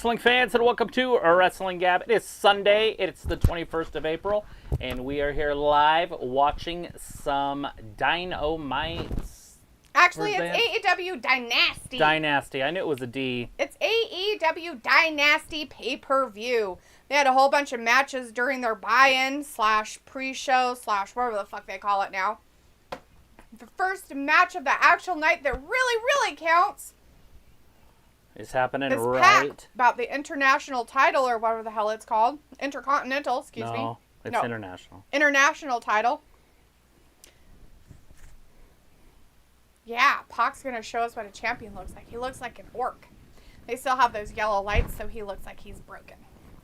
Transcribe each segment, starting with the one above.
wrestling fans, and welcome to Wrestling Gab. It is Sunday. It's the 21st of April, and we are here live watching some Dynamites. Actually, it's AEW DYNASTY. DYNASTY. I knew it was a D. It's AEW DYNASTY pay-per-view. They had a whole bunch of matches during their buy-in / pre-show / whatever the fuck they call it now. The first match of the actual night that really counts It's happening is right. Pac about the international title, or whatever the hell it's called. Intercontinental, excuse me. No, it's international. International title. Yeah, Pac's going to show us what a champion looks like. He looks like an orc. They still have those yellow lights, so he looks like he's broken.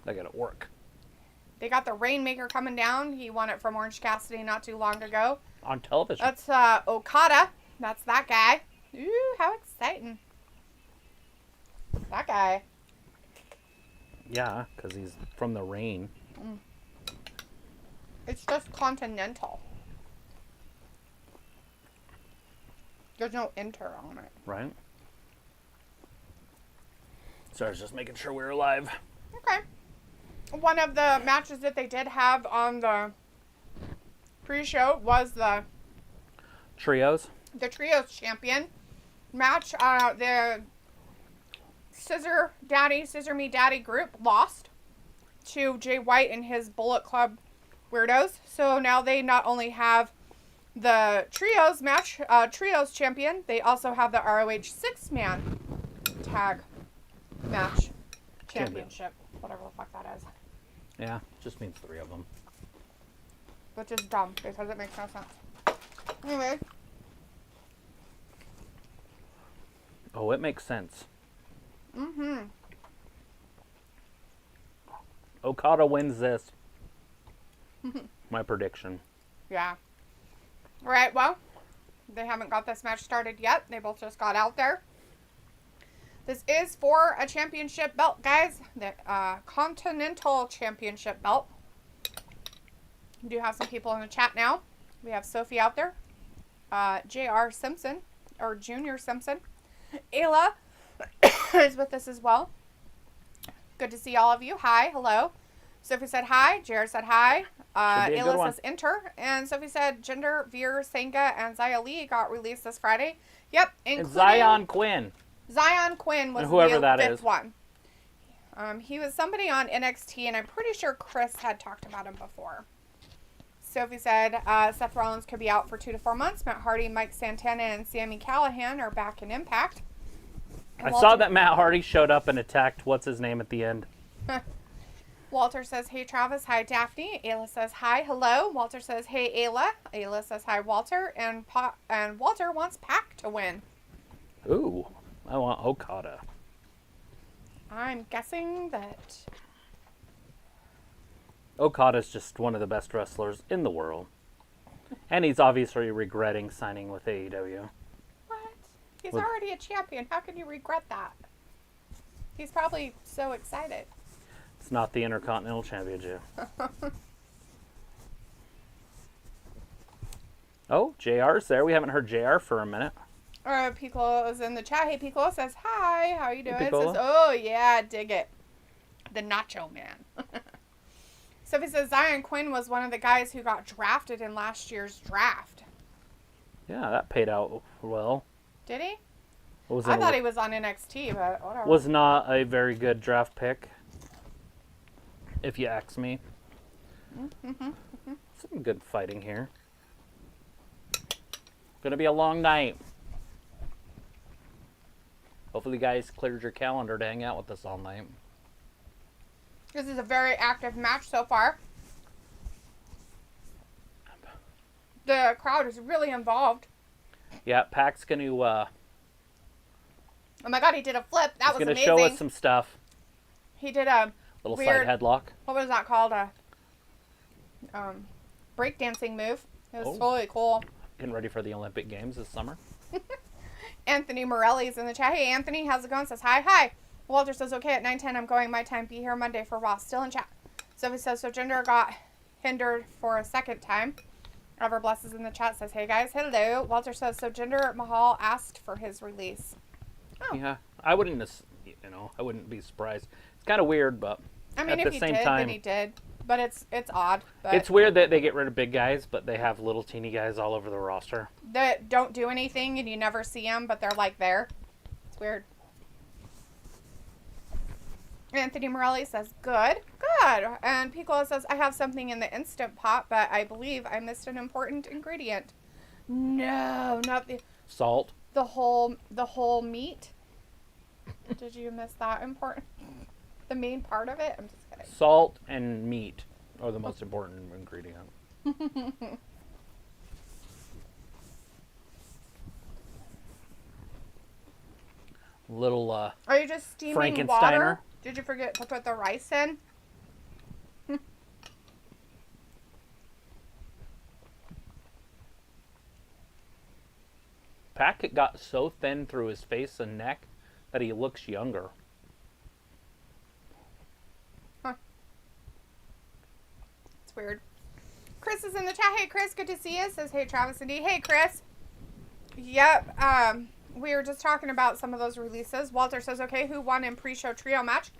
They got to work. They got the Rainmaker coming down. He won it from Orange Cassidy not too long ago. On television. That's Okada. That's that guy. Ooh, how exciting. That guy. Yeah, because he's from the rain. It's just continental. There's no inter on it. Right? So I was just making sure we were live. Okay. One of the matches that they did have on the pre-show was the Trios. Trios champion match. The Scissor Me Daddy group lost to Jay White and his Bullet Club weirdos. So now they not only have the Trios match, Trios champion, they also have the ROH 6-man tag match championship. Whatever the fuck that is. Yeah, just means 3 of them. Which is dumb because it makes no sense. Anyway. Oh, it makes sense. Okada wins this. My prediction. Yeah. Alright, well, they haven't got this match started yet. They both just got out there. This is for a championship belt, guys. The Continental Championship belt. We do have some people in the chat now. We have Sophie out there. J.R. Simpson, or Junior Simpson. Ayla is with us as well. Good to see all of you. Hi, hello. Sophie said hi. Jared said hi. Ayla says enter. And Sophie said Jinder, Veer, Senga, and Xia Li got released this Friday. Yep. And Zion Quinn. Zion Quinn was whoever the that fifth one. He was somebody on NXT, and I'm pretty sure Chris had talked about him before. Sophie said Seth Rollins could be out for 2 to 4 months. Matt Hardy, Mike Santana, and Sami Callihan are back in Impact. I saw that Matt Hardy showed up and attacked what's his name at the end. Walter says, hey, Travis. Hi, Daphne. Ayla says, hi, hello. Walter says, hey, Ayla. Ayla says, hi, Walter. And Walter wants Pac to win. Ooh, I want Okada. I'm guessing that Okada's just one of the best wrestlers in the world. And he's obviously regretting signing with AEW. What? He's already a champion. How can you regret that? He's probably so excited. It's not the Intercontinental Championship. Oh, JR's there. We haven't heard JR for a minute. Piccolo is in the chat. Hey, Piccolo says, hi, how you doing? Hey, It says, oh, yeah, dig it. The Nacho Man. Sophie says, Zion Quinn was one of the guys who got drafted in last year's draft. Yeah, that paid out well. Did he? I thought he was on NXT, but whatever. Was not a very good draft pick, if you ask me. Some good fighting here. Gonna be a long night. Hopefully you guys cleared your calendar to hang out with us all night. This is a very active match so far. The crowd is really involved. Yeah, Pac's gonna oh my god, he did a flip. That was amazing. He's gonna show us some stuff. He did a little weird side headlock. What was that called? A breakdancing move. It was totally cool. Getting ready for the Olympic Games this summer. Anthony Morelli's in the chat. Hey, Anthony, how's it going? Says hi. Hi. Walter says, okay, at 9:10, I'm going my time. Be here Monday for Raw. Still in chat. Sophie says, so Jinder got hindered for a second time. Ever Blesses in the chat says, hey guys, hello. Walter says, so Jinder Mahal asked for his release. Oh. Yeah, I wouldn't, I wouldn't be surprised. It's kind of weird, but I mean, at if the he same did, time, then he did. But it's odd. But it's weird that they get rid of big guys, but they have little teeny guys all over the roster. that don't do anything and you never see them, but they're like there. It's weird. Anthony Morelli says, good. And Piccolo says, I have something in the Instant Pot, but I believe I missed an important ingredient. No, not the Salt. the whole meat. Did you miss that important? The main part of it? I'm just kidding. Salt and meat are the most important ingredient. Little Are you just steaming Frankensteiner? water? Did you forget to put the rice in? Packett got so thin through his face and neck that he looks younger. Huh. It's weird. Chris is in the chat. Hey, Chris, good to see you. Says, hey, Travis and D. Hey, Chris. Yep. We were just talking about some of those releases. Walter says, okay, who won in pre-show trio match?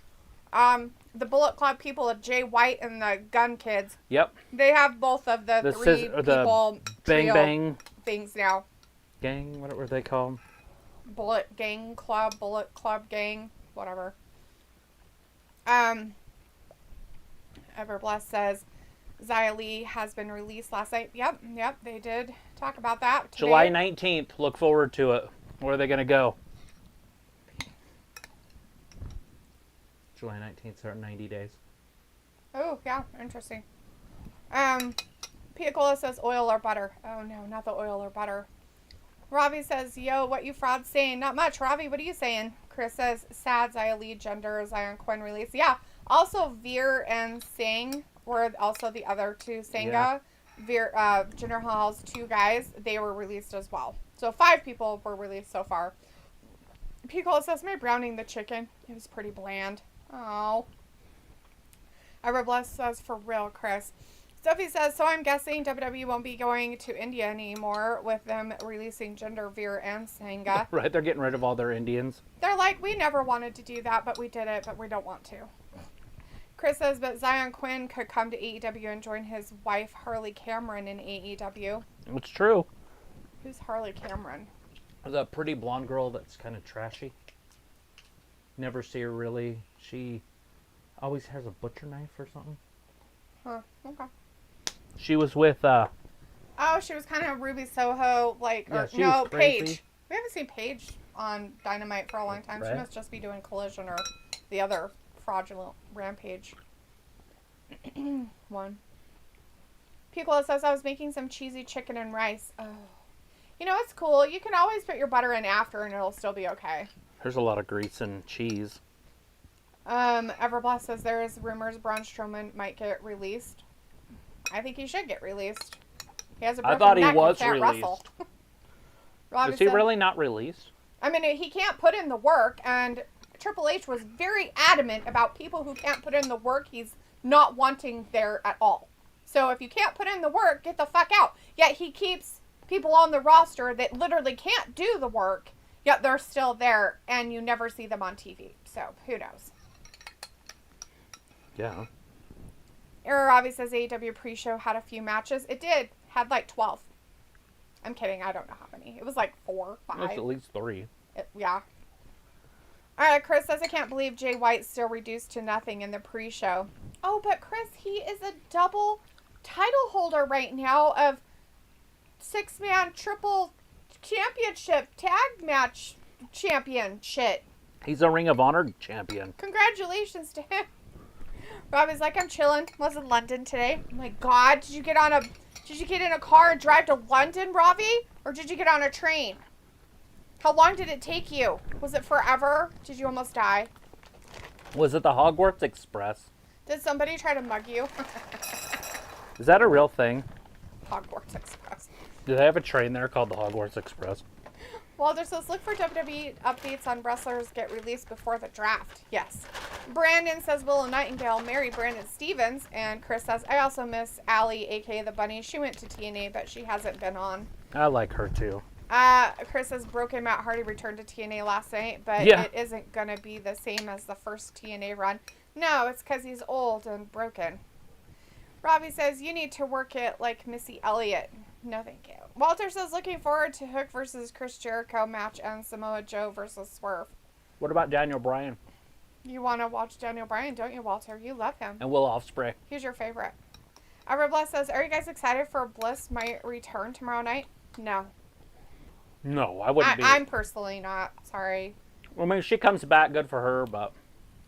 The Bullet Club people of Jay White and the Gun Kids. Yep. They have both of the three people Bang trio Bang things now. Gang, what were they called? Bullet Club Gang, whatever. Everblessed says Xia Li has been released last night. Yep, they did talk about that today. July 19th. Look forward to it. Where are they going to go? July 19th, start 90 days. Oh, yeah, interesting. Piacola says oil or butter. Oh, no, not the oil or butter. Ravi says, yo, what you frauds saying? Not much. Ravi, what are you saying? Chris says, sad Xia Li gender Zion Quinn release. Yeah, also Veer and Singh were also the other two. Sangha, Yeah. Veer, Jinder Mahal's two guys, they were released as well. So 5 people were released so far. Piacola says, my browning the chicken. It was pretty bland. Oh. Everbless says, for real, Chris. Sophie says, so I'm guessing WWE won't be going to India anymore with them releasing Jinder, Veer, and Sangha. Right, they're getting rid of all their Indians. They're like, we never wanted to do that, but we did it, but we don't want to. Chris says, but Zion Quinn could come to AEW and join his wife, Harley Cameron, in AEW. It's true. Who's Harley Cameron? The pretty blonde girl that's kind of trashy. Never see her really. She always has a butcher knife or something. Huh, okay. She was with, Oh, she was kind of Ruby Soho, like, Yeah, or, she was crazy. Paige. We haven't seen Paige on Dynamite for a long time. Right. She must just be doing Collision or the other fraudulent Rampage one. Piccolo says, I was making some cheesy chicken and rice. Oh. You know, it's cool. You can always put your butter in after and it'll still be okay. there's a lot of grease and cheese. Everblast says there is rumors Braun Strowman might get released. I think he should get released. He has a broken I thought he neck was and can't released. wrestle. Robbie Is he said- really not released? I mean, he can't put in the work, and Triple H was very adamant about people who can't put in the work. He's not wanting there at all. So if you can't put in the work, get the fuck out. Yet he keeps people on the roster that literally can't do the work, yet they're still there, and you never see them on TV. So who knows? Yeah. Robbie says AEW pre-show had a few matches. It did. Had like 12. I'm kidding. I don't know how many. It was like 4, 5. That's at least 3. Yeah. Alright, Chris says, I can't believe Jay White's still reduced to nothing in the pre-show. Oh, but Chris, he is a double title holder right now of 6-man triple championship tag match champion shit. He's a Ring of Honor champion. Congratulations to him. Robbie's like, I'm chilling. Was in London today. Oh my God, did you get in a car and drive to London, Robbie? Or did you get on a train? How long did it take you? Was it forever? Did you almost die? Was it the Hogwarts Express? Did somebody try to mug you? Is that a real thing? Hogwarts Express. Do they have a train there called the Hogwarts Express? Walter says, look for WWE updates on wrestlers get released before the draft. Yes. Brandon says, Willow Nightingale marry Brandon Stevens. And Chris says, I also miss Allie, a.k.a. the Bunny. She went to TNA, but she hasn't been on. I like her too. Chris says broken Matt Hardy returned to TNA last night, but Yeah. it isn't going to be the same as the first TNA run. No, it's because he's old and broken. Robbie says, you need to work it like Missy Elliott. No, thank you. Walter says, looking forward to Hook versus Chris Jericho match and Samoa Joe versus Swerve. What about Daniel Bryan? You want to watch Daniel Bryan, don't you, Walter? You love him. And Will Osprey. He's your favorite. Everbless says, are you guys excited for Bliss might return tomorrow night? No. No, I wouldn't be. I'm personally not. Sorry. I mean, she comes back, good for her, but...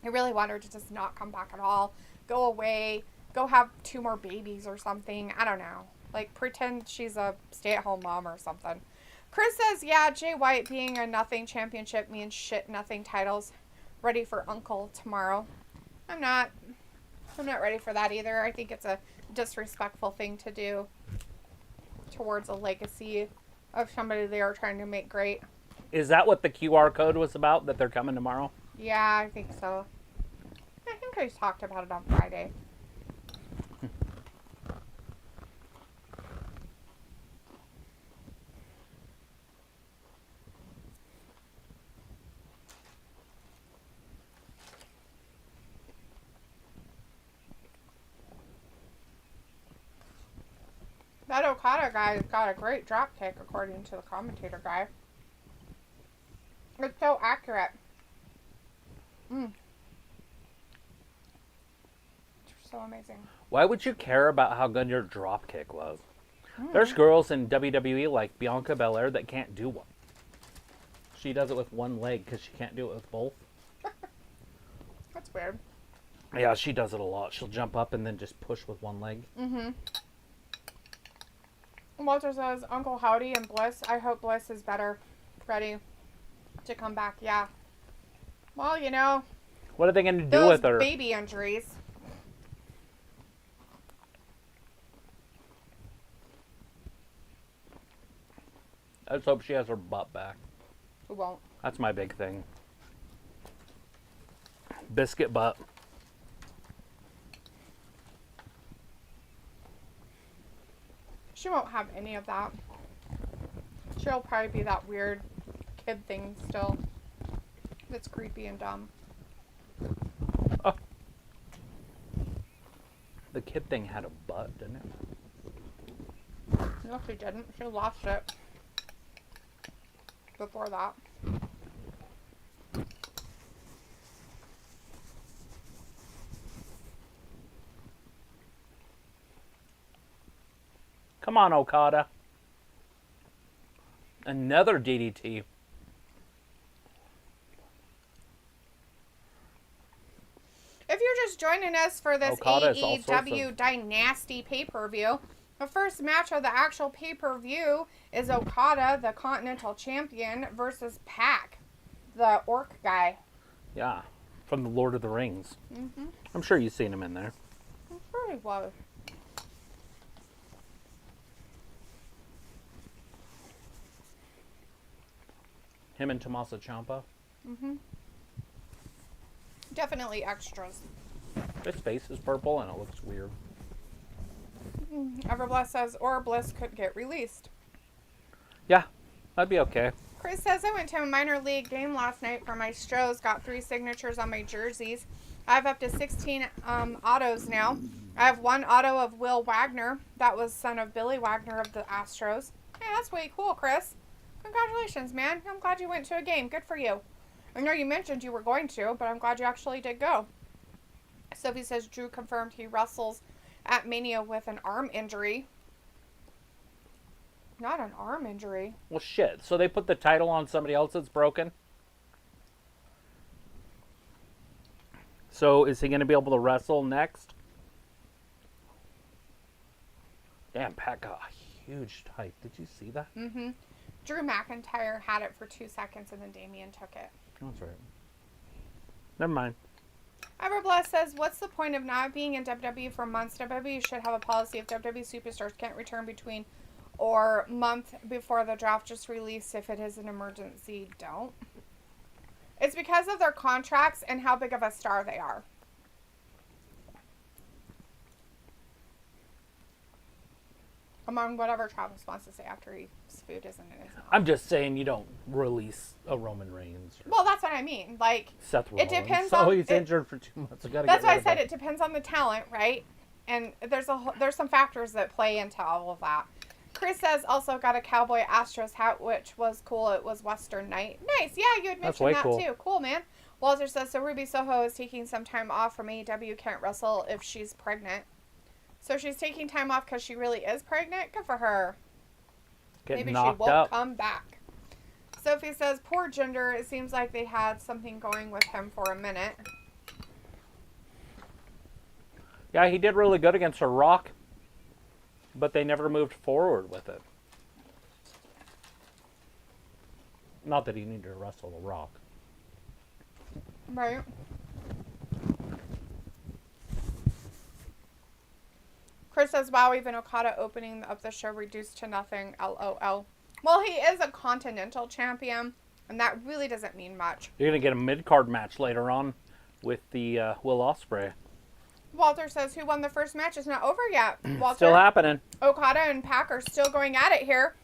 I really want her to just not come back at all. Go away. Go have 2 more babies or something. I don't know. Like, pretend she's a stay-at-home mom or something. Chris says, yeah, Jay White being a nothing championship means shit nothing titles. Ready for Uncle tomorrow. I'm not ready for that either. I think it's a disrespectful thing to do towards a legacy of somebody they are trying to make great. Is that what the QR code was about, that they're coming tomorrow? Yeah, I think so. I think I talked about it on Friday. That Okada guy has got a great drop kick, according to the commentator guy. It's so accurate. It's so amazing. Why would you care about how good your drop kick was? There's girls in WWE like Bianca Belair that can't do one. She does it with one leg because she can't do it with both. That's weird. Yeah, she does it a lot. She'll jump up and then just push with one leg. Walter says, Uncle Howdy and Bliss. I hope Bliss is better. Ready to come back. Yeah. Well, you know. What are they going to do Those with her? baby injuries. I just hope she has her butt back. Who won't? That's my big thing. Biscuit butt. She won't have any of that. She'll probably be that weird kid thing still. That's creepy and dumb. Oh. The kid thing had a butt, didn't it? No, she didn't. She lost it. Before that. Come on, Okada. Another DDT. If you're just joining us for this Okada is all sorts AEW of- Dynasty pay-per-view, the first match of the actual pay-per-view is Okada, the Continental Champion, versus Pac, the orc guy. Yeah, from the Lord of the Rings. Mm-hmm. I'm sure you've seen him in there. I'm sure he was. Him and Tommaso Ciampa. Mm-hmm. Definitely extras. His face is purple and it looks weird. Everbless says, or Bliss could get released. Yeah, that'd be okay. Chris says, I went to a minor league game last night for my Stros, got 3 signatures on my jerseys. I have up to 16 autos now. I have 1 auto of Will Wagner. That was son of Billy Wagner of the Astros. Hey, that's way cool, Chris. Congratulations, man. I'm glad you went to a game. Good for you. I know you mentioned you were going to, but I'm glad you actually did go. Sophie says, Drew confirmed he wrestles at Mania with an arm injury. Not an arm injury. Well, shit. So they put the title on somebody else that's broken? So is he going to be able to wrestle next? Damn, Pat got a huge type. Did you see that? Mm-hmm. Drew McIntyre had it for 2 seconds and then Damien took it. That's right. Never mind. Everbless says, what's the point of not being in WWE for months? WWE should have a policy if WWE superstars can't return between or month before the draft just release if it is an emergency. Don't. It's because of their contracts and how big of a star they are. Among whatever Travis wants to say after his food isn't in his mouth. I'm just saying you don't release a Roman Reigns. Or Well, that's what I mean. Like, Seth Rollins. it depends on... on... he's injured for 2 months. That's why I said it depends on the talent, right? And there's some factors that play into all of that. Chris says also got a Cowboy Astros hat, which was cool. It was Western Night. Nice. Yeah, you had mentioned that too. Cool, man. Walter says, so Ruby Soho is taking some time off from AEW. Can't wrestle if she's pregnant. So she's taking time off because she really is pregnant? Good for her. Maybe she won't come back. Sophie says, poor Jinder. It seems like they had something going with him for a minute. Yeah, he did really good against a Rock, but they never moved forward with it. Not that he needed to wrestle a Rock. Right. Chris says, wow, even Okada opening up the show reduced to nothing. LOL. Well, he is a Continental Champion, and that really doesn't mean much. You're going to get a mid-card match later on with the Will Osprey. Walter says, who won the first match? It's not over yet. Walter, still happening. Okada and Pac are still going at it here.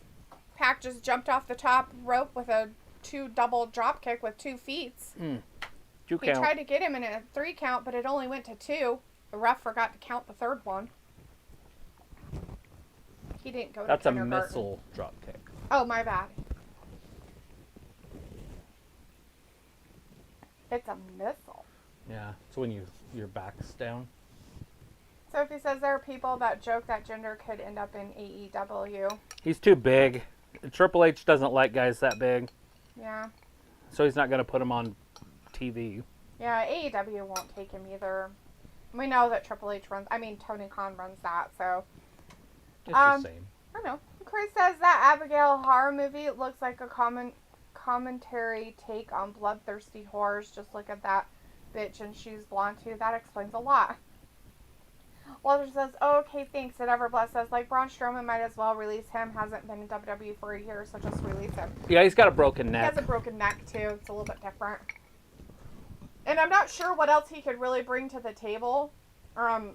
Pac just jumped off the top rope with a 2 double drop kick with 2 feet. He tried to get him in a 3 count, but it only went to 2. The ref forgot to count the 3rd one. He didn't go to kindergarten. That's a missile drop kick. Oh, my bad. It's a missile. Yeah, it's when your back's down. Sophie says there are people that joke that Jinder could end up in AEW. He's too big. Triple H doesn't like guys that big. Yeah. So he's not going to put him on TV. Yeah, AEW won't take him either. We know that Triple H Tony Khan runs that, so. It's the same. I know. Chris says that Abigail horror movie looks like a commentary take on bloodthirsty whores. Just look at that bitch, and she's blonde too. That explains a lot. Walter says, oh, okay, thanks. And Everbless says, like, Braun Strowman might as well release him. Hasn't been in WWE for a year, so just release him. Yeah, he's got a broken neck. He has a broken neck, too. It's a little bit different. And I'm not sure what else he could really bring to the table.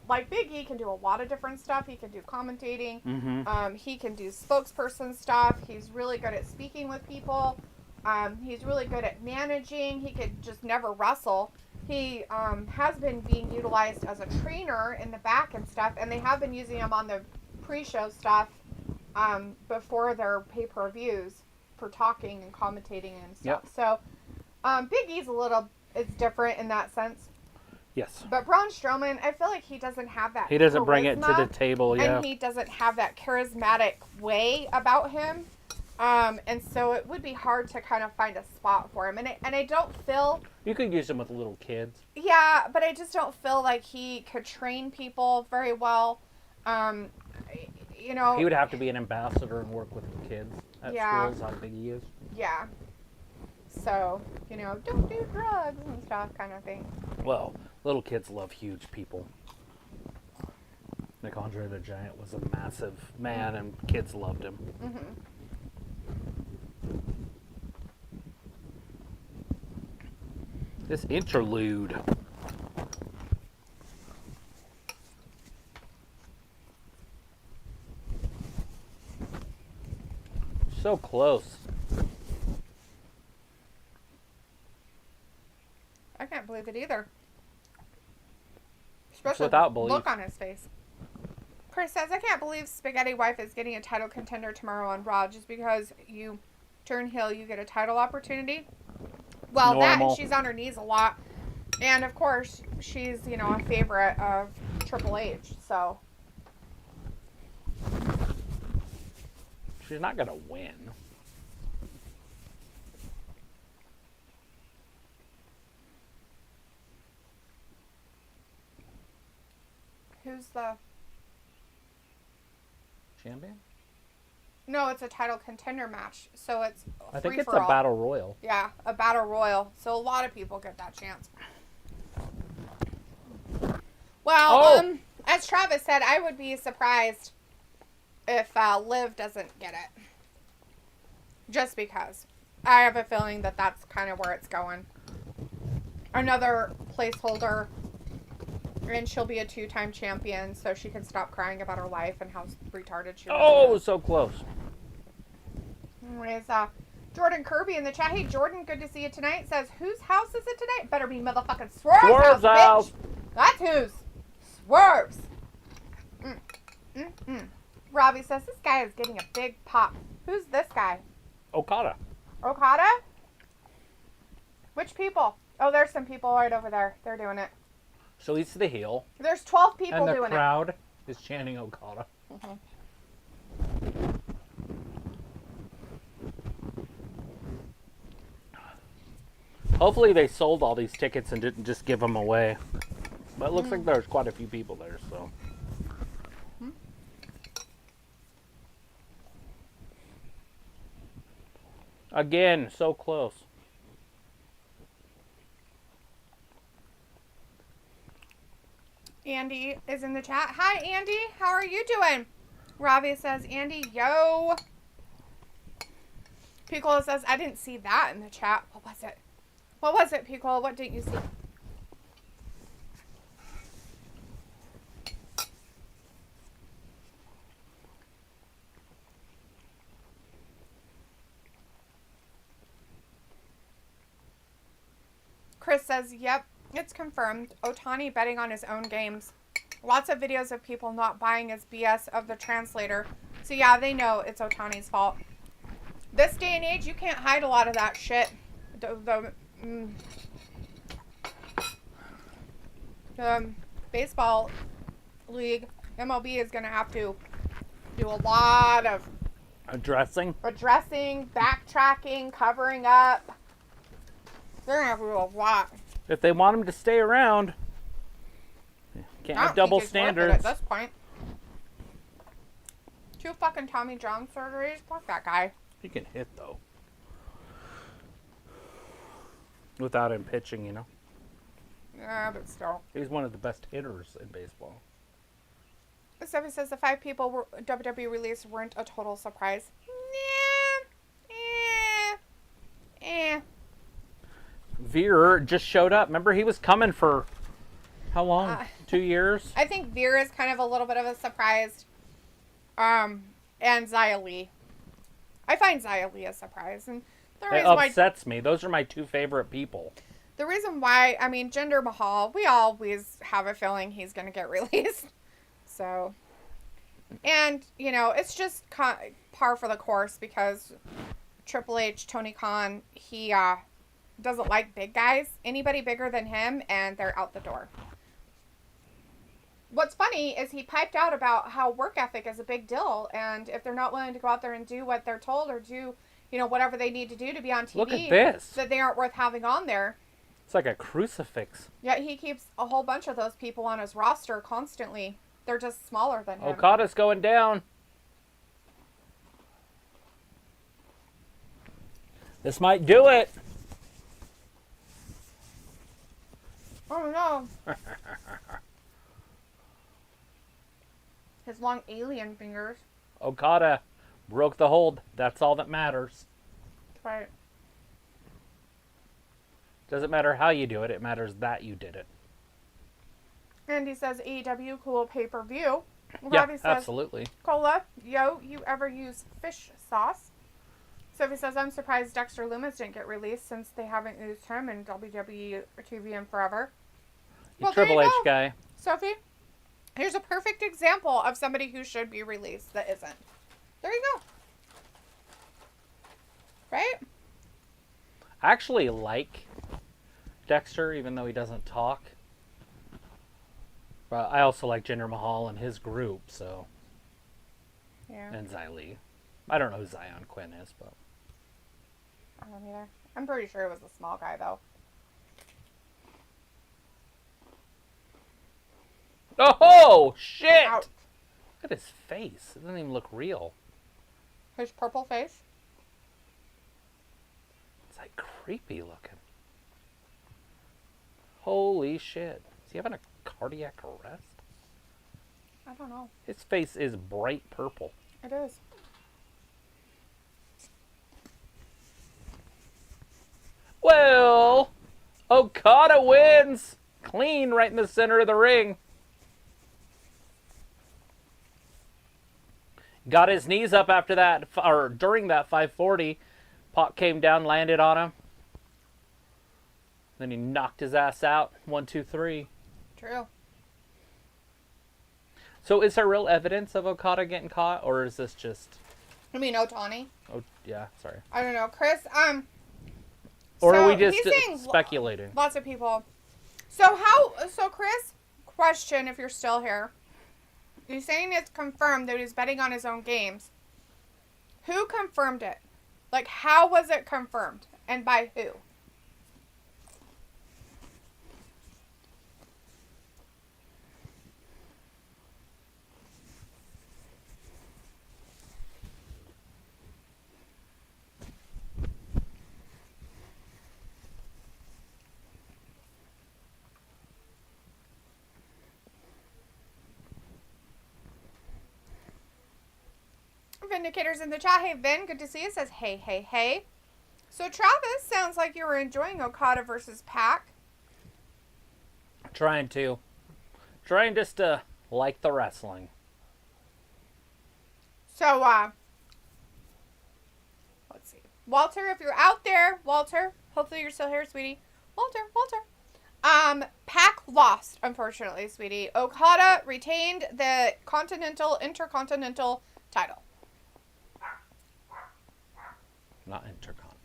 Like, Big E can do a lot of different stuff. He can do commentating. Mm-hmm. He can do spokesperson stuff. He's really good at speaking with people. He's really good at managing. He could just never wrestle. He has been being utilized as a trainer in the back and stuff, and they have been using him on the pre-show stuff before their pay-per-views for talking and commentating and stuff. Yep. So Big E's is different in that sense. Yes. But Braun Strowman, I feel like he doesn't have that. He doesn't bring it to the table, yeah. And he doesn't have that charismatic way about him. And so it would be hard to kind of find a spot for him. And I don't feel... You could use him with little kids. Yeah, but I just don't feel like he could train people very well. You know... He would have to be an ambassador and work with the kids at schools, how big he is. Yeah. So, you know, don't do drugs and stuff kind of thing. Well, little kids love huge people. Like Andre the Giant was a massive man and kids loved him. Mm-hmm. This interlude. So close. I can't believe it either. Especially without the look on his face. Chris says, I can't believe Spaghetti Wife is getting a title contender tomorrow on Raw. Just because you turn heel, you get a title opportunity. Well, that and she's on her knees a lot. And, of course, she's, you know, a favorite of Triple H, so. She's not going to win. Who's the... champion? No, it's a title contender match. So it's I think it's a battle royal. Yeah, a battle royal. So a lot of people get that chance. Well, as Travis said, I would be surprised if Liv doesn't get it. Just because. I have a feeling that that's kind of where it's going. Another placeholder And she'll be a 2-time champion, so she can stop crying about her life and how retarded she Oh, is. so close. Anyways, Jordan Kirby in the chat. Hey, Jordan, good to see you tonight. Says, whose house is it tonight? Better be motherfucking Swerve's house, bitch. That's whose. Swerve's. Robbie says, this guy is getting a big pop. Who's this guy? Okada. Okada? Which people? Oh, there's some people right over there. They're doing it. So he's the heel. There's 12 people and doing it. the crowd is chanting Okada. Hopefully they sold all these tickets and didn't just give them away. But it looks like there's quite a few people there, so. Again, so close. Andy is in the chat. Hi, Andy. How are you doing? Robbie says, Andy, yo. Piccolo says, I didn't see that in the chat. What was it? What was it, Piccolo? What didn't you see? Chris says, yep, it's confirmed. Otani betting on his own games. Lots of videos of people not buying his BS of the translator. So yeah, they know it's Otani's fault. This day and age, you can't hide a lot of that shit. The baseball league, MLB, is going to have to do a lot of Addressing, backtracking, covering up. They're going to have to do a lot. if they want him to stay around, can't have double standards. At this point. 2 fucking Tommy John surgeries. Fuck that guy. He can hit, though. Without him pitching, you know. Yeah, but still. He's one of the best hitters in baseball. Steffi says the 5 people WWE released weren't a total surprise. Veer just showed up. Remember, he was coming for how long? 2 years? I think Veer is kind of a little bit of a surprise. And Xia Li. I find Xia Li a surprise. And the It reason upsets me. Those are my 2 favorite people. The reason why, I mean, Jinder Mahal, we always have a feeling he's going to get released. So, and, you know, it's just par for the course because Triple H, Tony Khan, he doesn't like big guys. Anybody bigger than him, and they're out the door. What's funny is he piped out about how work ethic is a big deal, and if they're not willing to go out there and do what they're told or do, you know, whatever they need to do to be on TV, look at this, that they aren't worth having on there. It's like a crucifix. Yet he keeps a whole bunch of those people on his roster constantly. They're just smaller than him. Okada's going down. This might do it. Oh no. His long alien fingers. Okada broke the hold. That's all that matters. That's right. Doesn't matter how you do it. It matters that you did it. And he says AEW cool pay-per-view. Yeah, Robbie says, absolutely. Cola, yo, you ever use fish sauce? Sophie says, I'm surprised Dexter Lumis didn't get released since they haven't used him in WWE TV in forever. You Triple H guy. Sophie, here's a perfect example of somebody who should be released that isn't. There you go. Right? I actually like Dexter, even though he doesn't talk. But I also like Jinder Mahal and his group, so. Yeah. And Xia Li. I don't know who Zion Quinn is, but. I don't either. I'm pretty sure it was a small guy, though. Oh, shit! Ouch. Look at his face. It doesn't even look real. His purple face? It's like creepy looking. Holy shit. Is he having a cardiac arrest? I don't know. His face is bright purple. It is. Well, Okada wins. clean right in the center of the ring. Got his knees up after that, or during that 540. Pac came down, landed on him. Then he knocked his ass out. 1, 2, 3. True. So is there real evidence of Okada getting caught, or is this just... I mean, Otani. Oh, yeah, sorry. I don't know. Chris, Or so are we just he's saying speculating? Lots of people. So Chris, question if you're still here. He's saying it's confirmed that he's betting on his own games. Who confirmed it? Like, how was it confirmed? And by who? Vindicator's in the chat. Hey, Vin, good to see you. Says, hey, hey, hey. So, Travis, sounds like you were enjoying Okada versus Pac. Trying just to like the wrestling. So, let's see. Walter, if you're out there, Walter, hopefully you're still here, sweetie. Walter. Pac lost, unfortunately, sweetie. Okada retained the Intercontinental title. Not Intercontinental.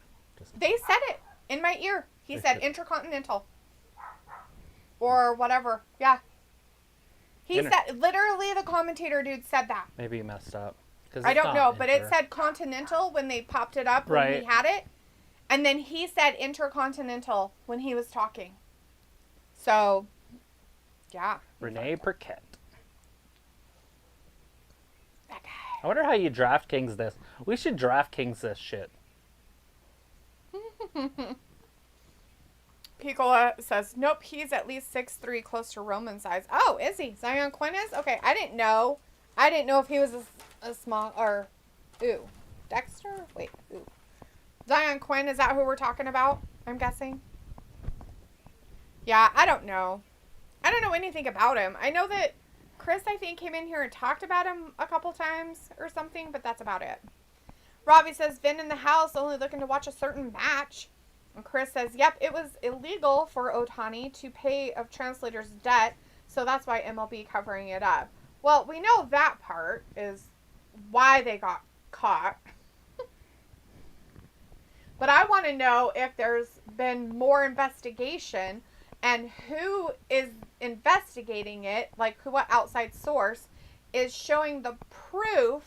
They said it in my ear. He said Intercontinental. Or whatever. Yeah. He said, literally the commentator dude said that. Maybe he messed up. I don't know, but it said Continental when they popped it up when he had it. And then he said Intercontinental when he was talking. So, yeah. Renee Paquette. That guy. I wonder how you DraftKings this. We should DraftKings this shit. Piccola says, nope, he's at least 6'3", close to Roman size. Oh, is he? Zion Quinn is? Okay, I didn't know. I didn't know if he was a small, or, ooh. Dexter? Wait, ooh. Zion Quinn, is that who we're talking about? I'm guessing. Yeah, I don't know. I don't know anything about him. I know that Chris, I think, came in here and talked about him a couple times or something, but that's about it. Robbie says, Vin in the house, only looking to watch a certain match. And Chris says, yep, it was illegal for Otani to pay a translator's debt, so that's why MLB covering it up. Well, we know that part is why they got caught. But I want to know if there's been more investigation and who is investigating it, like what outside source is showing the proof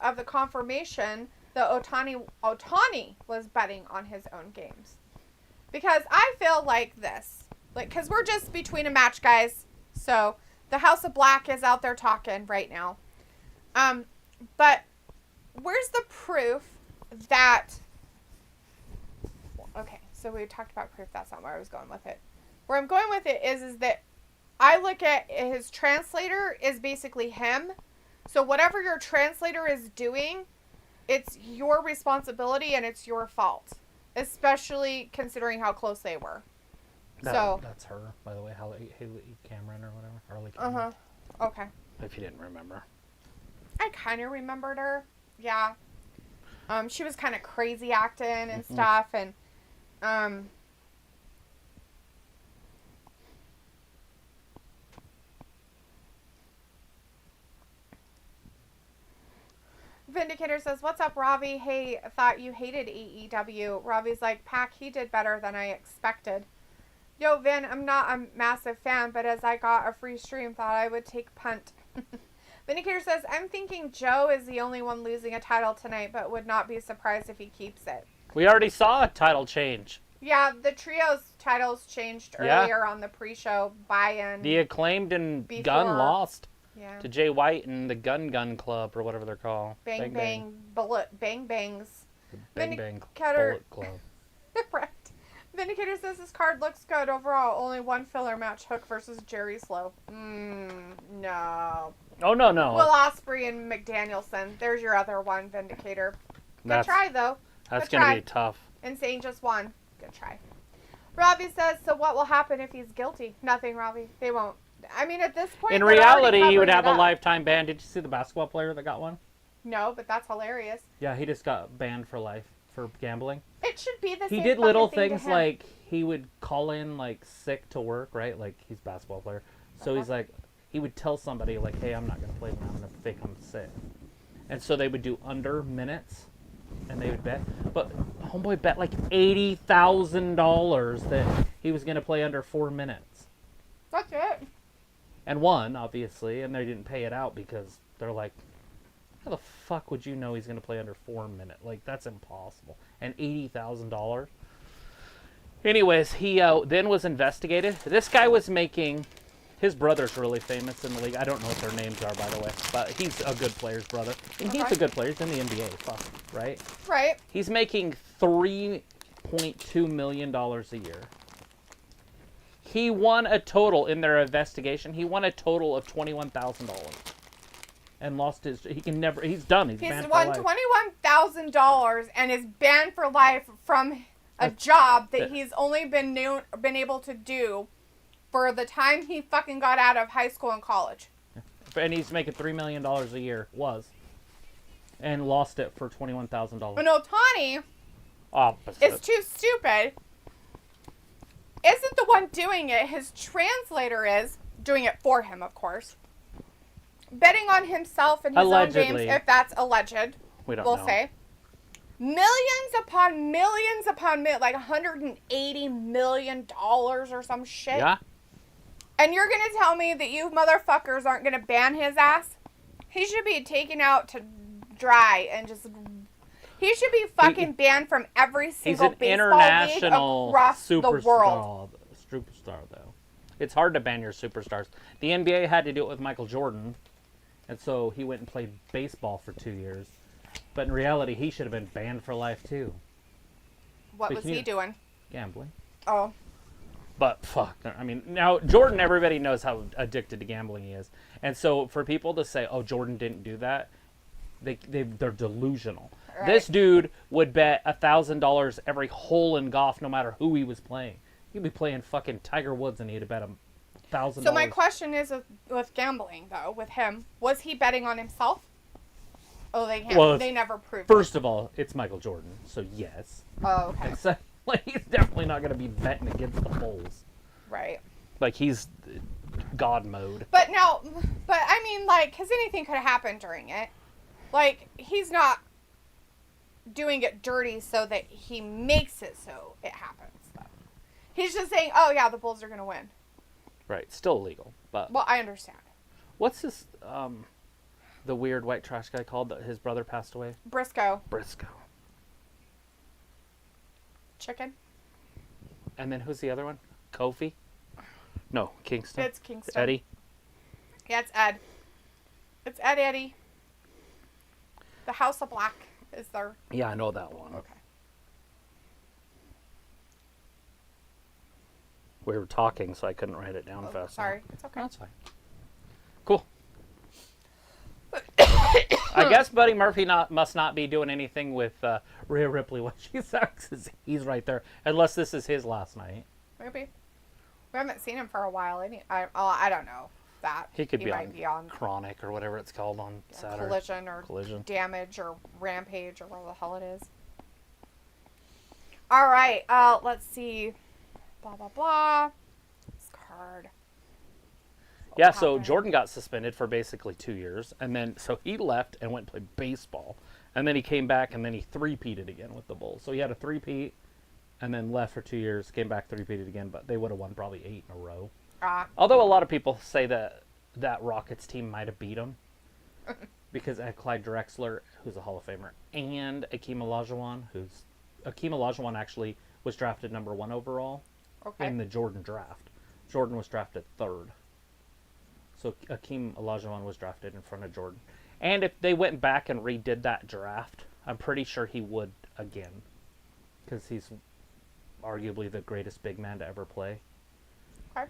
of the confirmation that Otani was betting on his own games. Because I feel like this, because we're just between a match, guys. So the House of Black is out there talking right now. But where's the proof that, okay, so we talked about proof. That's not where I was going with it. Where I'm going with it is that I look at his translator is basically him. So whatever your translator is doing, it's your responsibility and it's your fault. Especially considering how close they were. That's her, by the way, Haley Cameron or whatever. Harley Cameron. Okay. If you didn't remember. I kind of remembered her. Yeah. She was kind of crazy acting and stuff, and Vindicator says, what's up, Ravi? Hey, thought you hated AEW. Ravi's like, Pac, he did better than I expected. Yo, Vin, I'm not a massive fan, but as I got a free stream, thought I would take punt. Vindicator says, I'm thinking Joe is the only one losing a title tonight, but would not be surprised if he keeps it. We already saw a title change. Yeah, the trios titles changed earlier on the pre-show buy-in. The Acclaimed and Gunn lost to Jay White and the Gun Club, or whatever they're called. Bang Bangs. Bang Bang Vindicator Bullet Club. Right. Vindicator says this card looks good overall. Only one filler match, Hook versus Jerry Slow. No. Oh, no. Will Osprey and McDanielson. There's your other one, Vindicator. Good try, though. That's Good going to try. be tough. Insane just won. Good try. Robbie says, so what will happen if he's guilty? Nothing, Robbie. They won't. I mean, at this point, In they're already reality, he would covering have it a up. lifetime ban. Did you see the basketball player that got one? No, but that's hilarious. Yeah, he just got banned for life for gambling. It should be the He same did little fucking thing to things him. like he would call in like sick to work, right? Like he's a basketball player. So he's like, he would tell somebody like, hey, I'm not going to play when I'm going to fake I'm sick. And so they would do under minutes and they would bet. But homeboy bet like $80,000 that he was going to play under 4 minutes. That's it. And won, obviously, and they didn't pay it out because they're like, how the fuck would you know he's going to play under 4 minutes? Like, that's impossible. And $80,000. Anyways, he then was investigated. This guy was making... His brother's really famous in the league. I don't know what their names are, by the way. But he's a good player's brother. And he's a good player. He's in the NBA. Fuck, right? Right. He's making $3.2 million a year. He won a total, in their investigation, he won a total of $21,000. And lost his... He can never... He's done. He's banned for life. He's won $21,000 and is banned for life from a job that he's only been able to do for the time he fucking got out of high school and college. And he's making $3 million a year. And lost it for $21,000. But Otani Opposite. is too stupid. Isn't the one doing it. His translator is doing it for him, of course. Betting on himself and his Allegedly. own games, if that's alleged. We don't we'll know. say. Millions upon millions, like $180 million or some shit. Yeah? And you're going to tell me that you motherfuckers aren't going to ban his ass? He should be taken out to dry and just... He should be fucking banned from every single baseball league across the world. Superstar, though. It's hard to ban your superstars. The NBA had to do it with Michael Jordan, and so he went and played baseball for 2 years. But in reality, he should have been banned for life, too. What was he doing? Gambling. Oh. But fuck, I mean, now Jordan, everybody knows how addicted to gambling he is. And so for people to say, oh, Jordan didn't do that, they're delusional. Right. This dude would bet $1,000 every hole in golf, no matter who he was playing. He'd be playing fucking Tiger Woods and he'd bet $1,000. So my question is with gambling, though, with him, was he betting on himself? Oh, they can't. Well, they never proved First of all, it's Michael Jordan, so yes. Oh, okay. So, like, he's definitely not going to be betting against the Bulls. Right. Like, he's God mode. But I mean, like, because anything could happen during it. Like, he's not doing it dirty so that he makes it so it happens, though. He's just saying, oh, yeah, the Bulls are going to win. Right. Still illegal, but... Well, I understand. What's this, the weird white trash guy called that his brother passed away? Briscoe. Chicken. And then who's the other one? Kofi? No, Kingston. It's Kingston. Eddie? Yeah, it's Ed. It's Eddie. The House of Black is their... Yeah, I know that one. Okay. We were talking, so I couldn't write it down fast. Sorry. It's okay. That's fine. Cool. I guess Buddy Murphy must not be doing anything with Rhea Ripley when she sucks. He's right there. Unless this is his last night. Maybe. We haven't seen him for a while. I don't know that. He could be, might be on Chronic or whatever it's called on Saturday. Collision. Damage or Rampage or whatever the hell it is. All right. Let's see. Blah, blah, blah. This card. Yeah, so Jordan got suspended for basically 2 years. And then, so he left and went and played baseball. And then he came back and then he three-peated again with the Bulls. So he had a three-peat and then left for 2 years, came back, three-peated again. But they would have won probably 8 in a row. Although a lot of people say that Rockets team might have beat him. Because Clyde Drexler, who's a Hall of Famer, and Akeem Olajuwon, Akeem Olajuwon actually was drafted number 1 overall in the Jordan draft. Jordan was drafted 3rd. So Akeem Olajuwon was drafted in front of Jordan. And if they went back and redid that draft, I'm pretty sure he would again. Because he's arguably the greatest big man to ever play. Okay.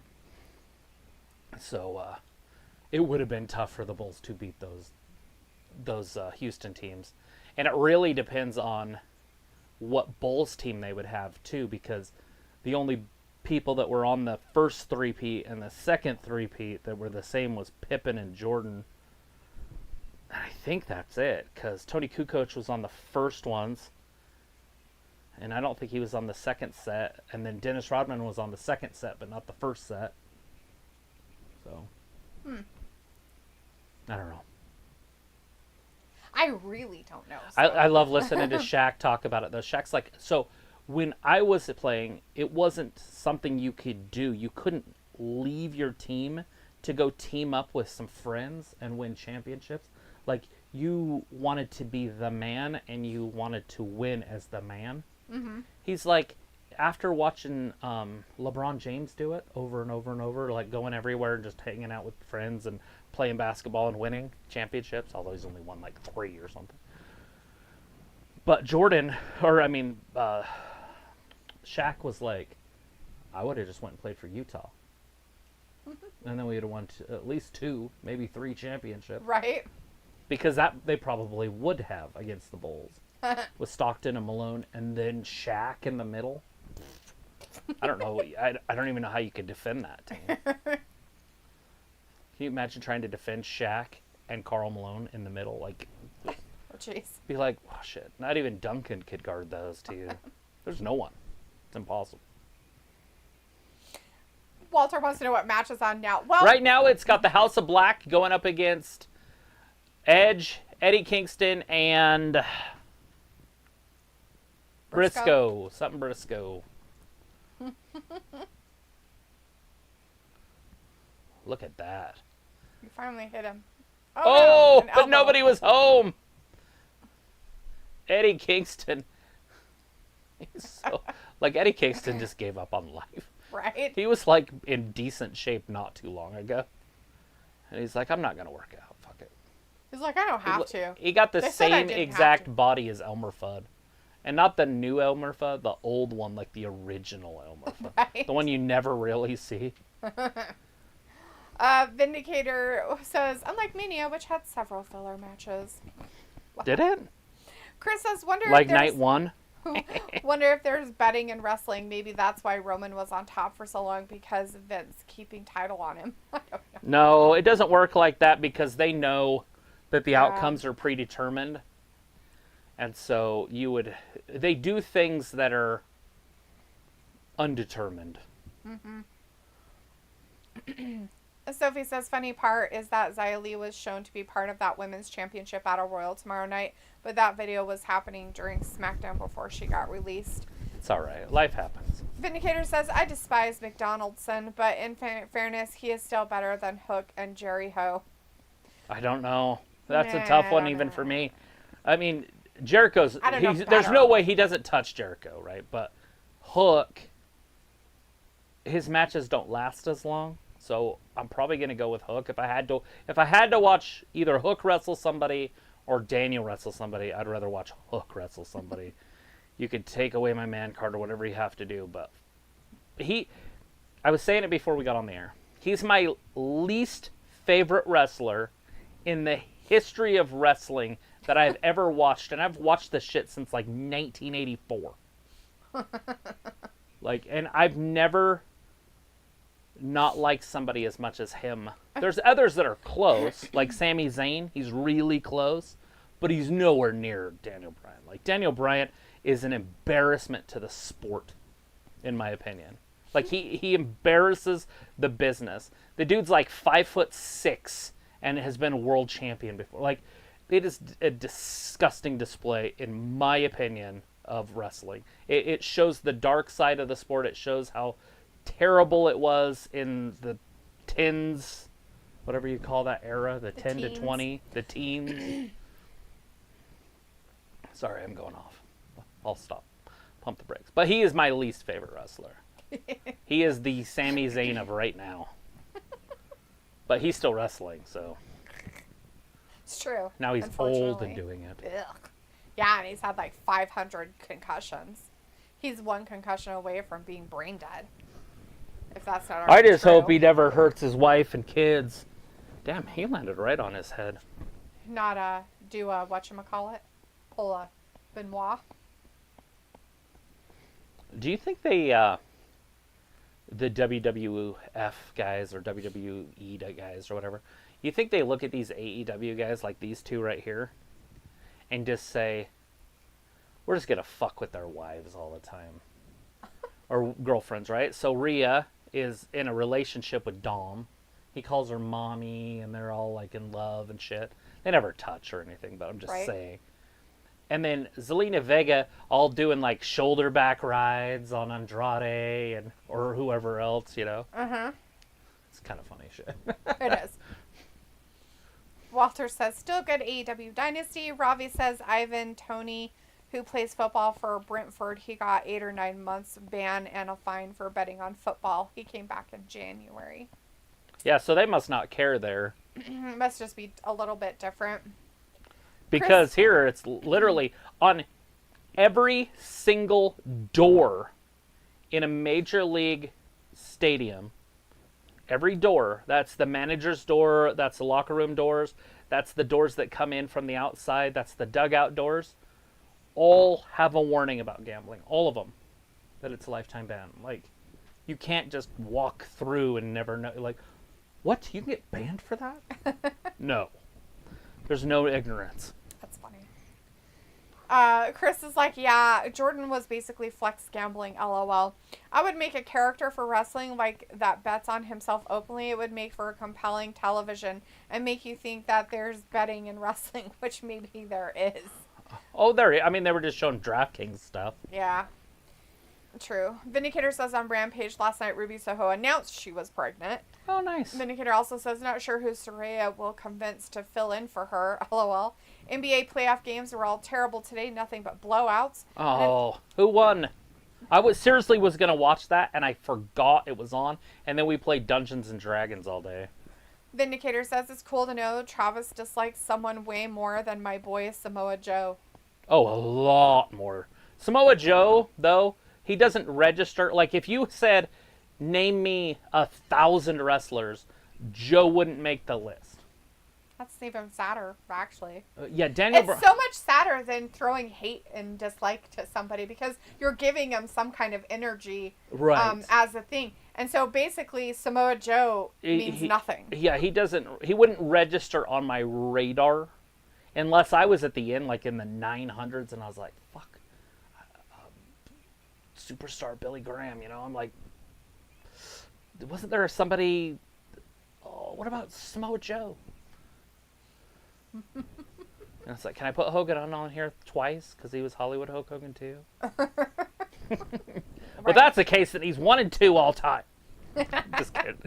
So it would have been tough for the Bulls to beat those Houston teams. And it really depends on what Bulls team they would have too, because the only people that were on the first three-peat and the second three-peat that were the same was Pippen and Jordan. And I think that's it, because Tony Kukoc was on the first ones, and I don't think he was on the second set, and then Dennis Rodman was on the second set, but not the first set. So, I don't know. I really don't know. So. I love listening to Shaq talk about it, though. Shaq's like, so when I was playing, it wasn't something you could do. You couldn't leave your team to go team up with some friends and win championships. Like, you wanted to be the man, and you wanted to win as the man. Mm-hmm. He's like, after watching LeBron James do it over and over and over, like going everywhere and just hanging out with friends and playing basketball and winning championships, although he's only won like 3 or something. But Jordan, Shaq was like, I would have just went and played for Utah. And then we would have won at least 2, maybe 3 championships. Right. Because that they probably would have against the Bulls. With Stockton and Malone and then Shaq in the middle. I don't know. I don't even know how you could defend that team. Can you imagine trying to defend Shaq and Karl Malone in the middle? Like, oh, jeez. Be like, oh, shit. Not even Duncan could guard those two. There's no one. It's impossible. Walter wants to know what match is on now. Well, right now it's got the House of Black going up against Edge, Eddie Kingston, and Briscoe. Something Briscoe. Look at that. You finally hit him. Oh, no, but nobody was home. Eddie Kingston. He's so, like, Eddie Kingston just gave up on life. Right. He was, like, in decent shape not too long ago. And he's like, I'm not going to work out. Fuck it. He's like, I don't have to. He got the same exact body as Elmer Fudd. And not the new Elmer Fudd, the old one, like the original Elmer Fudd. Right. The one you never really see. Vindicator says, unlike Mania, which had several filler matches. Wow. Did it? Chris says, wonder like if night one? Wonder if there's betting in wrestling. Maybe that's why Roman was on top for so long, because of Vince keeping title on him. I don't know. No, it doesn't work like that, because they know that the outcomes are predetermined. And so they do things that are undetermined. Mm-hmm. Sophie says, funny part is that Xia Li was shown to be part of that women's championship battle royal tomorrow night, but that video was happening during SmackDown before she got released. It's all right. Life happens. Vindicator says, I despise McDonaldson, but in fairness, he is still better than Hook and Jericho. I don't know. That's a tough one even for me. I mean, Jericho's... there's no way he doesn't touch Jericho, right? But Hook, his matches don't last as long. So I'm probably going to go with Hook. If I had to watch either Hook wrestle somebody or Daniel wrestle somebody, I'd rather watch Hook wrestle somebody. You could take away my man card or whatever you have to do, but I was saying it before we got on the air. He's my least favorite wrestler in the history of wrestling that I've ever watched, and I've watched this shit since like 1984. And I've never not liked somebody as much as him. There's others that are close, like Sami Zayn. He's really close, but he's nowhere near Daniel Bryan. Like, Daniel Bryan is an embarrassment to the sport, in my opinion. Like, he embarrasses the business. The dude's like 5'6" and has been a world champion before. Like, it is a disgusting display, in my opinion, of wrestling. It shows the dark side of the sport. It shows how terrible it was in the tens, whatever you call that era, the 10 teens. To 20, the teens. Sorry, I'm going off. I'll stop. Pump the brakes. But he is my least favorite wrestler. He is the Sami Zayn of right now. But he's still wrestling, so. It's true. Now he's old and doing it. Ugh. Yeah, and he's had like 500 concussions. He's one concussion away from being brain dead. If that's not I just hope he never hurts his wife and kids. Damn, he landed right on his head. Not do whatchamacallit? Pull a Benoit. Do you think they, the WWF guys or WWE guys or whatever, you think they look at these AEW guys like these two right here and just say, we're just going to fuck with their wives all the time? Or girlfriends, right? So Rhea is in a relationship with Dom. He calls her mommy, and they're all like in love and shit. They never touch or anything, but I'm just saying. And then Zelina Vega all doing like shoulder back rides on Andrade and or whoever else, you know. It's kind of funny shit. It is. Walter says, still good AEW Dynasty. Ravi says, Ivan Toney, who plays football for Brentford, he got 8 or 9 months ban and a fine for betting on football. He came back in January. Yeah, so they must not care there. Must just be a little bit different. Because here it's literally on every single door in a major league stadium. Every door, that's the manager's door, that's the locker room doors, that's the doors that come in from the outside, that's the dugout doors, all have a warning about gambling. All of them. That it's a lifetime ban. Like, you can't just walk through and never know. Like, what? You can get banned for that? No. There's no ignorance. That's funny. Chris is like, yeah, Jordan was basically flex gambling, LOL. I would make a character for wrestling like that bets on himself openly. It would make for a compelling television and make you think that there's betting in wrestling, which maybe there is. Oh, they were just showing DraftKings stuff. Yeah. True. Vindicator says on Rampage last night, Ruby Soho announced she was pregnant. Oh, nice. Vindicator also says, not sure who Saraya will convince to fill in for her. LOL. NBA playoff games were all terrible today. Nothing but blowouts. Oh, who won? I was going to watch that, and I forgot it was on. And then we played Dungeons and Dragons all day. Vindicator says, it's cool to know Travis dislikes someone way more than my boy Samoa Joe. Oh, a lot more. Samoa Joe, though, he doesn't register. Like, if you said, name me 1,000 wrestlers, Joe wouldn't make the list. That's even sadder, actually. Yeah, Daniel. It's so much sadder than throwing hate and dislike to somebody because you're giving them some kind of energy right. As a thing. And so basically, Samoa Joe means nothing. Yeah, he wouldn't register on my radar unless I was at the end, like in the 900s, and I was like, fuck. Superstar Billy Graham, you know? I'm like, wasn't there somebody... Oh, what about Samoa Joe? And it's like, can I put Hogan on here twice? Because he was Hollywood Hulk Hogan too? Well, that's the case, that he's 1 and 2 all time. Just kidding.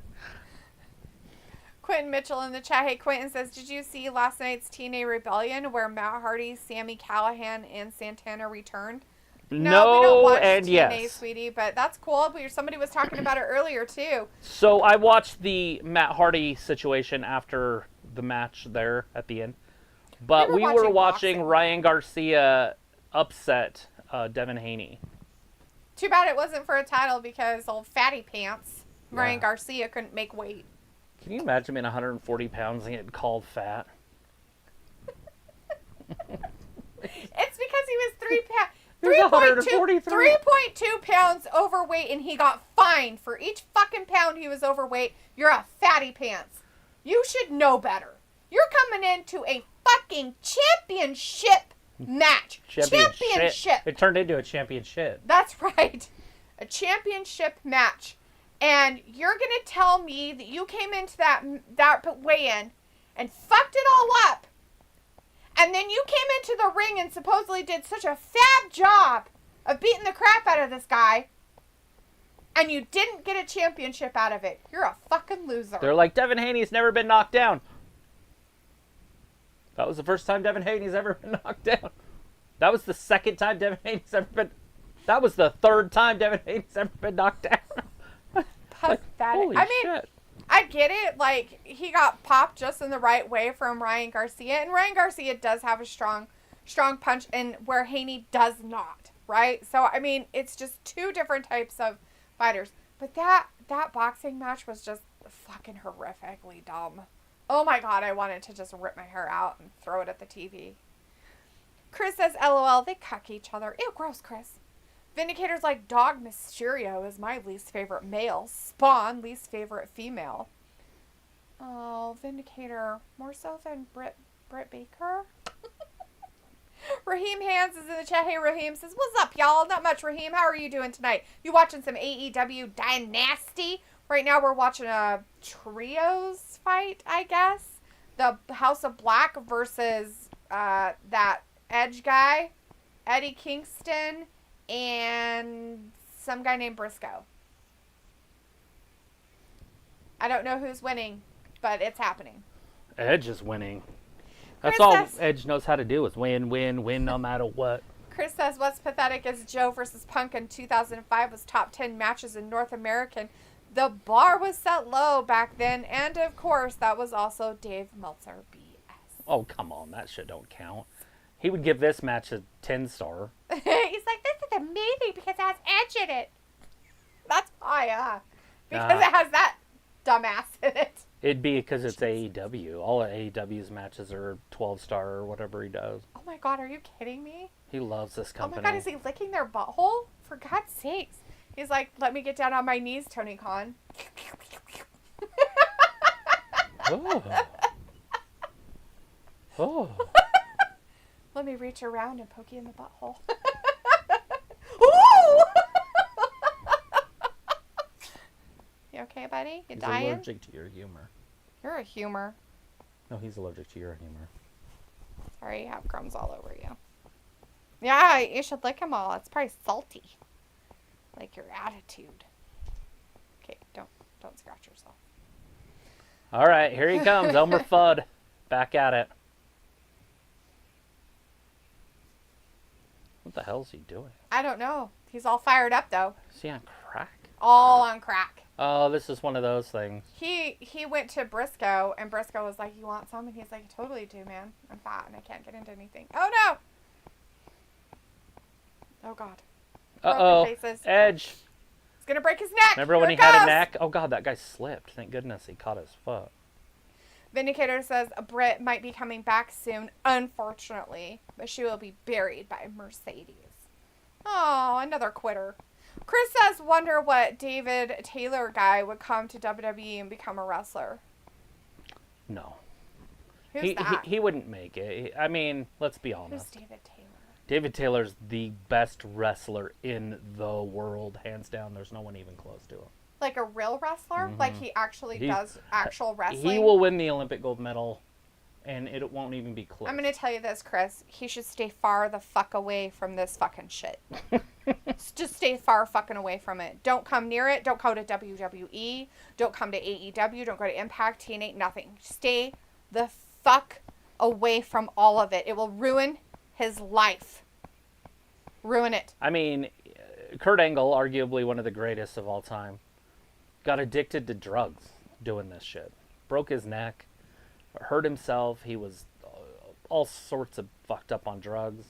Quentin Mitchell in the chat. Hey, Quentin says, did you see last night's TNA Rebellion where Matt Hardy, Sami Callihan, and Santana returned? No, we don't watch and TNA, yes. sweetie, but that's cool. Somebody was talking about it earlier, too. So I watched the Matt Hardy situation after the match there at the end. But we were watching Ryan Garcia upset Devin Haney. Too bad it wasn't for a title because old fatty pants, Ryan Garcia, couldn't make weight. Can you imagine being 140 pounds and getting called fat? It's because he was 3 pounds. 3.2 pounds overweight, and he got fined for each fucking pound he was overweight. You're a fatty pants. You should know better. You're coming into a fucking championship match. Championship. It turned into a championship. That's right. A championship match. And you're going to tell me that you came into that weigh-in and fucked it all up. And then you came into the ring and supposedly did such a fab job of beating the crap out of this guy. And you didn't get a championship out of it. You're a fucking loser. They're like, Devin Haney's never been knocked down. That was the first time Devin Haney's ever been knocked down. That was the second time Devin Haney's ever been... That was the third time Devin Haney's ever been knocked down. Pathetic. Holy shit. I get it. Like, he got popped just in the right way from Ryan Garcia. And Ryan Garcia does have a strong punch, and where Haney does not, right? So, I mean, it's just two different types of fighters. But that boxing match was just fucking horrifically dumb. Oh my God, I wanted to just rip my hair out and throw it at the TV. Chris says, LOL, they cuck each other. Ew, gross, Chris. Vindicator's like, Dog Mysterio is my least favorite male. Spawn, least favorite female. Oh, Vindicator. More so than Britt Baker? Raheem Hands is in the chat. Hey, Raheem says, what's up, y'all? Not much, Raheem. How are you doing tonight? You watching some AEW Dynasty? Right now we're watching a trios fight, I guess. The House of Black versus that Edge guy, Eddie Kingston, and some guy named Briscoe. I don't know who's winning, but it's happening. Edge is winning. Chris That's all says, Edge knows how to do is win no matter what. Chris says, what's pathetic is Joe versus Punk in 2005 was top 10 matches in North American. The bar was set low back then, and of course, that was also Dave Meltzer BS. Oh, come on. That shit don't count. He would give this match a 10-star. He's like, this is amazing because it has Edge in it. That's why, because it has that dumbass in it. It'd be because it's AEW. All of AEW's matches are 12-star or whatever he does. Oh my god, are you kidding me? He loves this company. Oh my god, is he licking their butthole? For God's sakes. He's like, let me get down on my knees, Tony Khan. Oh. Oh. Let me reach around and poke you in the butthole. Ooh! You okay, buddy? You dying? He's allergic to your humor. You're a humor. No, he's allergic to your humor. Sorry, you have crumbs all over you. Yeah, you should lick them all. It's probably salty. Like your attitude. Okay, don't scratch yourself. All right, here he comes. Elmer Fudd. Back at it. What the hell is he doing? I don't know. He's all fired up, though. Is he on crack? All on crack. Oh, this is one of those things. He went to Briscoe, and Briscoe was like, you want some? And he's like, I totally do, man. I'm fat, and I can't get into anything. Oh, no! Oh, God. Uh-oh. Edge. He's going to break his neck. Remember when he had a neck? Oh, God, that guy slipped. Thank goodness he caught his foot. Vindicator says Britt might be coming back soon, unfortunately, but she will be buried by Mercedes. Oh, another quitter. Chris says, wonder what David Taylor guy would come to WWE and become a wrestler. No. Who's that? He wouldn't make it. I mean, let's be honest. Who's David Taylor? David Taylor's the best wrestler in the world, hands down. There's no one even close to him. Like a real wrestler? Mm-hmm. Like he actually does actual wrestling? He will win the Olympic gold medal, and it won't even be close. I'm going to tell you this, Chris. He should stay far the fuck away from this fucking shit. Just stay far fucking away from it. Don't come near it. Don't go to WWE. Don't come to AEW. Don't go to Impact, TNA, nothing. Stay the fuck away from all of it. It will ruin his life. Ruin it. I mean, Kurt Angle, arguably one of the greatest of all time, got addicted to drugs doing this shit. Broke his neck, hurt himself. He was all sorts of fucked up on drugs.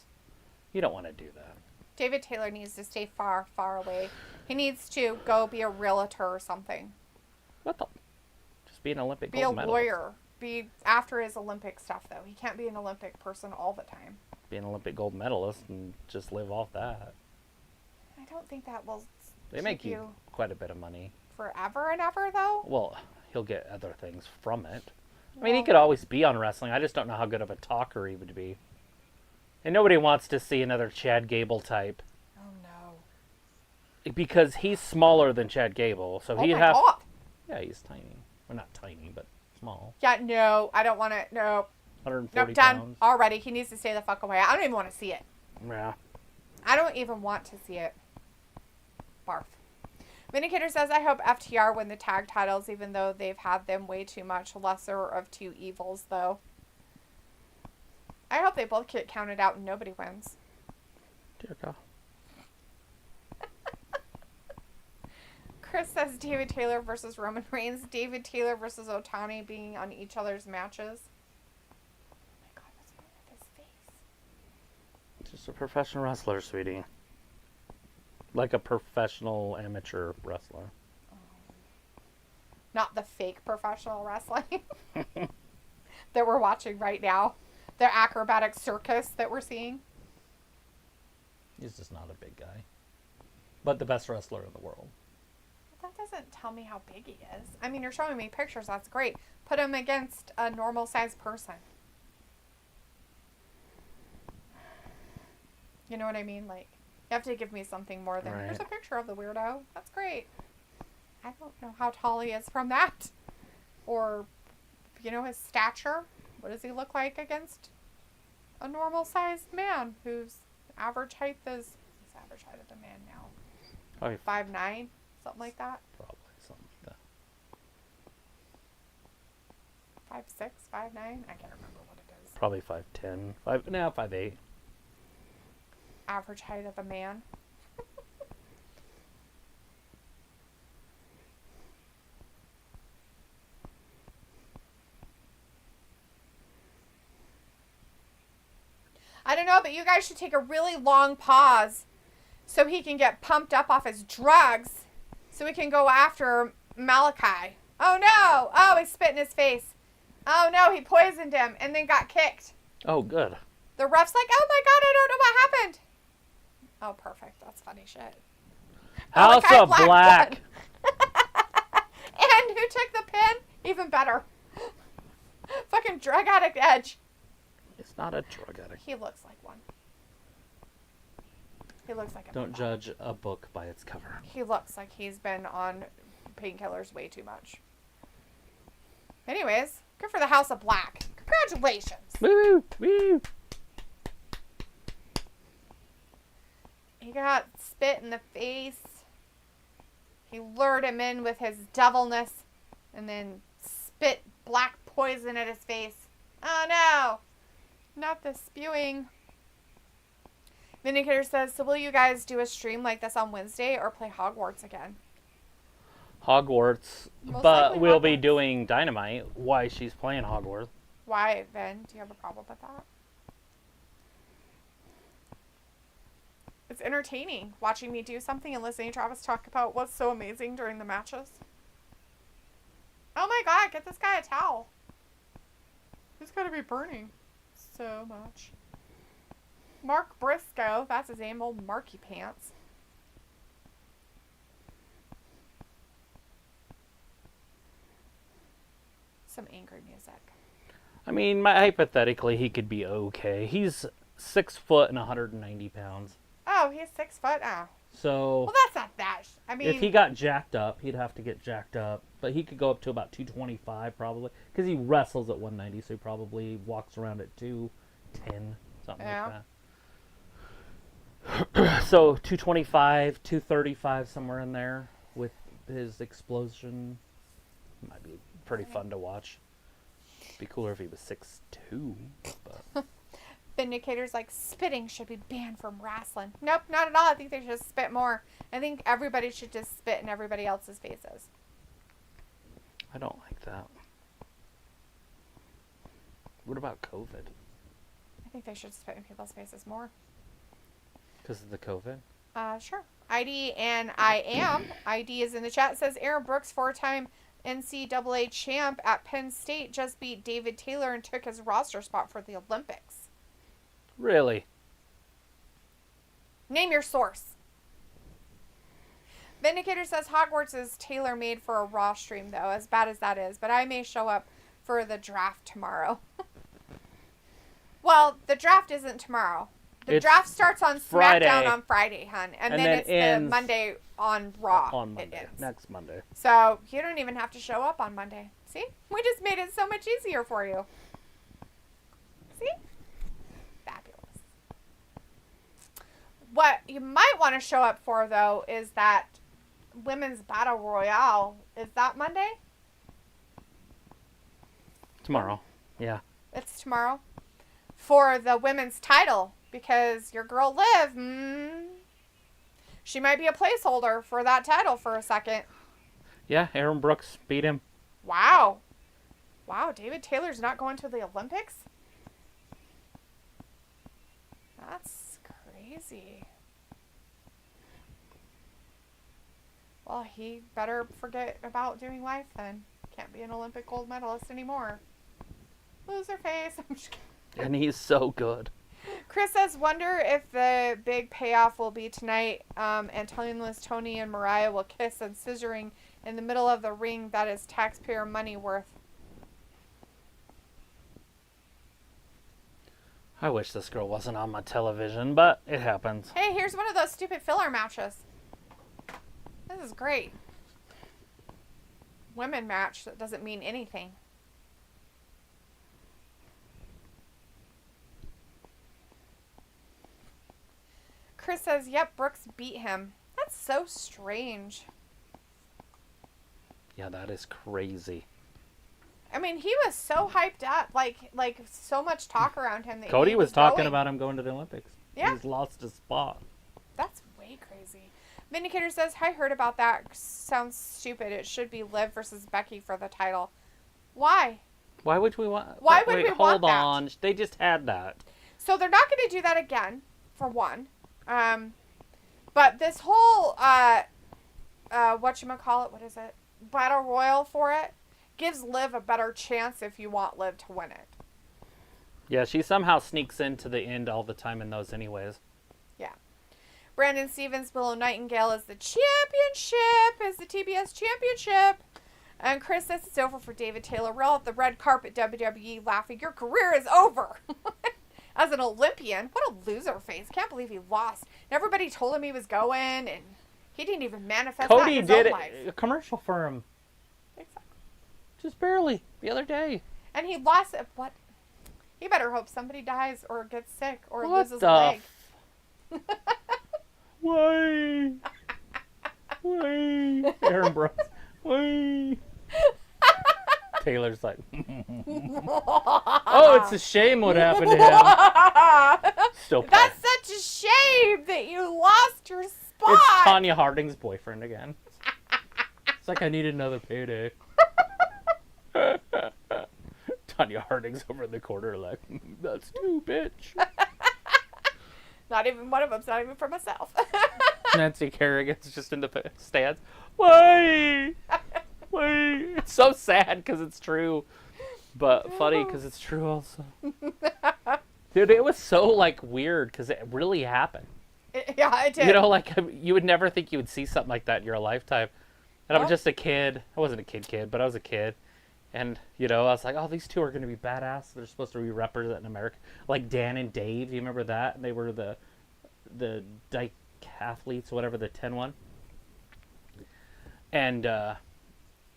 You don't want to do that. David Taylor needs to stay far, far away. He needs to go be a realtor or something. What the? Just be an Olympic gold medalist. Be a lawyer. Be after his Olympic stuff, though. He can't be an Olympic person all the time. Be an Olympic gold medalist and just live off that. I don't think that will. They make you quite a bit of money. Forever and ever, though? Well, he'll get other things from it. I mean, he could always be on wrestling. I just don't know how good of a talker he would be. And nobody wants to see another Chad Gable type. Oh, no. Because he's smaller than Chad Gable. So he'd have... God. Yeah, he's tiny. Well, not tiny, but small. Yeah, no. I don't want to... No. 140 done. pounds. Already. He needs to stay the fuck away. I don't even want to see it. Yeah. I don't even want to see it. Barf. Vindicator says, I hope FTR win the tag titles, even though they've had them way too much. Lesser of two evils, though. I hope they both get counted out and nobody wins. Dear God. Chris says David Taylor versus Roman Reigns. David Taylor versus Otani being on each other's matches. Oh my God, what's going on with his face? Just a professional wrestler, sweetie. Like a professional amateur wrestler. Not the fake professional wrestling that we're watching right now. The acrobatic circus that we're seeing. He's just not a big guy. but the best wrestler in the world. That doesn't tell me how big he is. I mean, you're showing me pictures. That's great. Put him against a normal-sized person. You know what I mean? Like, you have to give me something more than, here's a picture of the weirdo. That's great. I don't know how tall he is from that. Or, his stature. What does he look like against a normal-sized man whose average height is... What's the average height of a man now? Probably 5'9"? Something like that? Probably something like that. 5'6", 5'9"? I can't remember what it is. Probably 5'10". 5'8". Average height of a man. I don't know, but you guys should take a really long pause so he can get pumped up off his drugs so we can go after Malachi. Oh no! Oh, he spit in his face. Oh no, he poisoned him and then got kicked. Oh, good. The ref's like, oh my god, I don't know what happened. Oh, perfect. That's funny shit. House of Black. And who took the pin? Even better. Fucking drug addict Edge. It's not a drug addict. He looks like one. He looks like a Don't judge a book by its cover. He looks like he's been on painkillers way too much. Anyways, good for the House of Black. Congratulations. Woo! Woo! He got spit in the face. He lured him in with his devilness and then spit black poison at his face. Oh no! Not the spewing. Vindicator says, so will you guys do a stream like this on Wednesday or play Hogwarts again? Hogwarts, Most but likely we'll be Hogwarts. doing Dynamite. Why she's playing Hogwarts. Why, Vin? Do you have a problem with that? It's entertaining watching me do something and listening to Travis talk about what's so amazing during the matches. Oh my god, get this guy a towel. He's gotta be burning so much. Mark Briscoe, that's his name, old Marky Pants. Some angry music. I mean, hypothetically, he could be okay. He's 6 foot and 190 pounds. Oh, he's 6 foot? Oh. So, Well, that's not that. I mean, if he got jacked up, he'd have to get jacked up. But he could go up to about 225 probably. Because he wrestles at 190, so he probably walks around at 210, something like that. So 225, 235, somewhere in there with his explosion. Might be pretty fun to watch. Be cooler if he was 6'2", but... Vindicator's like, spitting should be banned from wrestling. Nope, not at all. I think they should spit more. I think everybody should just spit in everybody else's faces. I don't like that. What about COVID? I think they should spit in people's faces more. Because of the COVID? Sure. ID and I am. ID is in the chat. Says Aaron Brooks, 4-time NCAA champ at Penn State, just beat David Taylor and took his roster spot for the Olympics. Really? Name your source. Vindicator says Hogwarts is tailor-made for a Raw stream, though, as bad as that is. But I may show up for the draft tomorrow. Well, the draft isn't tomorrow. The draft starts on Friday. SmackDown on Friday, hun. And then it's the Monday on Raw. On Monday. It ends. Next Monday. So you don't even have to show up on Monday. See? We just made it so much easier for you. See? Fabulous. What you might want to show up for, though, is that Women's Battle Royale. Is that Monday? Tomorrow. Yeah. It's tomorrow. For the women's title. Because your girl Liv, she might be a placeholder for that title for a second. Yeah, Aaron Brooks beat him. Wow. Wow, David Taylor's not going to the Olympics? That's crazy. Well, he better forget about doing life then. Can't be an Olympic gold medalist anymore. Loser face. I'm just kidding. And he's so good. Chris says, wonder if the big payoff will be tonight. Antonio's Tony and Mariah will kiss and scissoring in the middle of the ring. That is taxpayer money worth. I wish this girl wasn't on my television, but it happens. Hey, here's one of those stupid filler matches. This is great. Women match that doesn't mean anything. Chris says, yep, Brooks beat him. That's so strange. Yeah, that is crazy. I mean, he was so hyped up, like so much talk around him. That Cody was talking about him going to the Olympics. Yeah. He's lost his spot. That's way crazy. Vindicator says, I heard about that. Sounds stupid. It should be Liv versus Becky for the title. Why? Why would we want... Why would we want hold that? on. They just had that. So they're not going to do that again, for one. But this whole, whatchamacallit, what is it? Battle Royal for it gives Liv a better chance if you want Liv to win it. Yeah, she somehow sneaks into the end all the time in those anyways. Yeah. Brandon Stevens, Willow Nightingale is the championship, is the TBS championship. And Chris says it's over for David Taylor. We're all at the red carpet, WWE, laughing. Your career is over. As an Olympian, what a loser face. Can't believe he lost. And everybody told him he was going, and he didn't even manifest Cody that in his did own life. a commercial for him. Exactly. Just barely. The other day. And he lost it. What? He better hope somebody dies or gets sick or What loses the a leg. Why? Why? Aaron Brooks. Why? Taylor's like, oh, it's a shame what happened to him. Still That's such a shame that you lost your spot. It's Tanya Harding's boyfriend again. It's like I need another payday. Tanya Harding's over in the corner like, that's too, bitch. Not even one of them's not even for myself. Nancy Kerrigan's just in the stands. Why? Why? It's so sad because it's true, but funny because it's true also. Dude, it was so like weird because it really happened. Yeah, it did. You know, like you would never think you would see something like that in your lifetime. And I was just a kid. I wasn't a kid, but I was a kid. And, you know, I was like, oh, these two are going to be badass. They're supposed to be representing America. Like Dan and Dave, you remember that? And they were the decathletes, whatever, the 10-1. And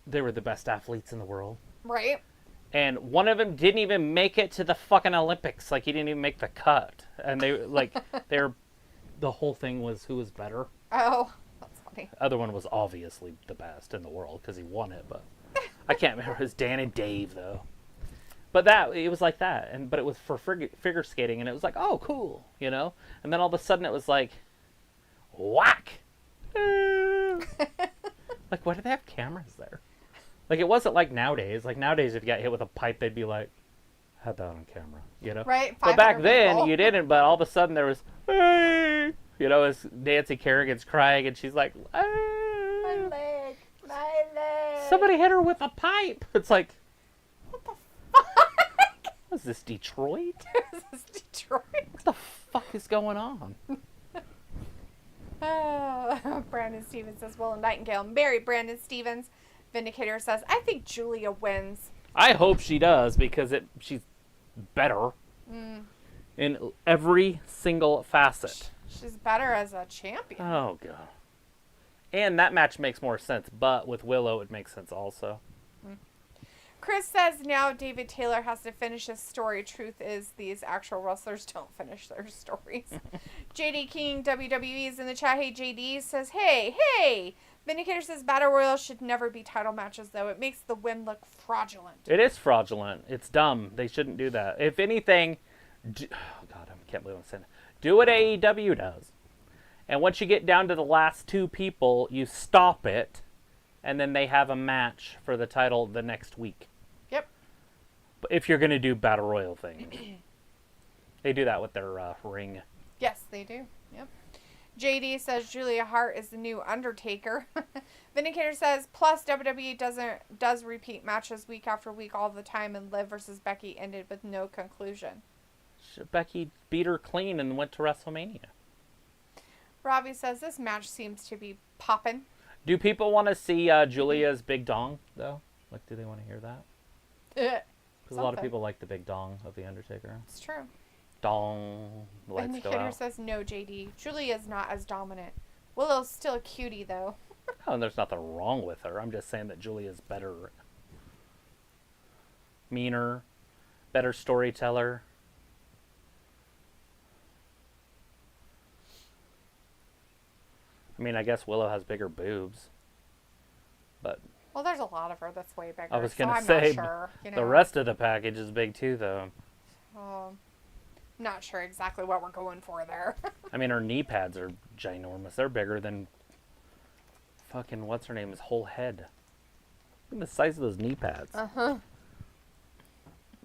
they were the best athletes in the world. Right. And one of them didn't even make it to the fucking Olympics. Like, he didn't even make the cut. And they, like, the whole thing was who was better. Oh, that's funny. The other one was obviously the best in the world because he won it, but I can't remember. It was Dan and Dave, though. But it was like that, but it was for figure skating, and it was like, oh, cool, you know? And then all of a sudden it was like, whack! Like, why do they have cameras there? Like, it wasn't like nowadays. Like, nowadays, if you got hit with a pipe, they'd be like, had that on camera, you know? Right. But back then, people. you didn't, but all of a sudden there was, hey! You know, as Nancy Kerrigan's crying, and she's like, hey! My leg. My leg. Somebody hit her with a pipe. It's like, What the fuck? is this Detroit? This is Detroit. What the fuck is going on? Brandon Stevens says, Willow Nightingale marry Brandon Stevens. Vindicator says, I think Julia wins. I hope she does because she's better in every single facet. She's better as a champion. Oh, God. And that match makes more sense, but with Willow, it makes sense also. Chris says now David Taylor has to finish his story. Truth is, these actual wrestlers don't finish their stories. JD King, WWE is in the chat. Hey, JD says, hey. Vindicator says Battle Royal should never be title matches, though. It makes the win look fraudulent. It is fraudulent. It's dumb. They shouldn't do that. If anything, oh, God, I can't believe I'm saying that. Do what AEW does. And once you get down to the last two people, you stop it, and then they have a match for the title the next week. Yep. But if you're going to do Battle Royal things. They do that with their ring. Yes, they do. Yep. JD says Julia Hart is the new Undertaker. Vindicator says, plus WWE does repeat matches week after week all the time, and Liv versus Becky ended with no conclusion. Becky beat her clean and went to WrestleMania. Robbie says this match seems to be popping. Do people want to see Julia's big dong, though? Like, do they want to hear that? Because a lot of people like the big dong of The Undertaker. It's true. Dong. The lights And the go hitter out. says, no, JD. Julia's not as dominant. Willow's still a cutie, though. Oh, and there's nothing wrong with her. I'm just saying that Julia's better. Meaner. Better storyteller. I mean, I guess Willow has bigger boobs. But Well, there's a lot of her that's way bigger. I was so going to I'm say, not sure, you know. the rest of the package is big too, though. Not sure exactly what we're going for there. I mean, her knee pads are ginormous. They're bigger than fucking, what's her name, his whole head. Look at the size of those knee pads. Uh-huh.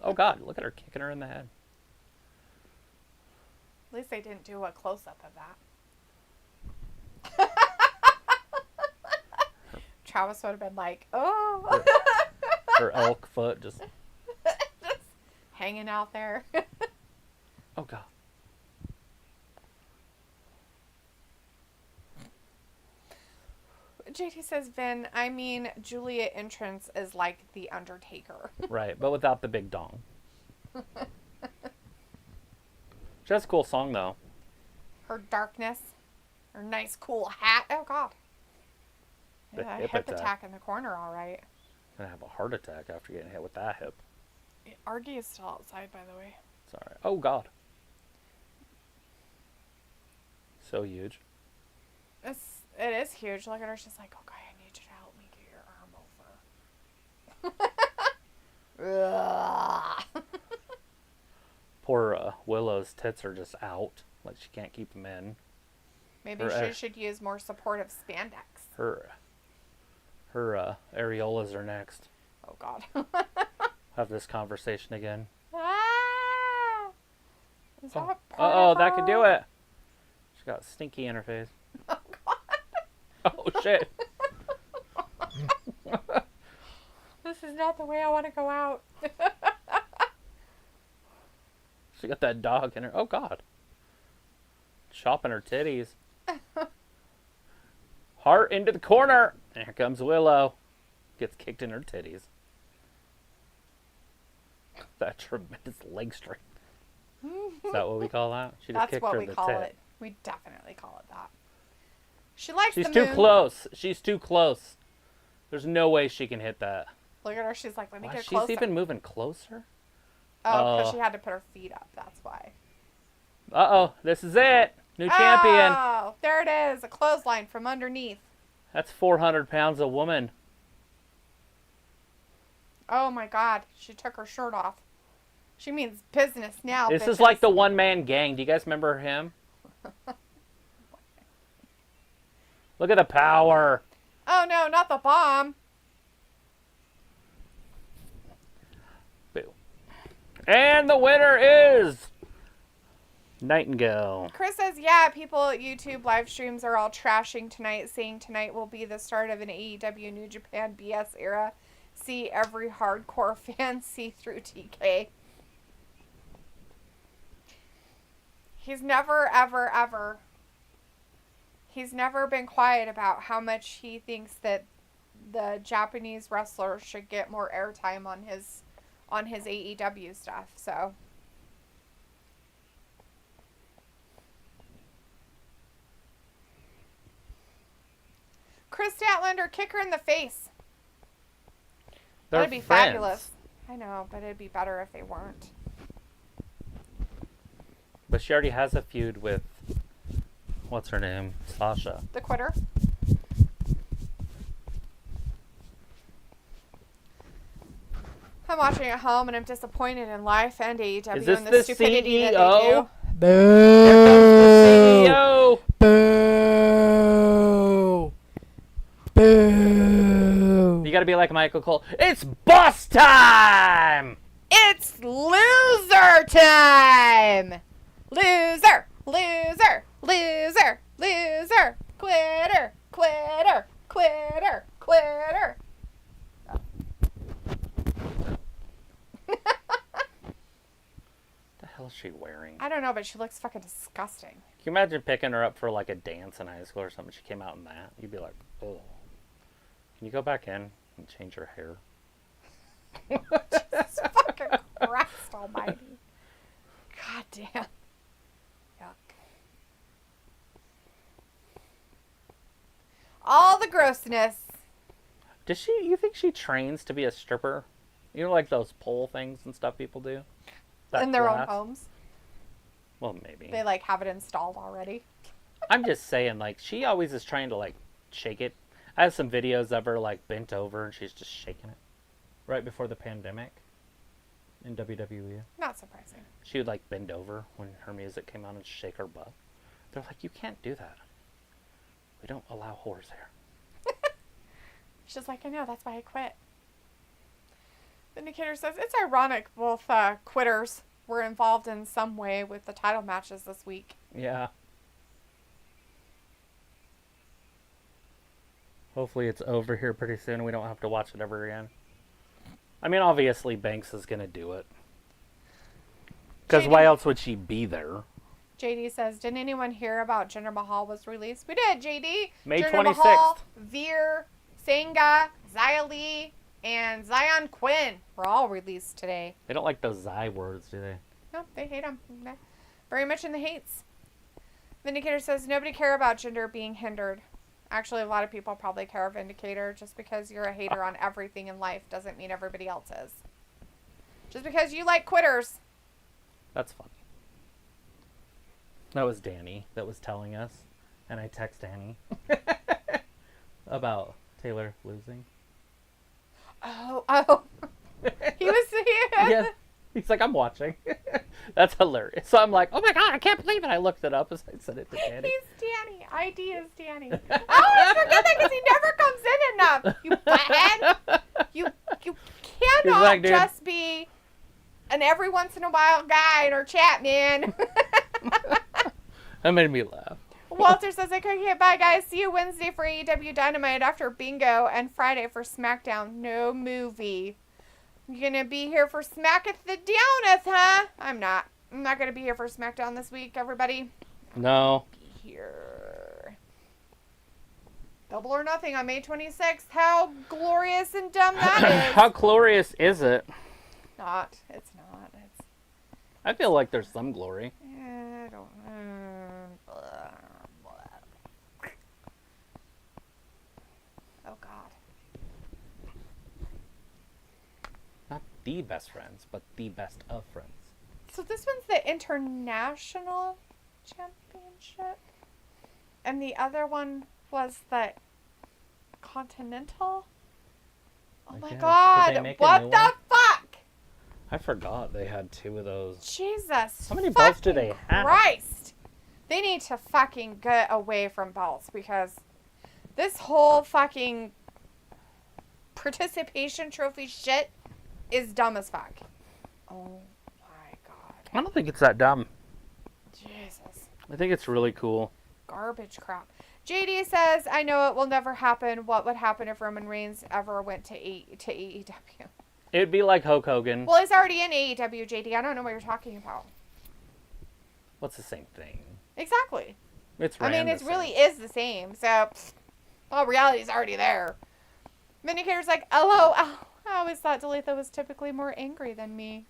Oh, God, look at her kicking her in the head. At least they didn't do a close-up of that. Travis would have been like, oh. Her elk foot just hanging out there. oh, God. JT says, Vin, I mean, Julia entrance is like The Undertaker. Right, but without the big dong. She has a cool song, though. Her darkness. Her nice, cool hat. Oh, God. The Yeah, hip hip attack. attack in the corner, all right. Gonna have a heart attack after getting hit with that hip. Argy is still outside, by the way. Sorry. Oh, God. So huge. It is huge. Look at her. She's like, okay, I need you to help me get your arm over. Poor Willow's tits are just out. Like, she can't keep them in. Maybe she should use more supportive spandex. Her areolas are next. Oh, God. Have this conversation again. Ah! Is that part Oh, of that could do her? it. She got stinky in her face. Oh, God. Oh, shit. This is not the way I want to go out. She got that dog in her. Oh, God. Chopping her titties. Heart into the corner. And here comes Willow. Gets kicked in her titties. That tremendous leg strength. Is that what we call that? She just That's kicked what her we in the call tit. it. We definitely call it that. She likes She's the too moon. close. She's too close. There's no way she can hit that. Look at her. She's like, let me Wow, get she's closer. even moving closer? Oh, because Oh. she had to put her feet up. That's why. Uh-oh. This is it. New champion. Oh, there it is. A clothesline from underneath. That's 400 pounds a woman. Oh, my God. She took her shirt off. She means business now, This is bitches. like the one-man gang. Do you guys remember him? Look at the power. Oh, no, not the bomb. Boo. And the winner is Nightingale. Chris says, yeah, people at YouTube live streams are all trashing tonight, saying tonight will be the start of an AEW New Japan BS era. See every hardcore fan see through TK. He's never, ever, ever. He's never been quiet about how much he thinks that the Japanese wrestlers should get more airtime on his AEW stuff. So. Chris Statlander, kick her in the face. They're That'd be friends. fabulous. I know, but it'd be better if they weren't. But she already has a feud with, what's her name? Sasha. The quitter. I'm watching at home and I'm disappointed in life and AEW Is this and the the stupidity that CEO? they do. Here comes the CEO. Boo! Boo! You gotta be like Michael Cole. It's boss time! It's loser time! Loser! Loser! Loser! Loser! Quitter! Quitter! Quitter! Quitter! What the hell is she wearing? know, but she looks fucking disgusting. Can you imagine picking her up for like a dance in high school or something? She came out in that. You'd be like, oh. Can you go back in and change her hair? Jesus fucking Christ almighty. God damn. Yuck. All the grossness. You think she trains to be a stripper? You know, like those pole things and stuff people do? In their own homes? Well, maybe. They, like, have it installed already. I'm just saying, like, she always is trying to, like, shake it. I have some videos of her, like, bent over and she's just shaking it. Right before the pandemic in WWE. Not surprising. She would, like, bend over when her music came on and shake her butt. They're like, you can't do that. We don't allow whores here. She's like, I know, that's why I quit. Vindicator says, it's ironic both quitters were involved in some way with the title matches this week. Yeah. Hopefully it's over here pretty soon and we don't have to watch it ever again. I mean, obviously Banks is going to do it. Because why else would she be there? JD says, didn't anyone hear about Jinder Mahal was released? We did, JD. May Jinder 26th. Mahal, Veer, Sangha, Xia Li, and Zion Quinn were all released today. They don't like those Xi words, do they? No, they hate them. Very much in the hates. Vindicator says, nobody care about Jinder being hindered. Actually, a lot of people probably care, Vindicator. Just because you're a hater on everything in life doesn't mean everybody else is. Just because you like quitters. That's funny. That was Danny that was telling us. And I text Danny about Taylor losing. Oh. He was here. Yeah. He's like, I'm watching. That's hilarious. So I'm like, oh my God, I can't believe it. I looked it up as I said it to Danny. He's Danny. ID is Danny. I always forget that because he never comes in enough. You butthead. You cannot like, just be an every once in a while guy in our chat, man. That made me laugh. Walter says, okay, bye guys. See you Wednesday for AEW Dynamite after Bingo and Friday for SmackDown. No movie. You gonna be here for Smack at the Downeth, huh? I'm not. I'm not gonna be here for SmackDown this week, everybody. No. Be here. Double or Nothing on May 26th. How glorious and dumb that is. How glorious is it? Not. It's not. It's. I feel like there's some glory. I don't. Oh God. Not the best friends, but the best of friends. So this one's the International Championship, and the other one was the Continental. Oh my God! What the fuck? I forgot they had two of those. Jesus! How many belts do they have? Christ! They need to fucking get away from belts because this whole fucking participation trophy shit is dumb as fuck. Oh my God. I don't think it's that dumb. Jesus. I think it's really cool. Garbage crap. JD says, I know it will never happen. What would happen if Roman Reigns ever went to AEW? It would be like Hulk Hogan. Well, he's already in AEW, JD. I don't know what you're talking about. What's the same thing? Exactly. It's I mean, it really is the same. So, well, reality's already there. Vindicator's like, LOL. I always thought Dalitha was typically more angry than me.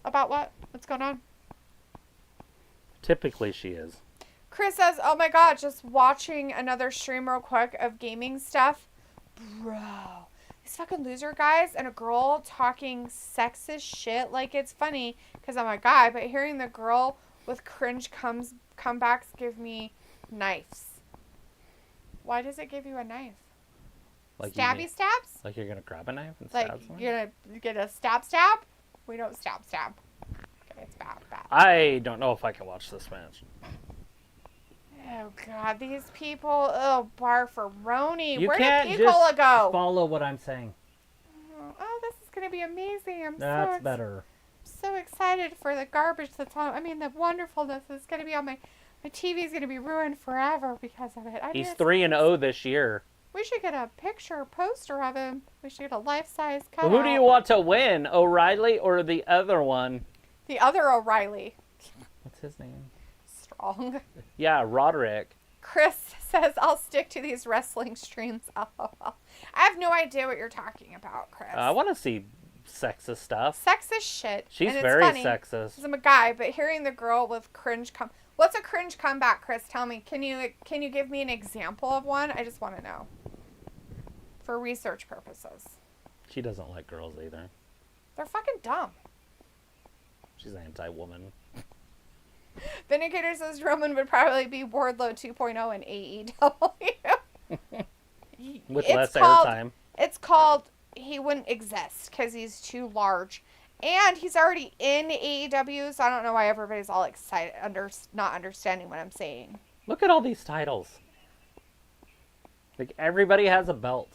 About what? What's going on? Typically she is. Chris says, oh my God, just watching another stream real quick of gaming stuff. Bro. These fucking loser guys and a girl talking sexist shit like it's funny because I'm a guy, but hearing the girl with cringe comebacks give me knives. Why does it give you a knife? Like Stabby stabs? Like you're going to grab a knife and like stab someone? You're going to get a stab? We don't stab. Okay, it's bad. I don't know if I can watch this match. Oh, God. These people. Oh, Barfaroni. You Where can't did Picola just go? follow what I'm saying. Oh, this is going to be amazing. That's better. So excited for the garbage that's on. I mean, the wonderfulness is going to be on my TV's going to be ruined forever because of it. He's 3-0 this year. We should get a picture poster of him. We should get a life-size cut. Well, who do you want to win, O'Reilly or the other one? The other O'Reilly. What's his name? Strong. Yeah, Roderick. Chris says, I'll stick to these wrestling streams. LOL. I have no idea what you're talking about, Chris. I want to see sexist stuff. Sexist shit. She's and it's very funny, sexist. 'cause I'm a guy, but hearing the girl with cringe what's a cringe comeback, Chris? Tell me. Can you give me an example of one? I just want to know. For research purposes. She doesn't like girls either. They're fucking dumb. She's anti-woman. Vindicator says Roman would probably be Wardlow 2.0 in AEW. With less airtime. It's called he wouldn't exist because he's too large. And he's already in AEW, so I don't know why everybody's all excited, not understanding what I'm saying. Look at all these titles. Like, everybody has a belt.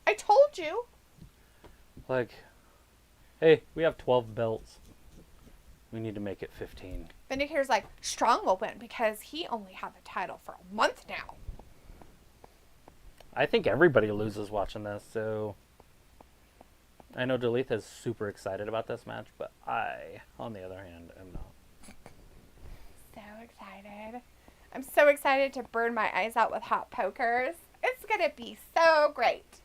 I told you. Like, hey, we have 12 belts. We need to make it 15. Vindicator's like, Strong will win because he only had the title for a month now. I think everybody loses watching this, so... I know Dalitha's super excited about this match, but I, on the other hand, am not. So excited. I'm so excited to burn my eyes out with hot pokers. It's going to be so great.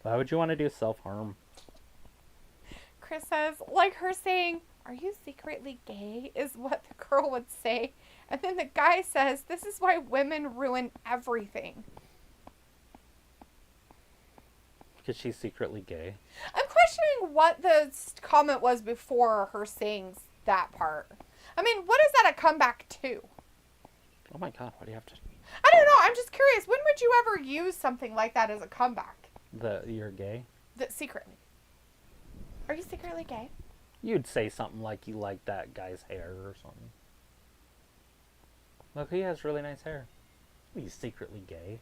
Why would you want to do self-harm? Chris says, like her saying, are you secretly gay? Is what the girl would say. And then the guy says, this is why women ruin everything. Because she's secretly gay. I'm questioning what the comment was before her saying that part. I mean, what is that a comeback to? Oh my god, why do you have to... I don't know, I'm just curious. When would you ever use something like that as a comeback? You're gay? Secretly. Are you secretly gay? You'd say something like you like that guy's hair or something. Look, he has really nice hair. He's secretly gay.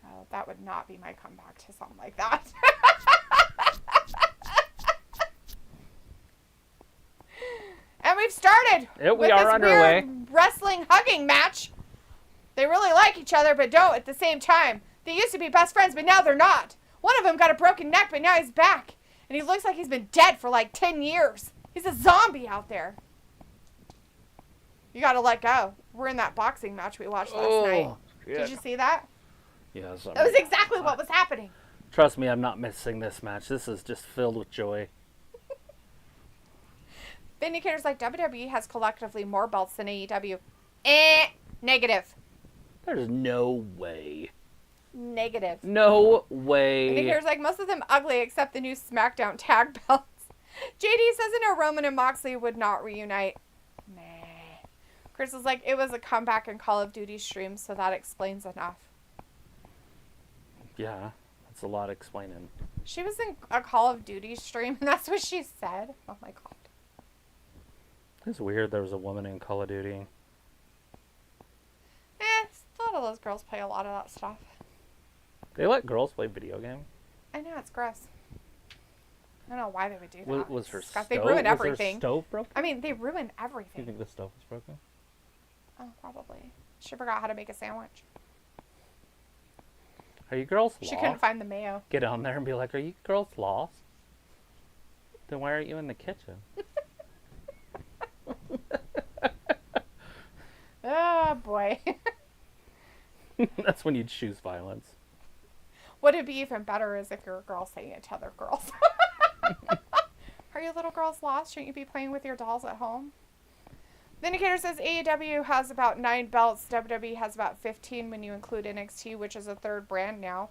Oh, that would not be my comeback to something like that. And we've started. We are underway. Weird wrestling hugging match. They really like each other, but don't at the same time. They used to be best friends, but now they're not. One of them got a broken neck, but now he's back. And he looks like he's been dead for like 10 years. He's a zombie out there. You gotta let go. We're in that boxing match we watched last night. Yeah. Did you see that? Yes. That was exactly what was happening. Trust me, I'm not missing this match. This is just filled with joy. Vindicator's like, WWE has collectively more belts than AEW. Negative. There's no way. Negative. No way. Vindicator's like, most of them ugly except the new SmackDown tag belts. JD says in a Roman and Moxley would not reunite. Nah. Chris is like, it was a comeback in Call of Duty stream, so that explains enough. Yeah, that's a lot explaining. She was in a Call of Duty stream, and that's what she said. Oh my god. It's weird there was a woman in Call of Duty. A lot of those girls play a lot of that stuff. They let girls play video games? I know, it's gross. I don't know why they would do that. Was her stove? They ruin everything. Was her stove broken? I mean, they ruin Do everything. you think the stove was broken? Oh, probably. She forgot how to make a sandwich. Are you girls She lost? couldn't find the mayo. Get on there and be like, are you girls lost? Then why aren't you in the kitchen? Oh, boy. That's when you'd choose violence. What would be even better is if you're a girl saying it to other girls. Are you little girls lost? Shouldn't you be playing with your dolls at home? Vindicator says AEW has about 9 belts. WWE has about 15 when you include NXT, which is a third brand now.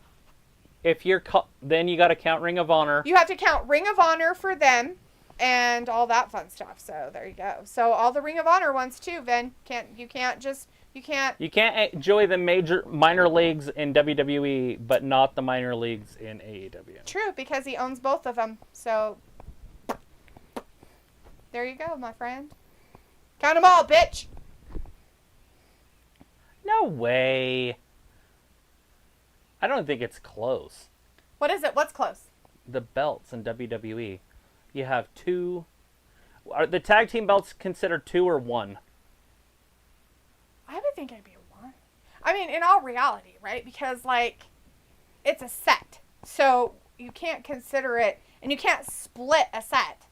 If you're then you got to count Ring of Honor. You have to count Ring of Honor for them and all that fun stuff. So there you go. So all the Ring of Honor ones too, Vin. You can't enjoy the minor leagues in WWE, but not the minor leagues in AEW. True, because he owns both of them. So there you go, my friend. Count them all, bitch. No way. I don't think it's close. What is it? What's close? The belts in WWE. You have 2. Are the tag team belts considered 2 or 1? I would think it'd be 1. I mean, in all reality, right? Because, like, it's a set. So you can't consider it, and you can't split a set.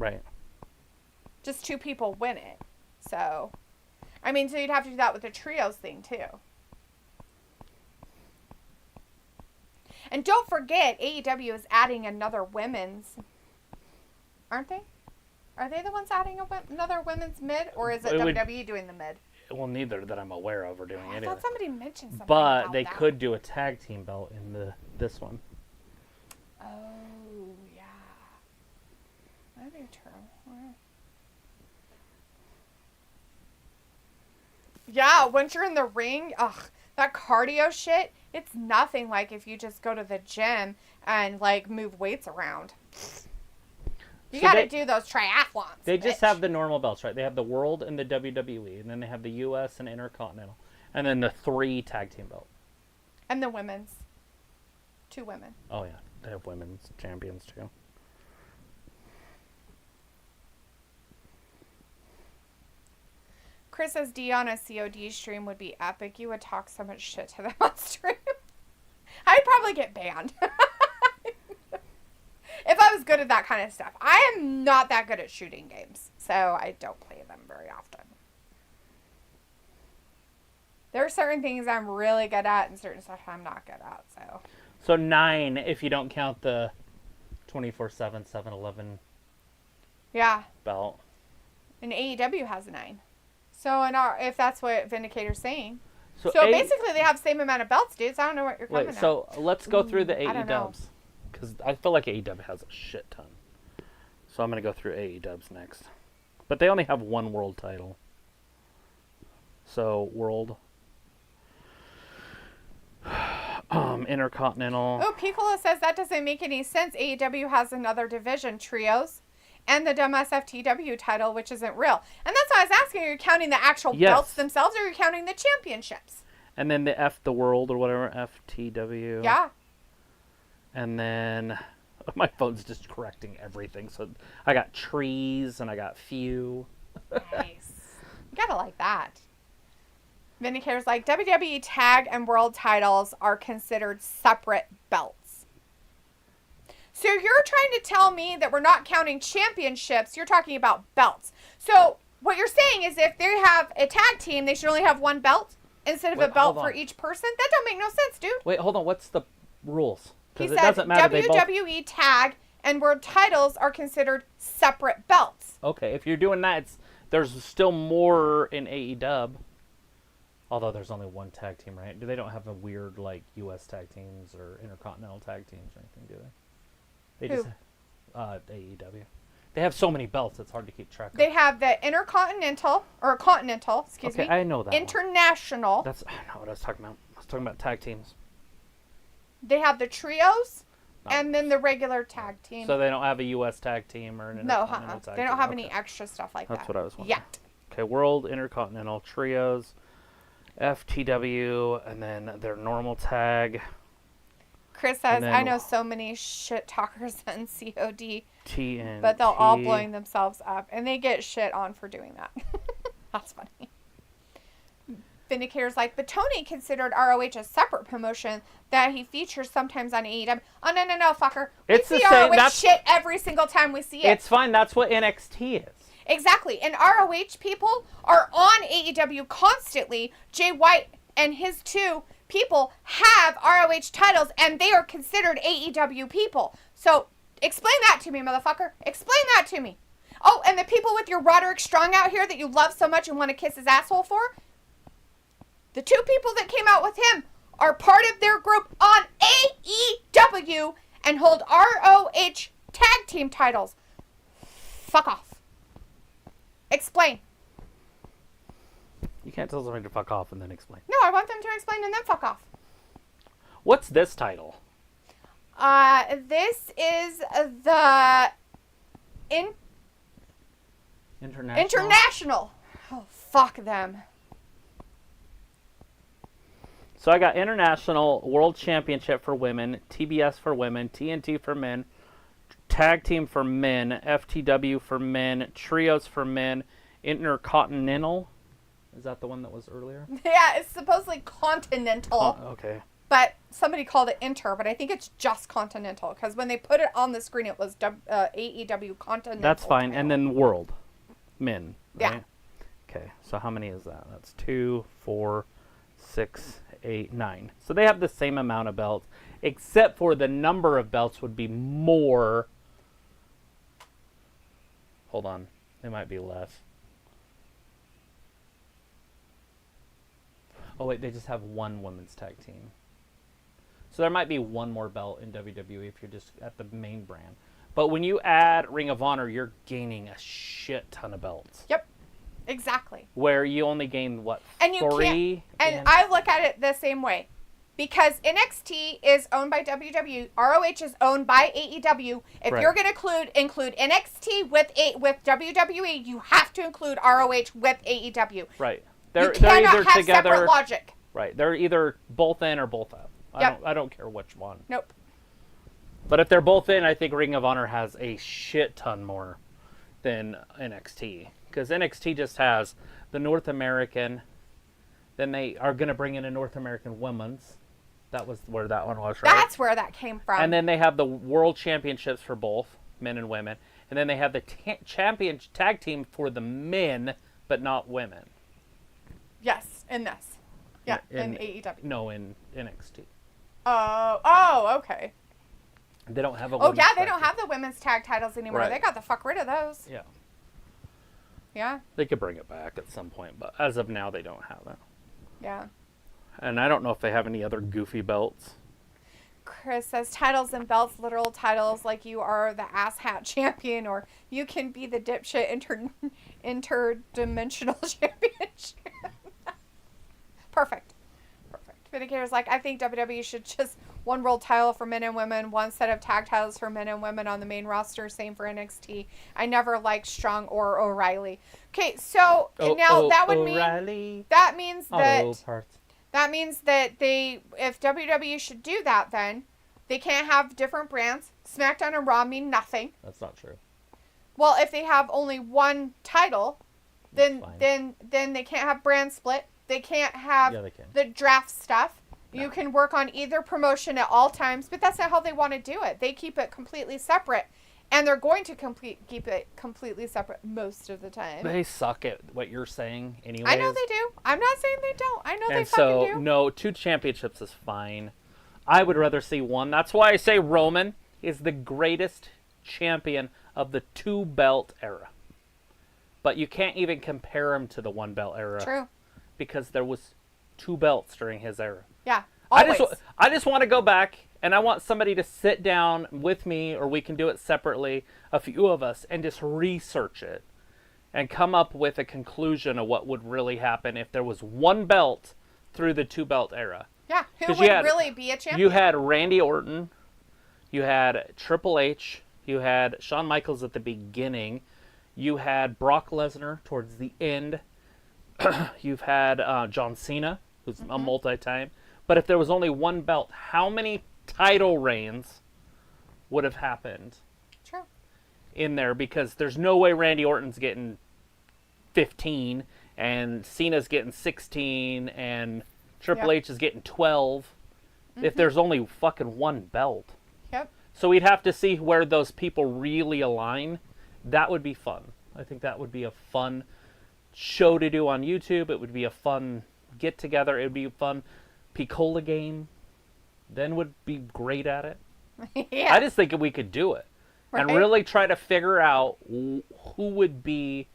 Right. Just 2 people win it. So, I mean, so you'd have to do that with the trios thing, too. And don't forget, AEW is adding another women's... Aren't they? Are they the ones adding another women's mid? Or is it WWE doing the mid? Well, neither that I'm aware of are doing I it. thought somebody mentioned something But about they that. could do a tag team belt in this one. Oh, yeah. That'd be true. Yeah, once you're in the ring, that cardio shit, it's nothing like if you just go to the gym and, like, move weights around. You gotta do those triathlons. They just have the normal belts, right? They have the World and the WWE, and then they have the US and Intercontinental, and then the 3 tag team belts. And the women's. 2 women. Oh, yeah. They have women's champions, too. Chris says D on a COD stream would be epic. You would talk so much shit to them on stream. I'd probably get banned. If I was good at that kind of stuff. I am not that good at shooting games, so I don't play them very often. There are certain things I'm really good at and certain stuff I'm not good at, so. So 9 if you don't count the 24/7 7-Eleven belt. And AEW has a 9. So if that's what Vindicator's saying. So basically they have the same amount of belts, dudes. I don't know what you're coming at. So let's go through the I don't know. AEWs. Because I feel like AEW has a shit ton. So I'm going to go through AEWs next. But they only have 1 world title. So world. Intercontinental. Oh, Piccolo says that doesn't make any sense. AEW has another division, trios, and the dumb SFTW title, which isn't real. And that's why I was asking, are you counting the actual belts themselves, or are you counting the championships? And then the world or whatever, FTW. Yeah. And then my phone's just correcting everything. So I got trees and I got few. Nice. You gotta like that. Vindicator's like, WWE tag and world titles are considered separate belts. So you're trying to tell me that we're not counting championships, you're talking about belts. So what you're saying is if they have a tag team, they should only have 1 belt instead of a belt for each person? That don't make no sense, dude. Wait, hold on. What's the rules? He said WWE tag and world titles are considered separate belts. Okay, if you're doing that, there's still more in AEW. Although there's only 1 tag team, right? They don't have a weird, like, U.S. tag teams or Intercontinental tag teams or anything, do they? They just AEW. They have so many belts, it's hard to keep track of. They have the Intercontinental, or Continental, excuse me. I know that International. I know what I was talking about. I was talking about tag teams. They have the trios, and then the regular tag team. So they don't have a U.S. tag team or an Intercontinental tag team? They don't have any extra stuff like that. That's what I was wondering. Yet. Okay, World, Intercontinental, Trios, FTW, and then their normal tag. Chris says, I know so many shit talkers on COD, TNT. but they're all blowing themselves up, and they get shit on for doing that. That's funny. Vindicator's like, but Tony considered ROH a separate promotion that he features sometimes on AEW. Oh, no, fucker. We see ROH shit every single time we see it. It's fine. That's what NXT is. Exactly. And ROH people are on AEW constantly. Jay White and his 2 people have ROH titles, and they are considered AEW people. So explain that to me, motherfucker. Explain that to me. Oh, and the people with your Roderick Strong out here that you love so much and want to kiss his asshole for, the 2 people that came out with him are part of their group on AEW and hold ROH tag team titles. Fuck off. Explain. You can't tell somebody to fuck off and then explain. No, I want them to explain and then fuck off. What's this title? This is the International. Oh, fuck them. So I got International World Championship for women, TBS for women, TNT for men, Tag Team for men, FTW for men, Trios for men, Intercontinental. Is that the one that was earlier? Yeah, it's supposedly Continental. Okay. but somebody called it Inter, but I think it's just Continental, because when they put it on the screen, it was AEW Continental. That's fine. title. And then World. Men. Right? Yeah. Okay, so how many is that? That's 2, 4, 6, 8, 9. So they have the same amount of belts, except for the number of belts would be more. Hold on. It might be less. Oh, wait, they just have one women's tag team. So there might be one more belt in WWE if you're just at the main brand. But when you add Ring of Honor, you're gaining a shit ton of belts. Yep. Exactly. Where you only gain, what, and you 3? And I look at it the same way. Because NXT is owned by WWE, ROH is owned by AEW. If Right. you're going to include NXT with WWE, you have to include ROH with AEW. Right. You cannot either have together. separate logic. Right. They're either both in or both out. Yep. I don't care which one. Nope. But if they're both in, I think Ring of Honor has a shit ton more than NXT. Because NXT just has the North American. Then they are going to bring in a North American women's. That was where that one was, right? That's where that came from. And then they have the World Championships for both men and women. And then they have the champion tag team for the men, but not women. Yes, in this. Yeah, in AEW. No, in NXT. Oh, okay. They don't have a Oh, women's yeah, they tag don't team. have the women's tag titles anymore. Right. They got the fuck rid of those. Yeah. Yeah. They could bring it back at some point, but as of now, they don't have it. Yeah. And I don't know if they have any other goofy belts. Chris says titles and belts, literal titles, like you are the ass hat champion, or you can be the dipshit interdimensional championship. Perfect. Vindicator's like, I think WWE should just one world title for men and women, one set of tag titles for men and women on the main roster. Same for NXT. I never liked Strong or O'Reilly. Okay, so now that would mean that means that if WWE should do that, then they can't have different brands. SmackDown and Raw mean nothing. That's not true. Well, if they have only one title, then they can't have brand split. They can't have the draft stuff. No. You can work on either promotion at all times, but that's not how they want to do it. They keep it completely separate, and they're going to keep it completely separate most of the time. They suck at what you're saying anyway. I know they do. I'm not saying they don't. I know they fucking do. And so, no, 2 championships is fine. I would rather see 1. That's why I say Roman is the greatest champion of the 2-belt era. But you can't even compare him to the 1-belt era. True. Because there was 2 belts during his era. Yeah, always. I just want to go back, and I want somebody to sit down with me, or we can do it separately, a few of us, and just research it and come up with a conclusion of what would really happen if there was 1 belt through the 2-belt era. Yeah, who would really be a champion? You had Randy Orton, you had Triple H, you had Shawn Michaels at the beginning, you had Brock Lesnar towards the end. You've had John Cena, who's a multi-time. But if there was only 1 belt, how many title reigns would have happened in there? Because there's no way Randy Orton's getting 15, and Cena's getting 16, and Triple H is getting 12, if there's only fucking 1 belt. Yep. So we'd have to see where those people really align. That would be fun. I think that would be a fun show to do on YouTube. It would be a fun get together. It would be a fun Picola game. Then would be great at it. Yeah. I just think we could do it and really try to figure out who would be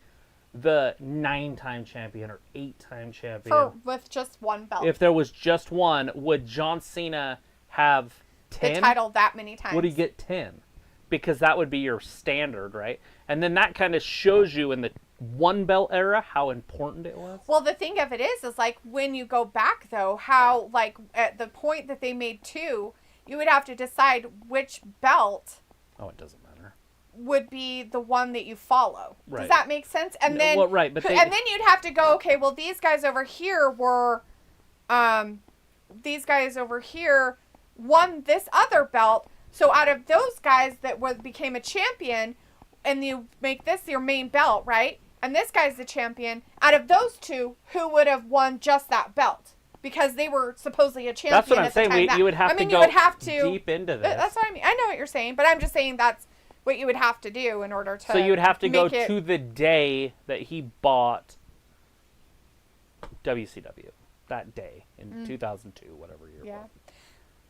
the 9-time champion or 8-time champion with just 1 belt. If there was just 1, would John Cena have 10? The title that many times. Would he get 10? Because that would be your standard, right? And then that kind of shows you in the 1-belt era how important it was. Well, the thing of it is like when you go back though, how like at the point that they made 2, you would have to decide which belt. Oh, it doesn't matter. Would be the one that you follow. Right. Does that make sense? And then, well, right, but and then you'd have to go, okay, well, these guys over here were, won this other belt. So out of those guys that became a champion, and you make this your main belt, right? And this guy's the champion. Out of those 2, who would have won just that belt? because they were supposedly a champion. That's what I'm at the saying. time You would have to you go would have to, deep into this. That's what I mean. I know what you're saying, but I'm just saying that's what you would have to do in order to. So you would have to go to the day that he bought WCW. That day in 2002, whatever year it was.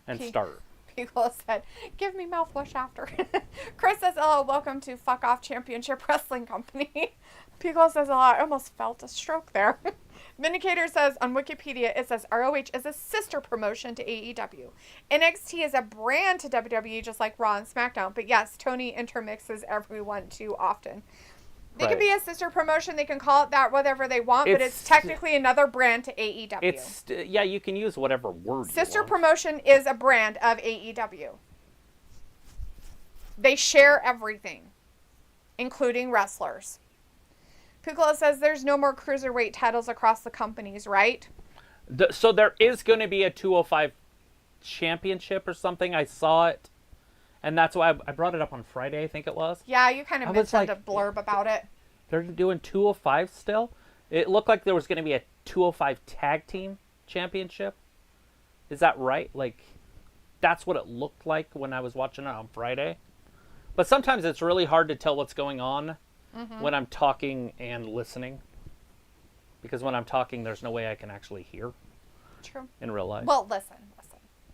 And start. People said, give me mouthwash after. Chris says, hello, welcome to Fuck Off Championship Wrestling Company. Pico says, oh, I almost felt a stroke there. Vindicator says, on Wikipedia, it says ROH is a sister promotion to AEW. NXT is a brand to WWE, just like Raw and SmackDown. But yes, Tony intermixes everyone too often. They can be a sister promotion. They can call it that, whatever they want, but it's technically another brand to AEW. Yeah, you can use whatever word Sister you want. promotion is a brand of AEW. They share everything, including wrestlers. Piccolo says there's no more cruiserweight titles across the companies, right? So there is going to be a 205 championship or something. I saw it. And that's why I brought it up on Friday, I think it was. Yeah, you kind of mentioned a blurb about it. They're doing 205 still? It looked like there was going to be a 205 tag team championship. Is that right? Like, that's what it looked like when I was watching it on Friday. But sometimes it's really hard to tell what's going on when I'm talking and listening. Because when I'm talking, there's no way I can actually hear. True. In real life. Well, listen.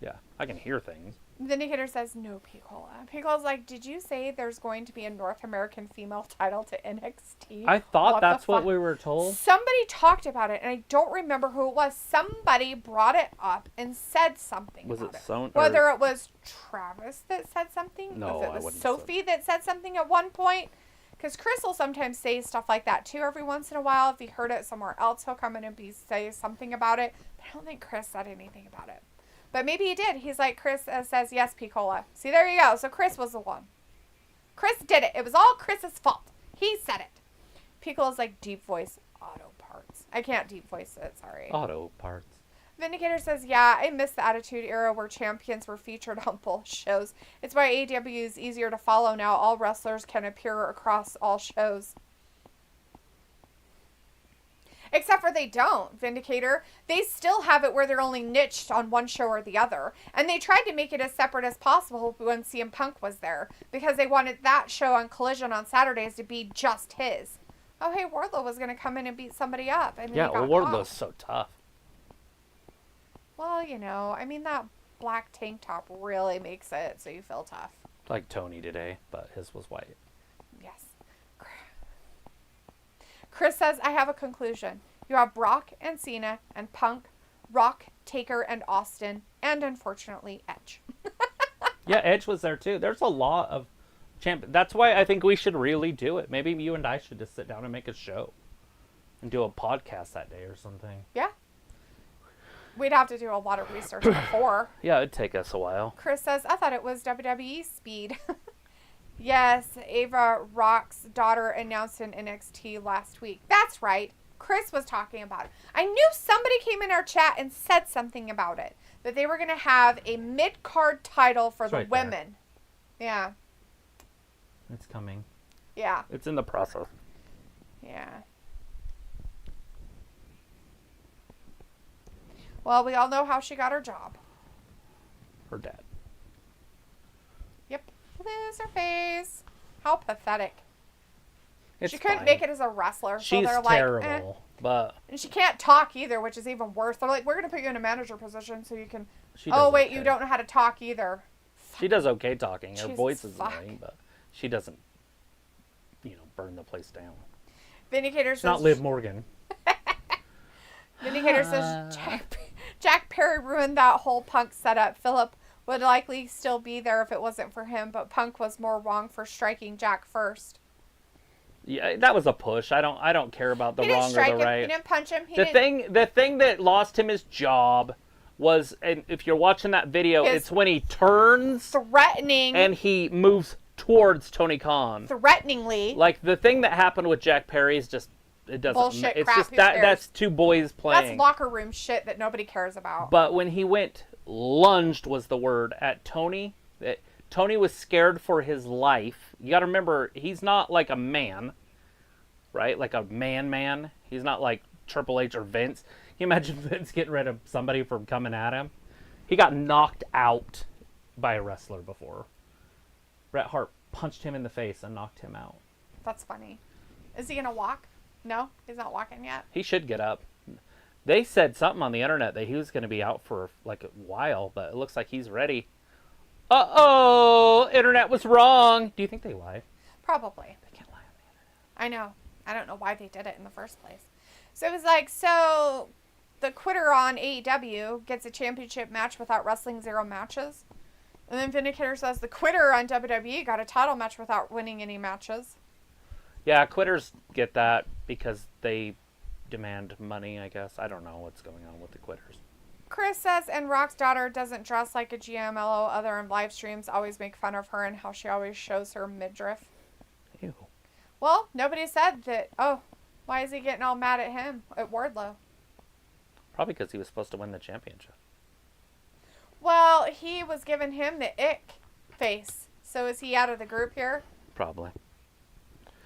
Yeah, I can hear things. Vindicator says, no, Picola. Picola's like, did you say there's going to be a North American female title to NXT? I thought that's what we were told. Somebody talked about it, and I don't remember who it was. Somebody brought it up and said something about it. Whether it was Travis that said something, no, if it was Sophie that said something at one point. Because Chris will sometimes say stuff like that, too, every once in a while. If he heard it somewhere else, he'll come in and say something about it. But I don't think Chris said anything about it. But maybe he did. He's like, Chris says, yes, Picola. See, there you go. So Chris was the one. Chris did it. It was all Chris's fault. He said it. Picola's like, deep voice auto parts. I can't deep voice it. Sorry. Auto parts. Vindicator says, yeah, I miss the Attitude Era where champions were featured on both shows. It's why AEW is easier to follow now. All wrestlers can appear across all shows. Except for they don't, Vindicator. They still have it where they're only niched on one show or the other. And they tried to make it as separate as possible when CM Punk was there. Because they wanted that show on Collision on Saturdays to be just his. Oh, hey, Wardlow was going to come in and beat somebody up. And yeah, well, Wardlow's so tough. Well, you know, I mean, that black tank top really makes it so you feel tough. Like Tony today, but his was white. Yes. Chris says, I have a conclusion. You have Brock and Cena and Punk, Rock, Taker, and Austin, and unfortunately, Edge. Yeah, Edge was there too. There's a lot of champions. That's why I think we should really do it. Maybe you and I should just sit down and make a show and do a podcast that day or something. Yeah. We'd have to do a lot of research before. Yeah, it'd take us a while. Chris says, I thought it was WWE Speed. Yes, Ava Rock's daughter announced in NXT last week. That's right. Chris was talking about it. I knew somebody came in our chat and said something about it. That they were going to have a mid-card title for the women. There. Yeah. It's coming. Yeah. It's in the process. Yeah. Well, we all know how she got her job. Her dad. Yep. Loser face. How pathetic. She couldn't make it as a wrestler. So She's they're terrible. But and she can't talk either, which is even worse. They're like, we're going to put you in a manager position so you can... you don't know how to talk either. She does okay talking. Her Jesus, voice is annoying, but she doesn't, burn the place down. Vindicator says... Not Liv Morgan. Vindicator says Jack Perry ruined that whole Punk setup. Philip would likely still be there if it wasn't for him, but Punk was more wrong for striking Jack first. Yeah, that was a push. I don't care about the wrong or the right. He didn't punch him. The thing that lost him his job was, and if you're watching that video, it's when he turns threatening and he moves towards Tony Khan threateningly. Like the thing that happened with Jack Perry is just it doesn't. Bullshit. It's crap, just that's two boys playing. That's locker room shit that nobody cares about. But when he went lunged was the word at Tony. Tony was scared for his life. You got to remember, he's not like a man, right? Like a man. He's not like Triple H or Vince. you imagine Vince getting rid of somebody from coming at him? He got knocked out by a wrestler before. Bret Hart punched him in the face and knocked him out. That's funny. Is he gonna walk? No, he's not walking yet. He should get up. They said something on the internet that he was going to be out for like a while, but it looks like he's ready. Uh-oh! Internet was wrong. Do you think they lie? Probably. They can't lie on the internet. I know. I don't know why they did it in the first place. So it was like, so the quitter on AEW gets a championship match without wrestling 0 matches. And then Vindicator says the quitter on WWE got a title match without winning any matches. Yeah, quitters get that because they demand money, I guess. I don't know what's going on with the quitters. Chris says, and Rock's daughter doesn't dress like a GMLO. Other in live streams always make fun of her and how she always shows her midriff. Ew. Well, nobody said that, oh, why is he getting all mad at him, at Wardlow? Probably because he was supposed to win the championship. Well, he was giving him the ick face. So is he out of the group here? Probably.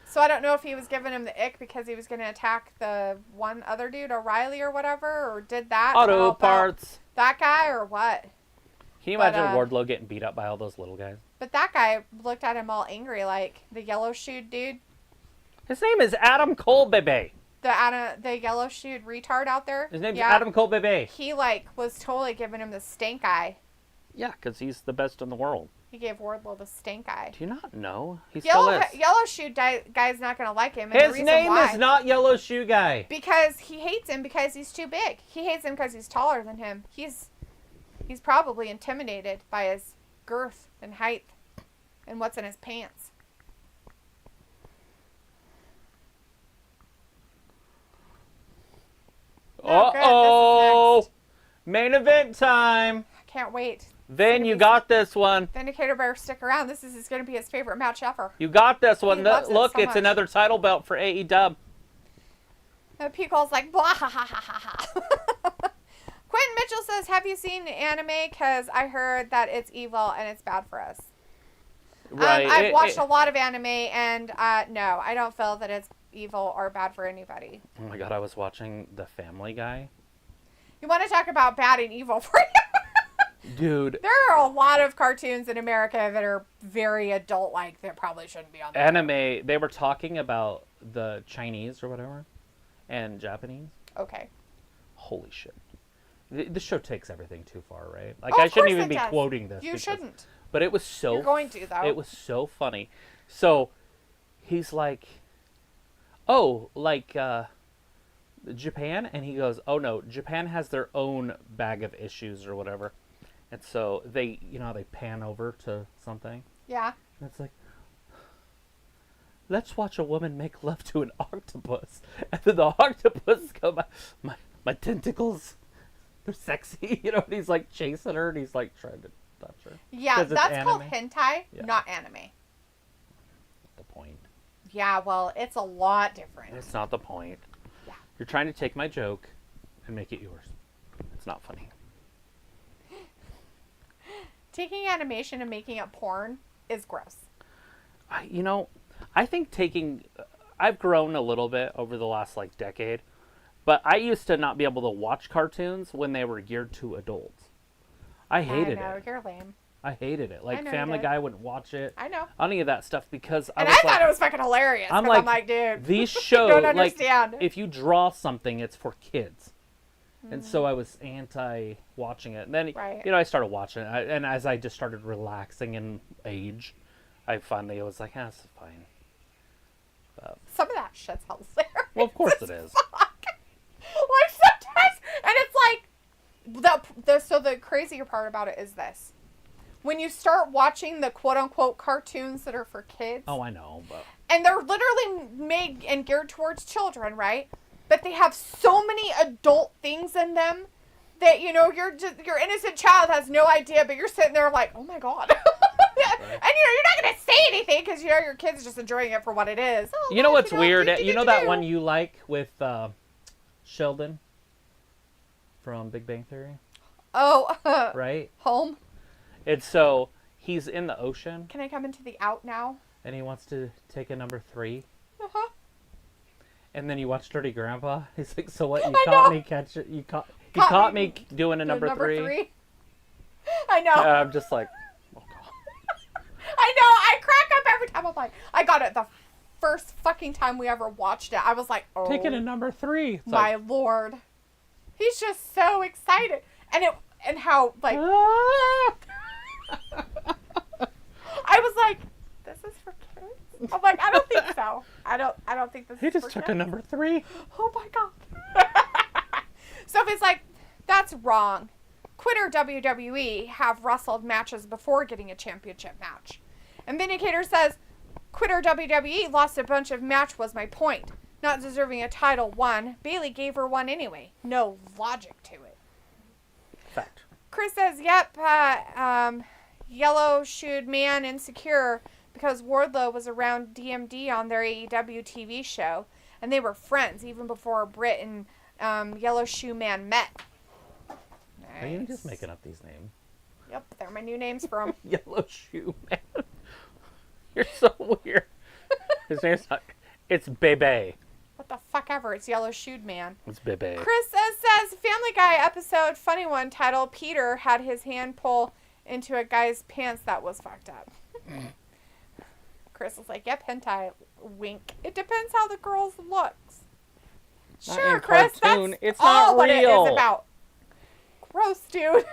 So I don't know if he was giving him the ick because he was going to attack the one other dude, O'Reilly or whatever, or did that. to Auto help out parts. That guy or what? Can you imagine Wardlow getting beat up by all those little guys? But that guy looked at him all angry, like the yellow shoed dude. His name is Adam Cole, baby. The yellow shoed retard out there. His name's Adam Cole, baby. He like was totally giving him the stink eye. Yeah, because he's the best in the world. He gave Wardlow the stink eye. Do you not know? He Yellow still is. yellow shoe guy's not going to like him. And His name is not Yellow Shoe Guy. Because he hates him because he's too big. He hates him because he's taller than him. He's probably intimidated by his girth and height and what's in his pants. Uh-oh! Main event time. I can't wait. Vin, you got this one. Vindicator better stick around. This is going to be his favorite match ever. You got this one. Look, so it's much. another title belt for AEW. Picole's like, blah, ha, ha, ha, ha, ha. Quentin Mitchell says, have you seen anime? Because I heard that it's evil and it's bad for us. Right. I've watched a lot of anime, and no, I don't feel that it's evil or bad for anybody. Oh my god, I was watching The Family Guy. You want to talk about bad and evil for you? Dude. There are a lot of cartoons in America that are very adult-like that probably shouldn't be on there. Anime, they were talking about the Chinese or whatever, and Japanese. Okay. Holy shit. The show takes everything too far, right? Like, Oh, I of shouldn't course even it be does. quoting this. You shouldn't. But it was so... You're going to, though. It was so funny. So, he's like, oh, like, Japan? And he goes, oh no, Japan has their own bag of issues or whatever. And so they, you know, they pan over to something. Yeah. And it's like, let's watch a woman make love to an octopus. And then the octopus go, my tentacles, they're sexy. You know, and he's like chasing her and he's like trying to touch her. Yeah, 'Cause it's that's called anime. hentai, Yeah. not anime. The point. Yeah, well, it's a lot different. It's not the point. Yeah. You're trying to take my joke and make it yours. It's not funny. Taking animation and making it porn is gross. You know, I think I've grown a little bit over the last like decade, but I used to not be able to watch cartoons when they were geared to adults. I hated I know, it. you're lame. I hated it. I Like know you Family did. Guy wouldn't watch it. I know. Any of that stuff because And I I was thought like, it was fucking hilarious. I'm 'Cause like, dude. these shows, don't like, understand. if you draw something, it's for kids. And so I was anti-watching it. And then, Right. you know, I started watching it. And as I just started relaxing in age, I finally was like, this is fine. Some of that shit's hilarious. Well, of course it is. Like sometimes, and it's like, so the crazier part about it is this. When you start watching the quote-unquote cartoons that are for kids, Oh, I know, but... and they're literally made and geared towards children, right? But they have so many adult things in them that, you know, your innocent child has no idea, but you're sitting there like, oh my God. Right. And, you know, you're not going to say anything because, you know, your kid's just enjoying it for what it is. Oh, You know look, what's weird? You know that do-do-do-do. one you like with Sheldon from Big Bang Theory? Oh, Right? home. It's so, he's in the ocean, Can I come into the out now? and he wants to take a number 3. Uh-huh. And then you watch Dirty Grandpa. He's like, so what? You I caught know. me catch it. You caught me doing a number three. I know. I'm just like, oh god. I know. I crack up every time. I'm like, I got it the first fucking time we ever watched it. I was like, oh, Taking a number three. It's my lord. He's just so excited, and how like Ah! I was like, this is for kids. I'm like, I don't think so. I don't think this. He is just for took kids. a number three. Oh my god. Sophie's like, that's wrong. Quitter WWE have wrestled matches before getting a championship match. And Vindicator says, Quitter WWE lost a bunch of match was my point. Not deserving a title won. Bailey gave her one anyway. No logic to it. Fact. Chris says, yep, yellow shoed man insecure because Wardlow was around DMD on their AEW TV show. And they were friends even before Britt and Yellow Shoe Man met. Nice. Are you just making up these names? Yep, they're my new names for 'em. Yellow Shoe Man. You're so weird. His name's not... It's Bebe. What the fuck ever. It's Yellow Shoed Man. It's Bebe. Chris says, Family Guy episode, funny one, title, Peter had his hand pull into a guy's pants that was fucked up. Chris is like, yep, hentai, wink. It depends how the girl looks. Not Sure, in Chris, cartoon. that's It's all not what it real. is about. Gross, dude.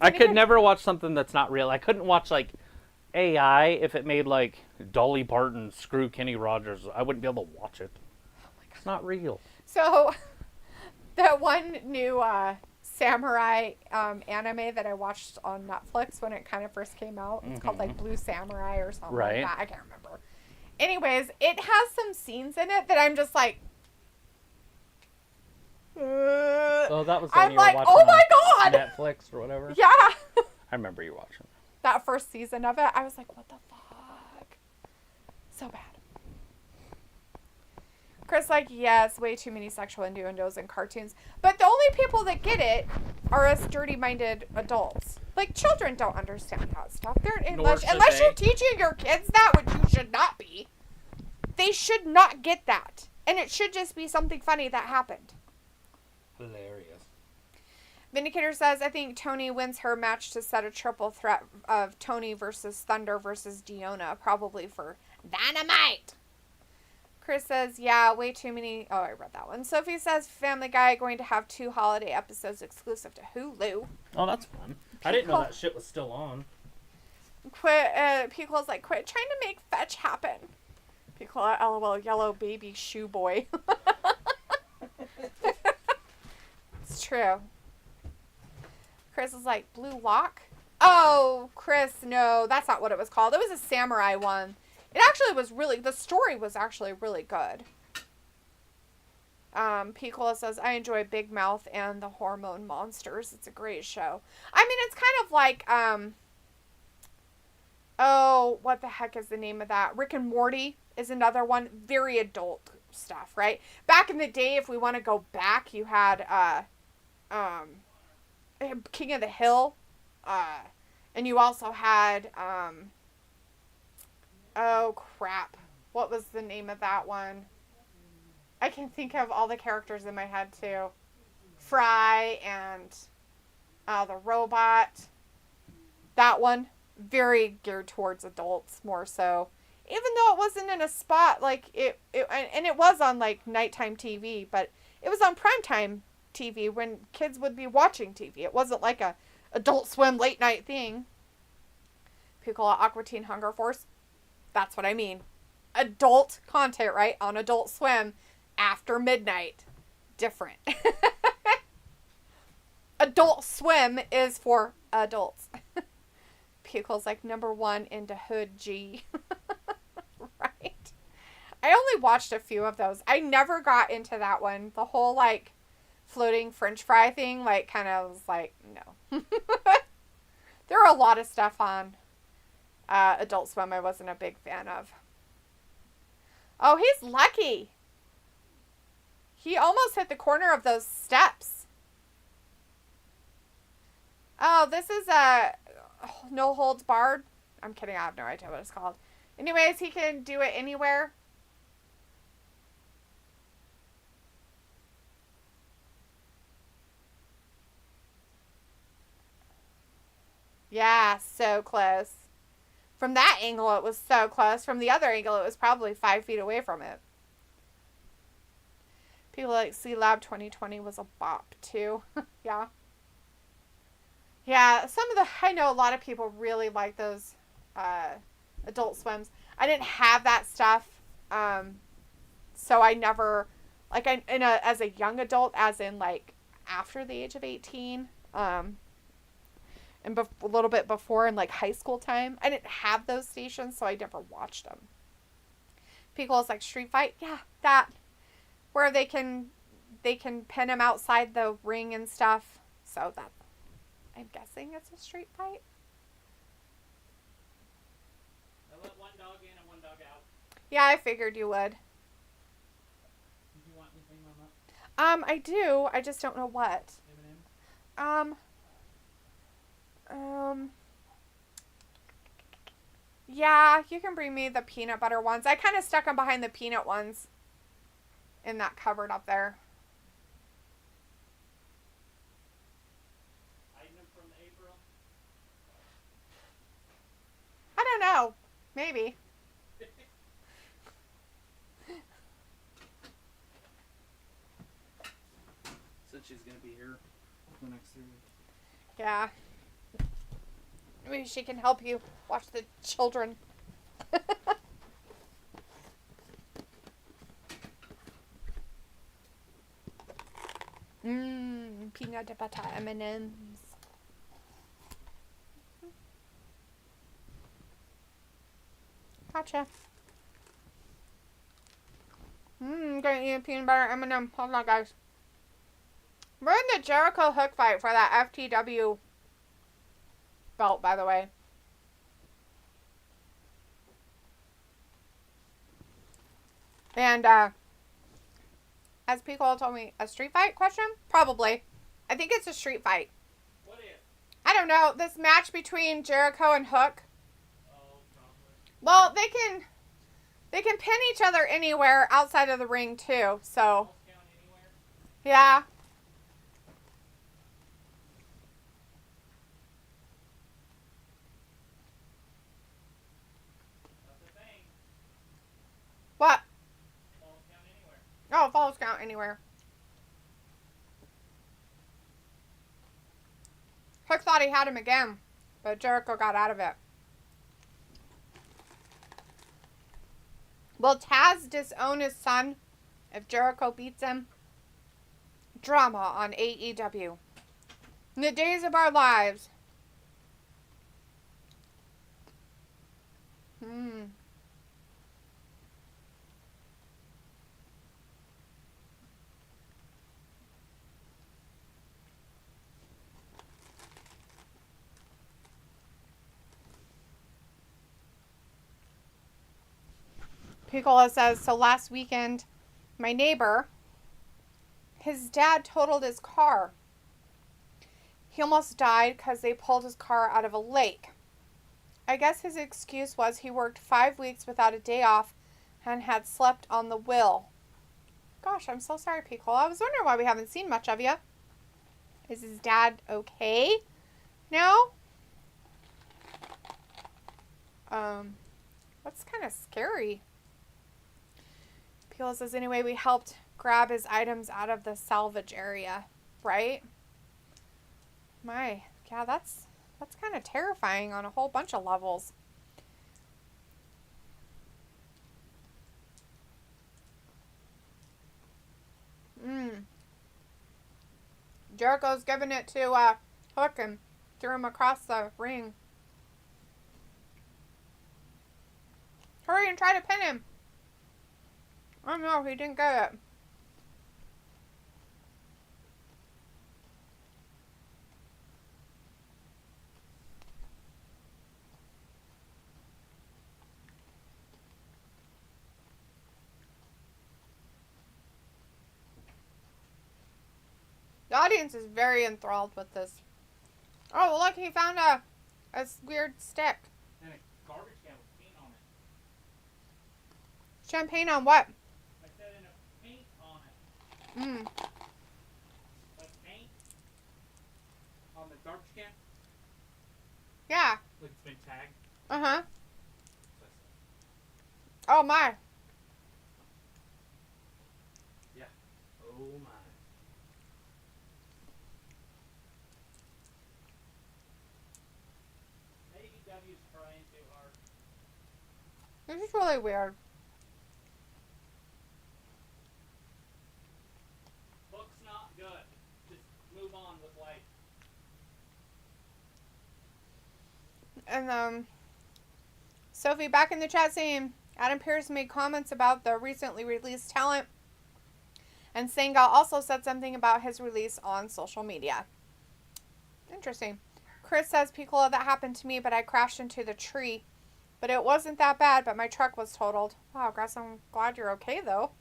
I could never watch something that's not real. I couldn't watch, like, AI if it made, like, Dolly Parton screw Kenny Rogers. I wouldn't be able to watch it. Oh my God. It's not real. So, that one new samurai anime that I watched on Netflix when it kind of first came out, it's called, like, Blue Samurai or something Right. like that. I can't remember. Anyways, it has some scenes in it that I'm just like... Oh, that was the I'm one you were like, watching oh my on god! Netflix or whatever? Yeah! I remember you watching. That first season of it, I was like, what the fuck? So bad. Chris like, yes, way too many sexual innuendos in cartoons. But the only people that get it are us dirty-minded adults. Like, children don't understand that stuff. Unless you're teaching your kids that, which you should not be. They should not get that. And it should just be something funny that happened. Hilarious. Vindicator says, I think Tony wins her match to set a triple threat of Tony versus Thunder versus Diona, probably for Dynamite. Chris says, yeah, way too many. Oh, I read that one. Sophie says, Family Guy going to have 2 holiday episodes exclusive to Hulu. Oh, that's fun. I didn't know that shit was still on. Pico's like, quit trying to make fetch happen. Pico, lol, yellow baby shoe boy. It's true. Chris is like, Blue Lock? Oh, Chris, no, that's not what it was called. It was a samurai one. It actually was the story was actually really good. Piccola says, I enjoy Big Mouth and the Hormone Monsters. It's a great show. I mean, it's kind of like, oh, what the heck is the name of that? Rick and Morty is another one. Very adult stuff, right? Back in the day, if we want to go back, you had, King of the Hill, and you also had, oh crap, what was the name of that one? I can think of all the characters in my head too. Fry and the robot. That one, very geared towards adults more so. Even though it wasn't in a spot like it was on like nighttime TV, but it was on primetime TV when kids would be watching TV. It wasn't like a Adult Swim late night thing. Piccola Aqua Teen Hunger Force. That's what I mean. Adult content, right? On Adult Swim after midnight. Different. Adult Swim is for adults. Pickle's like #1 into Hood G. Right? I only watched a few of those. I never got into that one. The whole like floating french fry thing, like kind of was like, no. There are a lot of stuff on Adult Swim I wasn't a big fan of. Oh, he's lucky. He almost hit the corner of those steps. Oh, this is a No Holds Barred. I'm kidding. I have no idea what it's called. Anyways, he can do it anywhere. Yeah, so close. From that angle, it was so close. From the other angle, it was probably 5 feet away from it. People like C-Lab 2020 was a bop, too. Yeah. Yeah, I know a lot of people really like those Adult Swims. I didn't have that stuff, so I never, like, as a young adult, as in, like, after the age of 18, and a little bit before in, like, high school time, I didn't have those stations, so I never watched them. People, it's like Street Fight, yeah, that, where they can pin them outside the ring and stuff, so that, I'm guessing it's a street fight. I let one dog in and one dog out. Yeah, I figured you would. Did you want anything, Mama? I do. I just don't know what. M&M's? Yeah, you can bring me the peanut butter ones. I kind of stuck them behind the peanut ones in that cupboard up there. Hiding them from April? I don't know. Maybe. Since she's going to be here for the next 3 weeks. Yeah. Maybe she can help you watch the children. Peanut butter M&Ms. Gotcha. Gonna eat a peanut butter M&M. Hold on, guys. We're in the Jericho hook fight for that FTW belt, by the way. And, as people told me, a street fight question? Probably. I think it's a street fight. What is? I don't know. This match between Jericho and Hook. Oh, probably. Well, they can pin each other anywhere outside of the ring, too. So, yeah. What? Oh, falls count anywhere. Hook thought he had him again, but Jericho got out of it. Will Taz disown his son if Jericho beats him? Drama on AEW. In the days of our lives. Piccola says, so last weekend, my neighbor, his dad totaled his car. He almost died because they pulled his car out of a lake. I guess his excuse was he worked 5 weeks without a day off and had slept on the wheel. Gosh, I'm so sorry, Piccola. I was wondering why we haven't seen much of you. Is his dad okay now? That's kind of scary. Piccola says, anyway, we helped grab his items out of the salvage area, right? Yeah, that's kind of terrifying on a whole bunch of levels. Jericho's giving it to Hook and threw him across the ring. Hurry and try to pin him. Oh no, he didn't get it. The audience is very enthralled with this. Oh, look, he found a weird stick. And a garbage can with paint on it. Champagne on what? I said in a paint on it. Like paint on the garbage can? Yeah, Oh, my. Yeah. Oh, my. AEW's trying too hard. This is really weird. Book's not good. Just move on with life. And, Sophie back in the chat saying, Adam Pearce made comments about the recently released talent. And Senga also said something about his release on social media. Interesting. Chris says, Piccolo, that happened to me, but I crashed into the tree. But it wasn't that bad, but my truck was totaled. Wow, Grass, I'm glad you're okay, though.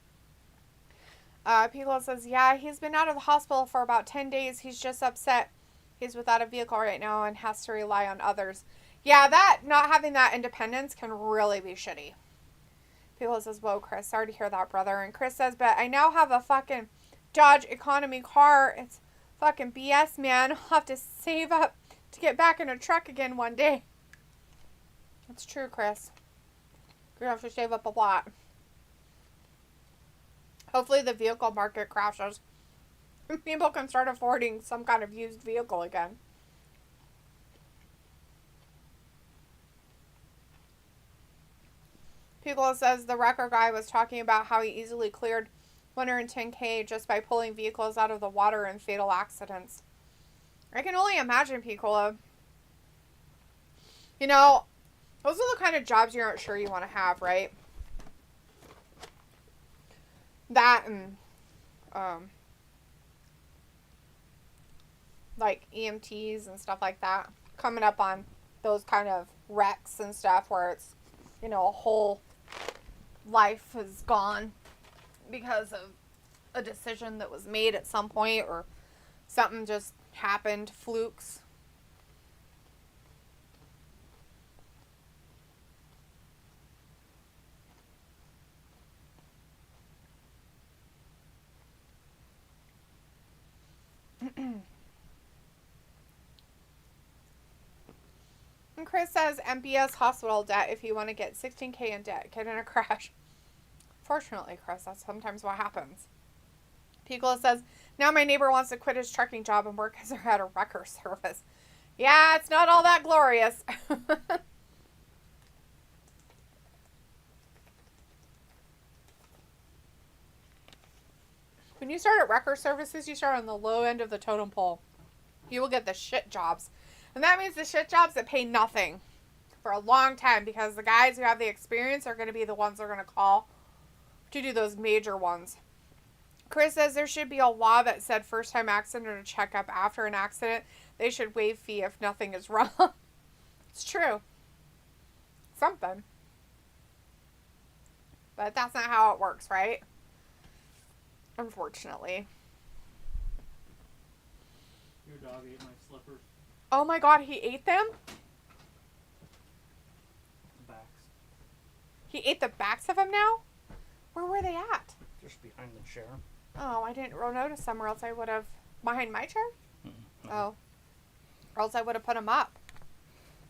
Piccolo says, yeah, he's been out of the hospital for about 10 days. He's just upset. He's without a vehicle right now and has to rely on others. Yeah, that, not having that independence can really be shitty. Piccolo says, whoa, Chris, sorry to hear that, brother. And Chris says, but I now have a fucking Dodge economy car. It's fucking BS, man. I'll have to save up to get back in a truck again one day. That's true, Chris. You're going to have to save up a lot. Hopefully the vehicle market crashes. People can start affording some kind of used vehicle again. Piccolo says the wrecker guy was talking about how he easily cleared 110K just by pulling vehicles out of the water in fatal accidents. I can only imagine, Piccolo. You know, those are the kind of jobs you aren't sure you want to have, right? That and, like EMTs and stuff like that. Coming up on those kind of wrecks and stuff where it's, you know, a whole life is gone because of a decision that was made at some point or something just happened, flukes. And Chris says MBS hospital debt if you want to get 16K in debt. Get in a crash. Fortunately, Chris, that's sometimes what happens. Piccolo says, now my neighbor wants to quit his trucking job and work as at a wrecker service. Yeah, it's not all that glorious. When you start at wrecker services, you start on the low end of the totem pole. You will get the shit jobs. And that means the shit jobs that pay nothing for a long time because the guys who have the experience are going to be the ones they're going to call to do those major ones. Chris says there should be a law that said first time accident or checkup after an accident. They should waive fee if nothing is wrong. It's true. Something. But that's not how it works, right? Unfortunately. Your dog ate my slippers. Oh my god, he ate them? The backs. He ate the backs of them now? Where were they at? Just behind the chair. Oh, I didn't notice them or else I would have... Behind my chair? Mm-hmm. Oh. Or else I would have put them up.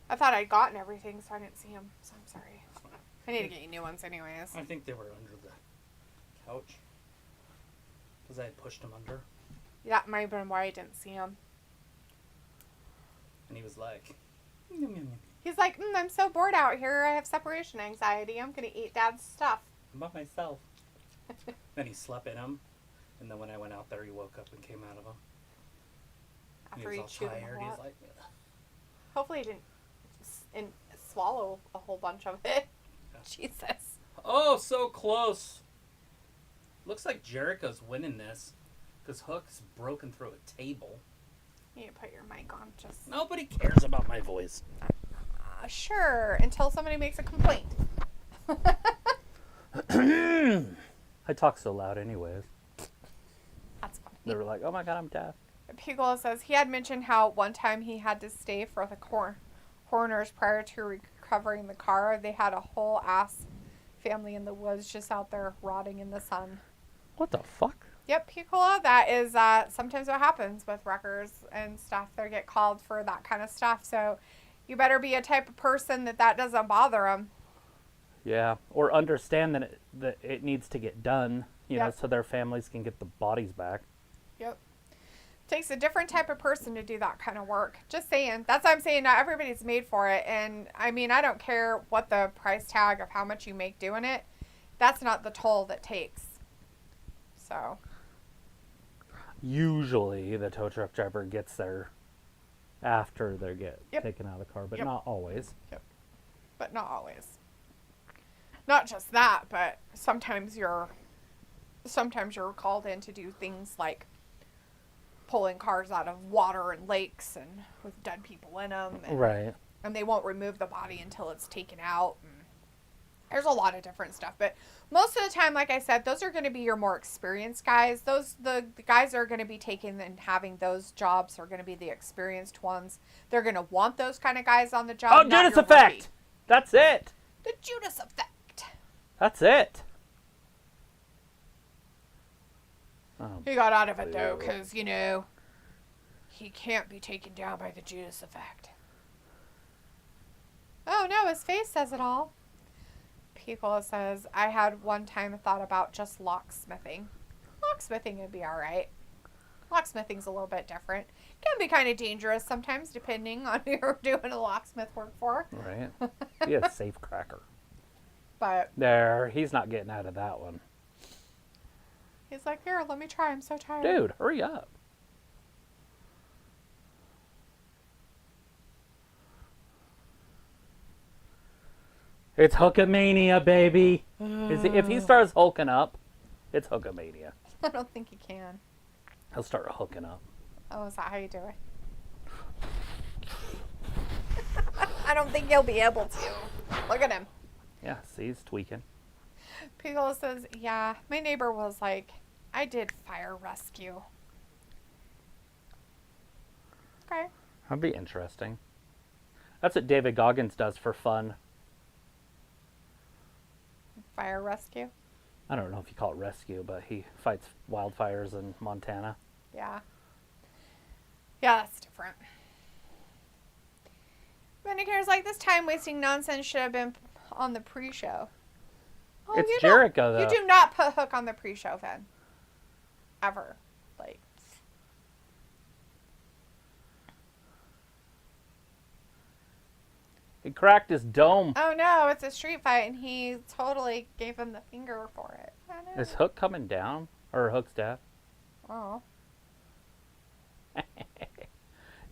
I thought I'd gotten everything, so I didn't see them. So I'm sorry. I need to get you new ones anyways. I think they were under the couch. Because I had pushed them under. That might have been why I didn't see them. And he was like... Yum, yum, yum. He's like, I'm so bored out here. I have separation anxiety. I'm going to eat Dad's stuff. I'm by myself. Then he slept in them. And then when I went out there, he woke up and came out of them. After he you was chewed all them tired. a He lot. was like... Hopefully he didn't swallow a whole bunch of it. Yeah. Jesus. Oh, so close. Looks like Jericho's winning this. Because Hook's broken through a table. You need to put your mic on. Just Nobody cares about my voice. sure, until somebody makes a complaint. I talk so loud anyways. That's funny. They were like, oh my god, I'm deaf. Piccolo says he had mentioned how one time he had to stay for the coroners prior to recovering the car. They had a whole ass family in the woods just out there rotting in the sun. What the fuck? Yep, Piccolo, that is sometimes what happens with wreckers and stuff. They get called for that kind of stuff. So you better be a type of person that doesn't bother them. Yeah, or understand that it needs to get done, you know, Yep. so their families can get the bodies back. Yep. Takes a different type of person to do that kind of work. Just saying. That's what I'm saying. Not everybody's made for it. And I mean, I don't care what the price tag of how much you make doing it. That's not the toll that takes. So. Usually, the tow truck driver gets there after they get Yep. taken out of the car, but Yep. not always. Yep. But not always. Not just that, but sometimes you're called in to do things like pulling cars out of water and lakes and with dead people in them. And, Right. And they won't remove the body until it's taken out. And there's a lot of different stuff. But most of the time, like I said, those are going to be your more experienced guys. The guys that are going to be taking and having those jobs are going to be the experienced ones. They're going to want those kind of guys on the job. Oh, not Judas your effect! rookie. That's it! The Judas effect. That's it! Oh, He got out of it, though, because, you know, he can't be taken down by the Judas effect. Oh, no, his face says it all. Picola says, I had one time thought about just locksmithing. Locksmithing would be all right. Locksmithing's a little bit different. Can be kind of dangerous sometimes, depending on who you're doing a locksmith work for. right. He has safe cracker. But There, he's not getting out of that one. he's like, here, let me try. I'm so tired. Dude, hurry up. It's Hookamania, baby. If he starts hulking up, it's Hookamania. I don't think he can. He'll start hooking up. Oh, is that how you do it? I don't think he'll be able to. Look at him. Yeah, see, he's tweaking. Picola says, yeah, my neighbor was like, I did fire rescue. Okay. That'd be interesting. That's what David Goggins does for fun. Fire rescue? I don't know if you call it rescue, but he fights wildfires in Montana. Yeah. Yeah, that's different. Medicare's like, this time wasting nonsense should have been on the pre-show. Oh, It's you Jericho, don't, though. You do not put Hook on the pre-show, Finn. Ever. Like. He cracked his dome. Oh no, it's a street fight, and he totally gave him the finger for it. I know. Is Hook coming down? Or Hook's dad? Oh.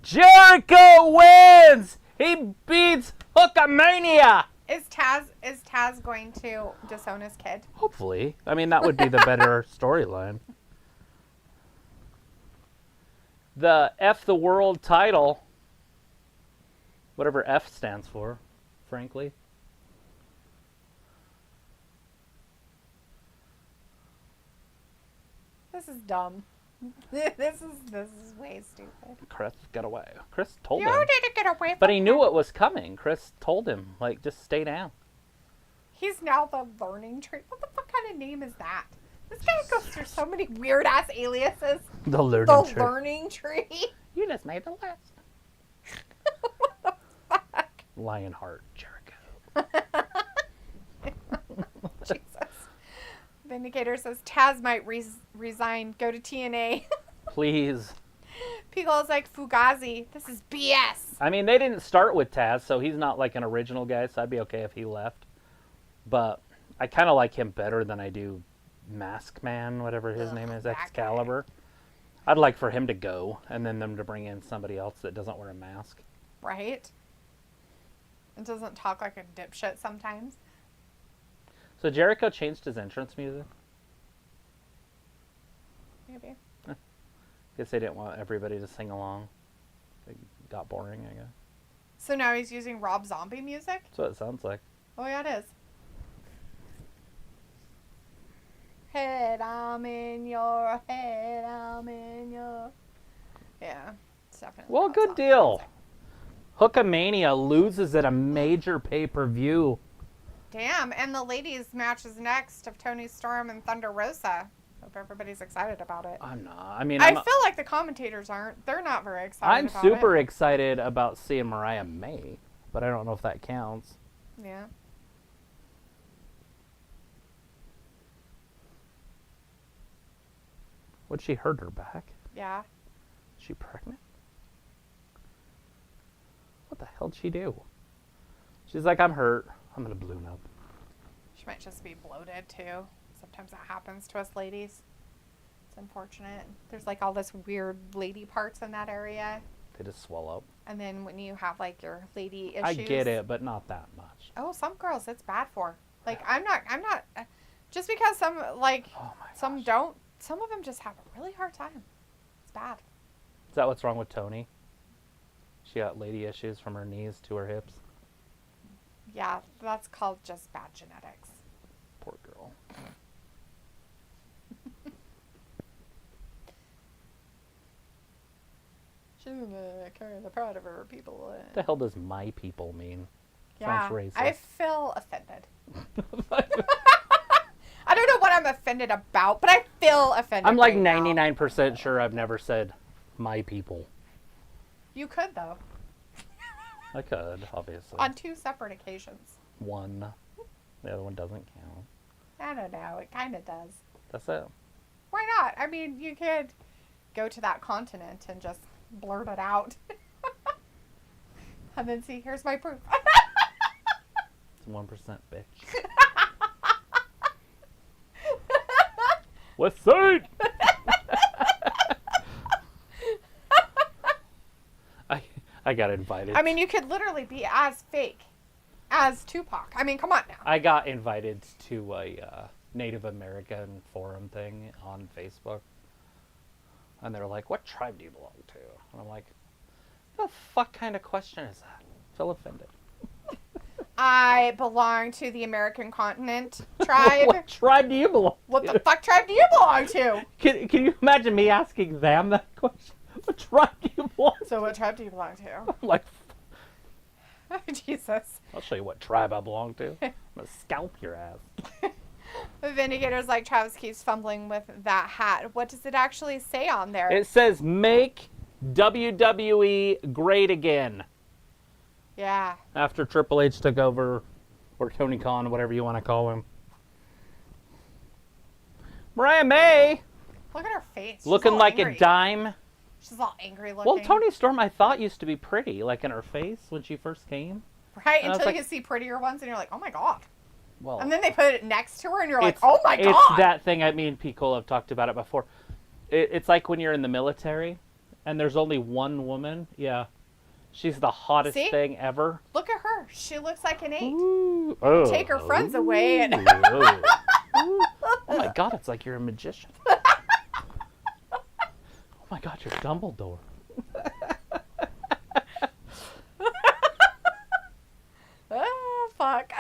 Jericho wins! He beats Hookamania! Is Taz going to disown his kid? Hopefully. I mean, that would be the better storyline. The F the World title, whatever F stands for, frankly. This is dumb. This is way stupid. Chris, get away. Chris told You him. need to get away from But he knew what was coming. Chris told him, like, just stay down. He's now the learning tree. What the fuck kind of name is that? This guy goes through so many weird ass aliases. The learning The tree. learning tree. You just made the list. What the fuck? Lionheart, Jericho. Jesus. Vindicator says Taz might resign, go to TNA. Please. Pico's like, Fugazi, this is BS. I mean, they didn't start with Taz, so he's not like an original guy, so I'd be okay if he left. But I kind of like him better than I do Mask Man, whatever his name is, that guy. Excalibur. I'd like for him to go, and then them to bring in somebody else that doesn't wear a mask. Right? It doesn't talk like a dipshit sometimes. So Jericho changed his entrance music. Maybe. Guess they didn't want everybody to sing along. It got boring, I guess. So now he's using Rob Zombie music? That's what it sounds like. Oh, yeah, it is. Head, I'm in your head, I'm in your... Yeah, it's definitely Well, Rob good Zombie deal. music. Hookamania loses at a major pay-per-view. Damn, and the ladies' match is next of Tony Storm and Thunder Rosa. Hope everybody's excited about it. I'm not. I mean, I feel like the commentators aren't. They're not very excited I'm about super it. excited about seeing Mariah May, but I don't know if that counts. Yeah. Would she hurt her back? Yeah. Is she pregnant? What the hell did she do? She's like, I'm hurt. I'm going to balloon up. She might just be bloated, too. Sometimes that happens to us ladies. It's unfortunate. There's like all this weird lady parts in that area. They just swell up. And then when you have like your lady issues. I get it, but not that much. Oh, some girls it's bad for. Like, I'm not, just because some, like, some don't, some of them just have a really hard time. It's bad. Is that what's wrong with Tony? She got lady issues from her knees to her hips. Yeah, that's called just bad genetics. Poor girl. She's gonna carry the pride of her people. What the hell does my people mean? Yeah, Sounds racist. I feel offended. I don't know what I'm offended about, but I feel offended. I'm like right 99% now. sure I've never said my people. You could, though. I could, obviously. On 2 separate occasions. One. The other one doesn't count. I don't know. It kind of does. That's it. Why not? I mean, you could go to that continent and just blurt it out. And then see, here's my proof. It's 1% bitch. West Side! I got invited. I mean, you could literally be as fake as Tupac. I mean, come on now. I got invited to a Native American forum thing on Facebook. And they're like, what tribe do you belong to? And I'm like, the fuck kind of question is that? I feel offended. I belong to the American continent tribe. What tribe do you belong to? What the fuck tribe do you belong to? Can you imagine me asking them that question? What tribe do you belong to? So what tribe do you belong to? I'm like, Jesus. I'll show you what tribe I belong to. I'm going to scalp your ass. The Vindicator's like, Travis keeps fumbling with that hat. What does it actually say on there? It says, make WWE great again. Yeah. After Triple H took over, or Tony Khan, whatever you want to call him. Mariah May! Look at her face. She's Looking all like angry. a dime. She's all angry looking. Well, Toni Storm I thought used to be pretty, like in her face when she first came. Right, And I was until you like- see prettier ones and you're like, oh my god. Well, And then they put it next to her and you're like, it's- oh my god. It's that thing, me and P. Cole have talked about it before. It's like when you're in the military and there's only one woman. Yeah. She's the hottest See? thing ever. Look at her. She looks like an 8. Ooh. Oh. Take her friends away and... Ooh. Oh my god, it's like you're a magician. Oh my god, you're Dumbledore. Oh, fuck.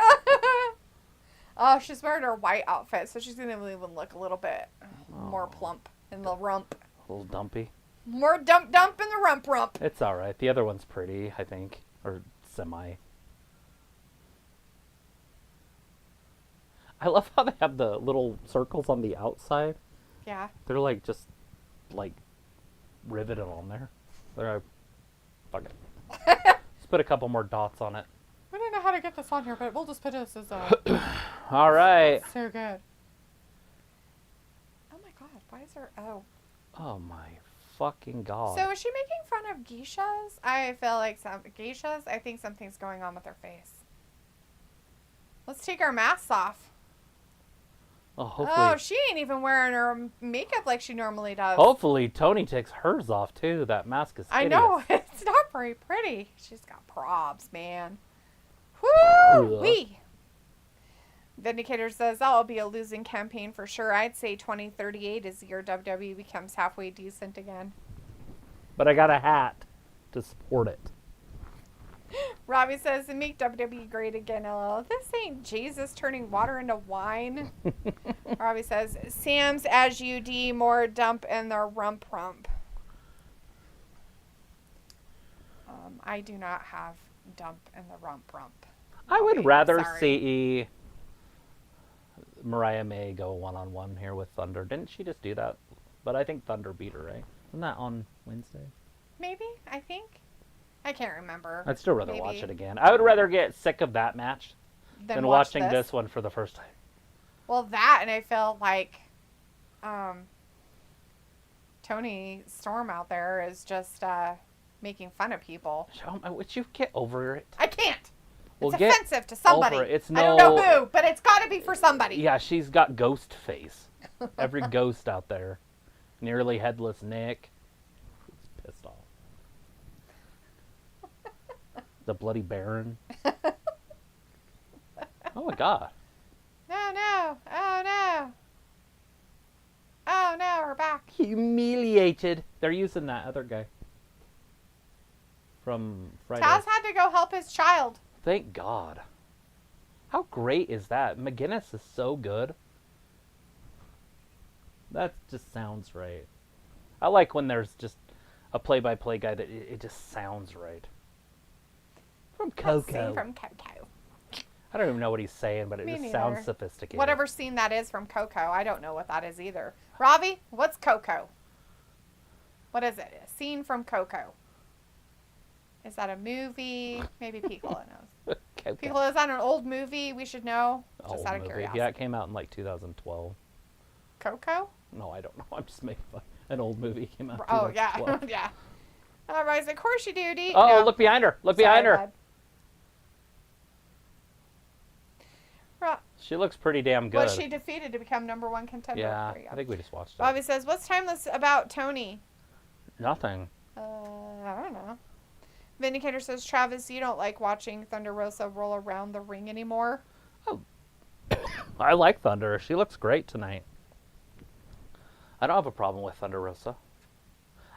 Oh, she's wearing her white outfit, so she's going to even look a little bit more plump in the rump. A little dumpy. More dump in the rump. It's alright. The other one's pretty, I think. Or semi. I love how they have the little circles on the outside. Yeah. They're like just like riveted on there. They're like, fuck it. Let's put a couple more dots on it. We don't know how to get this on here, but we'll just put this as All right. so good. Oh my god, why is there... Oh. Oh my fucking god. So is she making fun of geishas? I feel like some geishas, I think something's going on with her face. Let's take our masks off. Oh, hopefully. Oh, she ain't even wearing her makeup like she normally does. Hopefully Tony takes hers off too. That mask is hideous. I know, it's not very pretty. She's got probs, man. Woo! Wee! Vindicator says, that'll be a losing campaign for sure. I'd say 2038 is the year WWE becomes halfway decent again. But I got a hat to support it. Robbie says, make WWE great again, LL. This ain't Jesus turning water into wine. Robbie says, Sam's as UD, more dump in the rump. I do not have dump in the rump. I would Okay, rather sorry. see Mariah May go one-on-one here with Thunder. Didn't she just do that? But I think Thunder beat her, right? Wasn't that on Wednesday? Maybe, I think. I can't remember. I'd still rather Maybe. watch it again. I would rather get sick of that match Then than watch watching this one for the first time. Well, that, and I feel like, Tony Storm out there is just making fun of people. Would you get over it? I can't. Well, It's offensive to somebody. Over it. It's I don't know who, but it's got to be for somebody. Yeah, she's got ghost face. Every ghost out there. Nearly headless Nick. He's pissed off. The Bloody Baron. Oh my God. No. Oh no. Oh no, we're back. Humiliated. They're using that other guy. From Friday. Taz had to go help his child. Thank God. How great is that? McGinnis is so good. That just sounds right. I like when there's just a play-by-play guy that it just sounds right. From Coco. From Coco. I don't even know what he's saying, but it just sounds sophisticated. Whatever scene that is from Coco, I don't know what that is either. Ravi, what's Coco? What is it? A scene from Coco. Is that a movie? Maybe Piccolo knows. Coco. Piccolo, is that an old movie? We should know. Just Old out of movie. curiosity. Yeah, it came out in like 2012. Coco? No, I don't know. I'm just making fun. An old movie came out in Oh, 2012. yeah. Yeah. Everybody's like, of course you do, Dee. Oh, No. look behind her. Look Sorry, behind her. bud. She looks pretty damn good. Was she defeated to become #1 contender? Yeah, There you go. I think we just watched it. Bobby says, what's timeless about Tony? Nothing. I don't know. Vindicator says, Travis, you don't like watching Thunder Rosa roll around the ring anymore. Oh. I like Thunder. She looks great tonight. I don't have a problem with Thunder Rosa.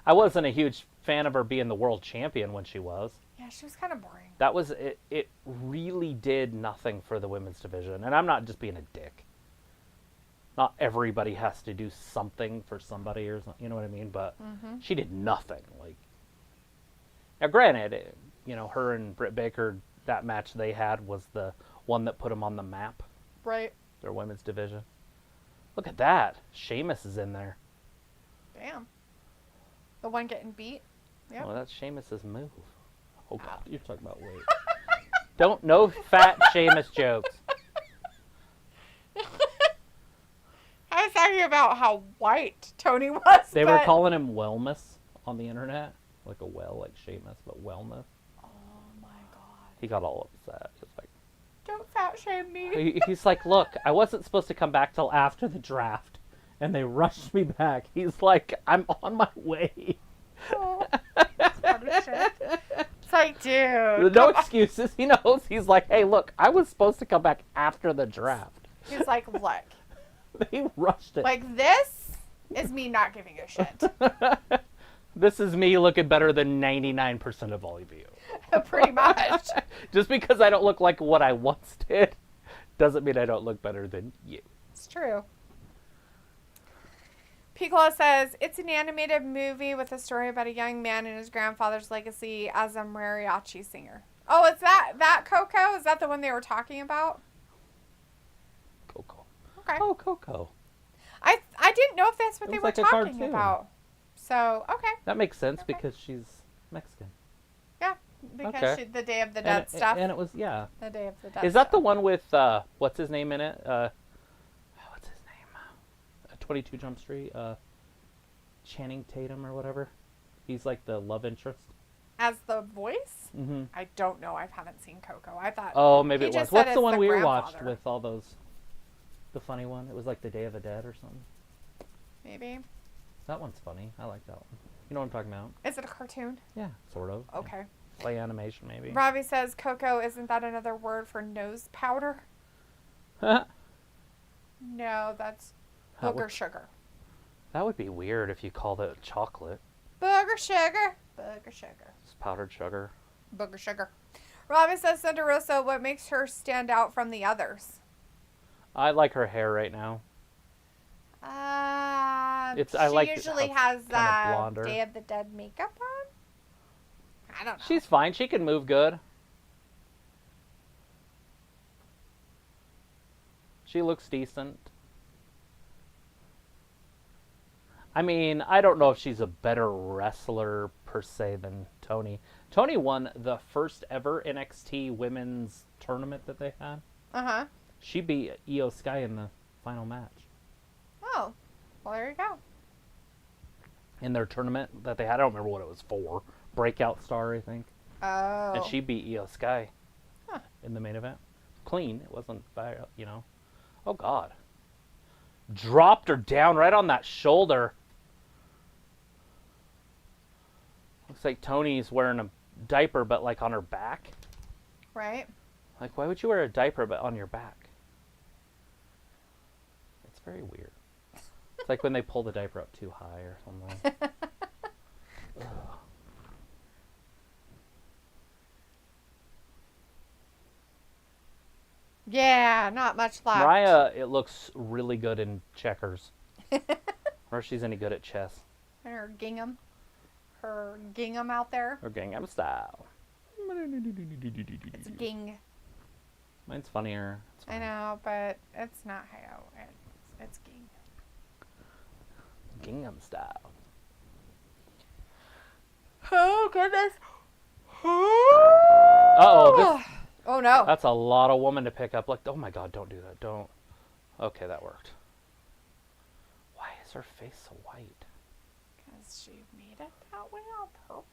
I wasn't a huge fan of her being the world champion when she was. Yeah, she was kind of boring. That was it. It really did nothing for the women's division, and I'm not just being a dick. Not everybody has to do something for somebody, or something, you know what I mean? But she did nothing. Like, now, granted, her and Britt Baker, that match they had was the one that put them on the map. Right. Their women's division. Look at that. Sheamus is in there. Damn. The one getting beat. Yep. Oh, that's Sheamus's move. Oh, God, you're talking about weight. Don't, no fat Sheamus jokes. I was talking about how white Tony was. They were calling him Wellness on the internet. Like a well, like Sheamus, but Wellness. Oh, my God. He got all upset. He's like, don't fat shame me. he's like, look, I wasn't supposed to come back till after the draft, and they rushed me back. He's like, I'm on my way. Oh, it's like, dude. No excuses. He knows. He's like, hey, look, I was supposed to come back after the draft. He's like, look. They rushed it. Like, this is me not giving a shit. This is me looking better than 99% of all of you. Pretty much. Just because I don't look like what I once did doesn't mean I don't look better than you. It's true. Piccolo says, it's an animated movie with a story about a young man and his grandfather's legacy as a mariachi singer. Oh, is that Coco? Is that the one they were talking about? Coco. Okay. Oh, Coco. I didn't know if that's what It they was were like a talking cartoon. about. So, okay. That makes sense because she's Mexican. Yeah, because Okay. the Day of the Dead stuff. And it was, yeah. The Day of the Dead Is that stuff. the one with, what's his name in it? What's his name? 22 Jump Street? Channing Tatum or whatever. He's like the love interest. As the voice? Mm-hmm. I don't know. I haven't seen Coco. I thought. Oh, maybe he it was. just said What's the it's one the we watched grandfather. with all those? The funny one. It was like the Day of the Dead or something. Maybe. That one's funny. I like that one. You know what I'm talking about? Is it a cartoon? Yeah, sort of. Okay. Yeah. Play animation, maybe. Robbie says, Coco, isn't that another word for nose powder? that No, that's That booger would- sugar. would be weird if you called it chocolate. Booger sugar. Booger sugar. It's powdered sugar. Booger sugar. Robbie says, Santa Rosa, what makes her stand out from the others? I like her hair right now. I like she it usually how has it's kinda blonder. Day of the Dead makeup on. I don't know. She's fine. She can move good. She looks decent. I mean, I don't know if she's a better wrestler per se than Tony. Tony won the first ever NXT women's tournament that they had. Uh-huh. She beat Io Sky in the final match. Oh. Well, there you go. in their tournament that they had. I don't remember what it was for. Breakout Star, I think. Oh. And she beat Io Sky Huh. in the main event. Clean. It wasn't, you know. Oh, God. Dropped her down right on that shoulder. Looks like Tony's wearing a diaper, but like on her back. Right. Like, why would you wear a diaper but on your back? It's very weird. It's like when they pull the diaper up too high or something. Ugh. Yeah, not much left. Mariah, it looks really good in checkers. Or she's any good at chess. And her gingham. Her gingham out there. Or Gangnam Style. It's ging. Mine's funnier. It's I funny. know, but it's not how it's ging. Gangnam Style. Oh, goodness. Uh-oh, Oh, no. that's a lot of woman to pick up. Like, oh my God, don't do that. Don't. Okay, that worked. Why is her face so white? Because she made it that way on purpose.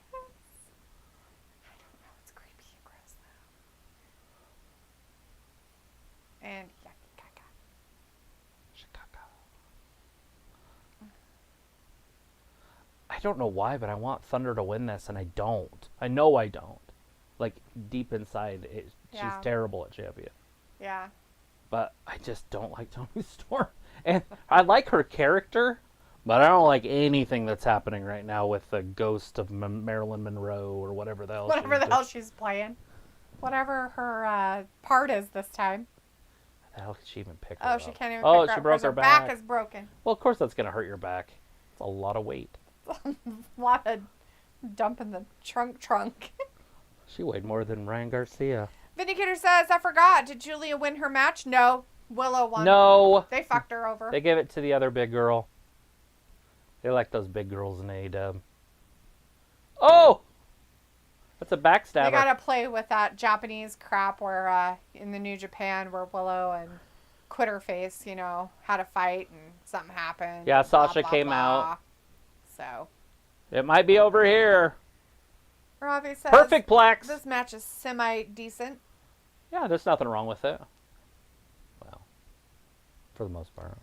I don't know. It's creepy and gross, though. And yucky caca. Chicago. I don't know why, but I want Thunder to win this, and I don't. I know I don't. Like, deep inside, she's Yeah. terrible at champion. Yeah. But I just don't like Toni Storm. And I like her character, but I don't like anything that's happening right now with the ghost of Marilyn Monroe or whatever the hell. Whatever the hell she's playing. Whatever her part is this time. How the hell could she even pick her Oh, up? she can't even Oh, pick her she up broke 'cause her back back. is broken. Well, of course that's going to hurt your back. It's a lot of weight. A lot of dump in the trunk. She weighed more than Ryan Garcia. Vindicator says, I forgot. Did Julia win her match? No. Willow won. No. They fucked her over. They gave it to the other big girl. They like those big girls in AEW. Oh! That's a backstabber. They gotta play with that Japanese crap where in the New Japan where Willow and Quitterface, had a fight and something happened. Yeah, blah, Sasha blah, came blah. out. So It might be over here. Ravi says Perfect Plex. this match is semi-decent. Yeah, there's nothing wrong with it. Well, for the most part.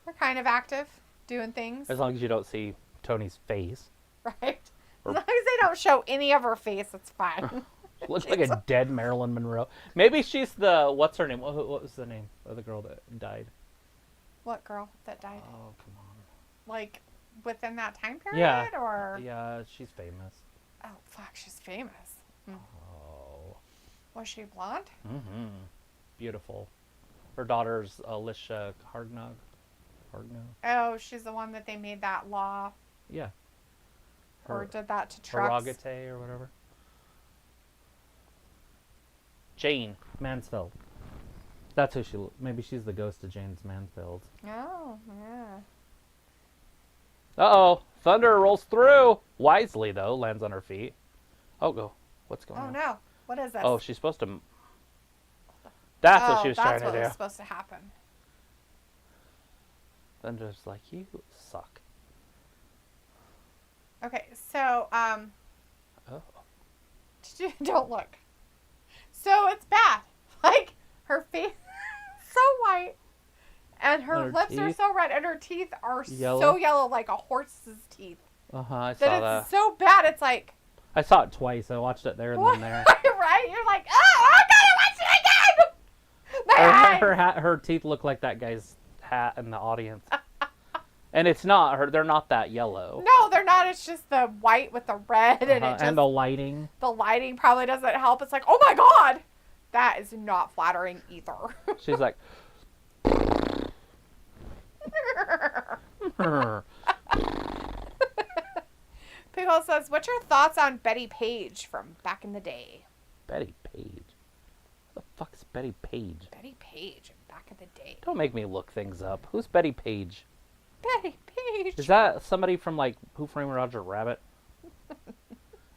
They're kind of active, doing things, As long as you don't see Tony's face. right? As long as they don't show any of her face, it's fine. She looks like a dead Marilyn Monroe. Maybe she's the... What's her name? What was the name of the girl that died? What girl that died? Oh, come on. Like, within that time period? Yeah. Or... Yeah, she's famous. Oh, fuck, she's famous. Oh. Was she blonde? Mm-hmm. Beautiful. Her daughter's Alicia Hargnog. Oh, she's the one that they made that law Yeah. or did that to trucks. Harrogate or whatever. Jane Mansfield. That's who she... Maybe she's the ghost of James Mansfield. Oh, yeah. Uh-oh. Thunder rolls through. Wisely, though. Lands on her feet. Oh, go. What's going Oh, on? no. What is this? Oh, she's supposed to... That's what she was trying that's to what do. was supposed to happen. Thunder's like, you suck. Okay, so, Oh. don't look. So it's bad. Like, her face is so white, and her And her lips are teeth? so red, and her teeth are so Yellow? yellow like a horse's teeth. Uh-huh, I That saw it's that. so bad, it's like... I saw it twice. I watched it there and then there. Right? You're like, oh, I gotta watch it again! My eye! Her teeth look like that guy's hat in the audience. And it's not her. They're not that yellow. No, they're not. It's just the white with the red, and it just, And the lighting. the lighting probably doesn't help. It's like, oh my god, that is not flattering either. She's like, Pickle says, "What's your thoughts on Betty Page from back in the day?" Betty Page. Who the fuck's Betty Page? Betty Page back in the day. Don't make me look things up. Who's Betty Page? Betty Page. Is that somebody from like Who Framed Roger Rabbit?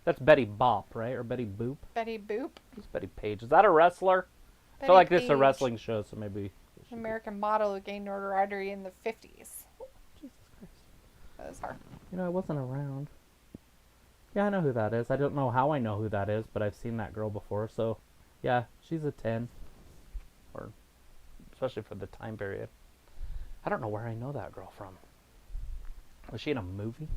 That's Betty Bop, right? Or Betty Boop? Betty Boop? Who's Betty Page? Is that a wrestler? I feel like this is a wrestling show, so maybe. it should be- American model who gained notoriety in the 50s. Jesus Christ. That was her. I wasn't around. Yeah, I know who that is. I don't know how I know who that is, but I've seen that girl before. So, yeah, she's a 10. Or, especially for the time period. I don't know where I know that girl from. Was she in a movie?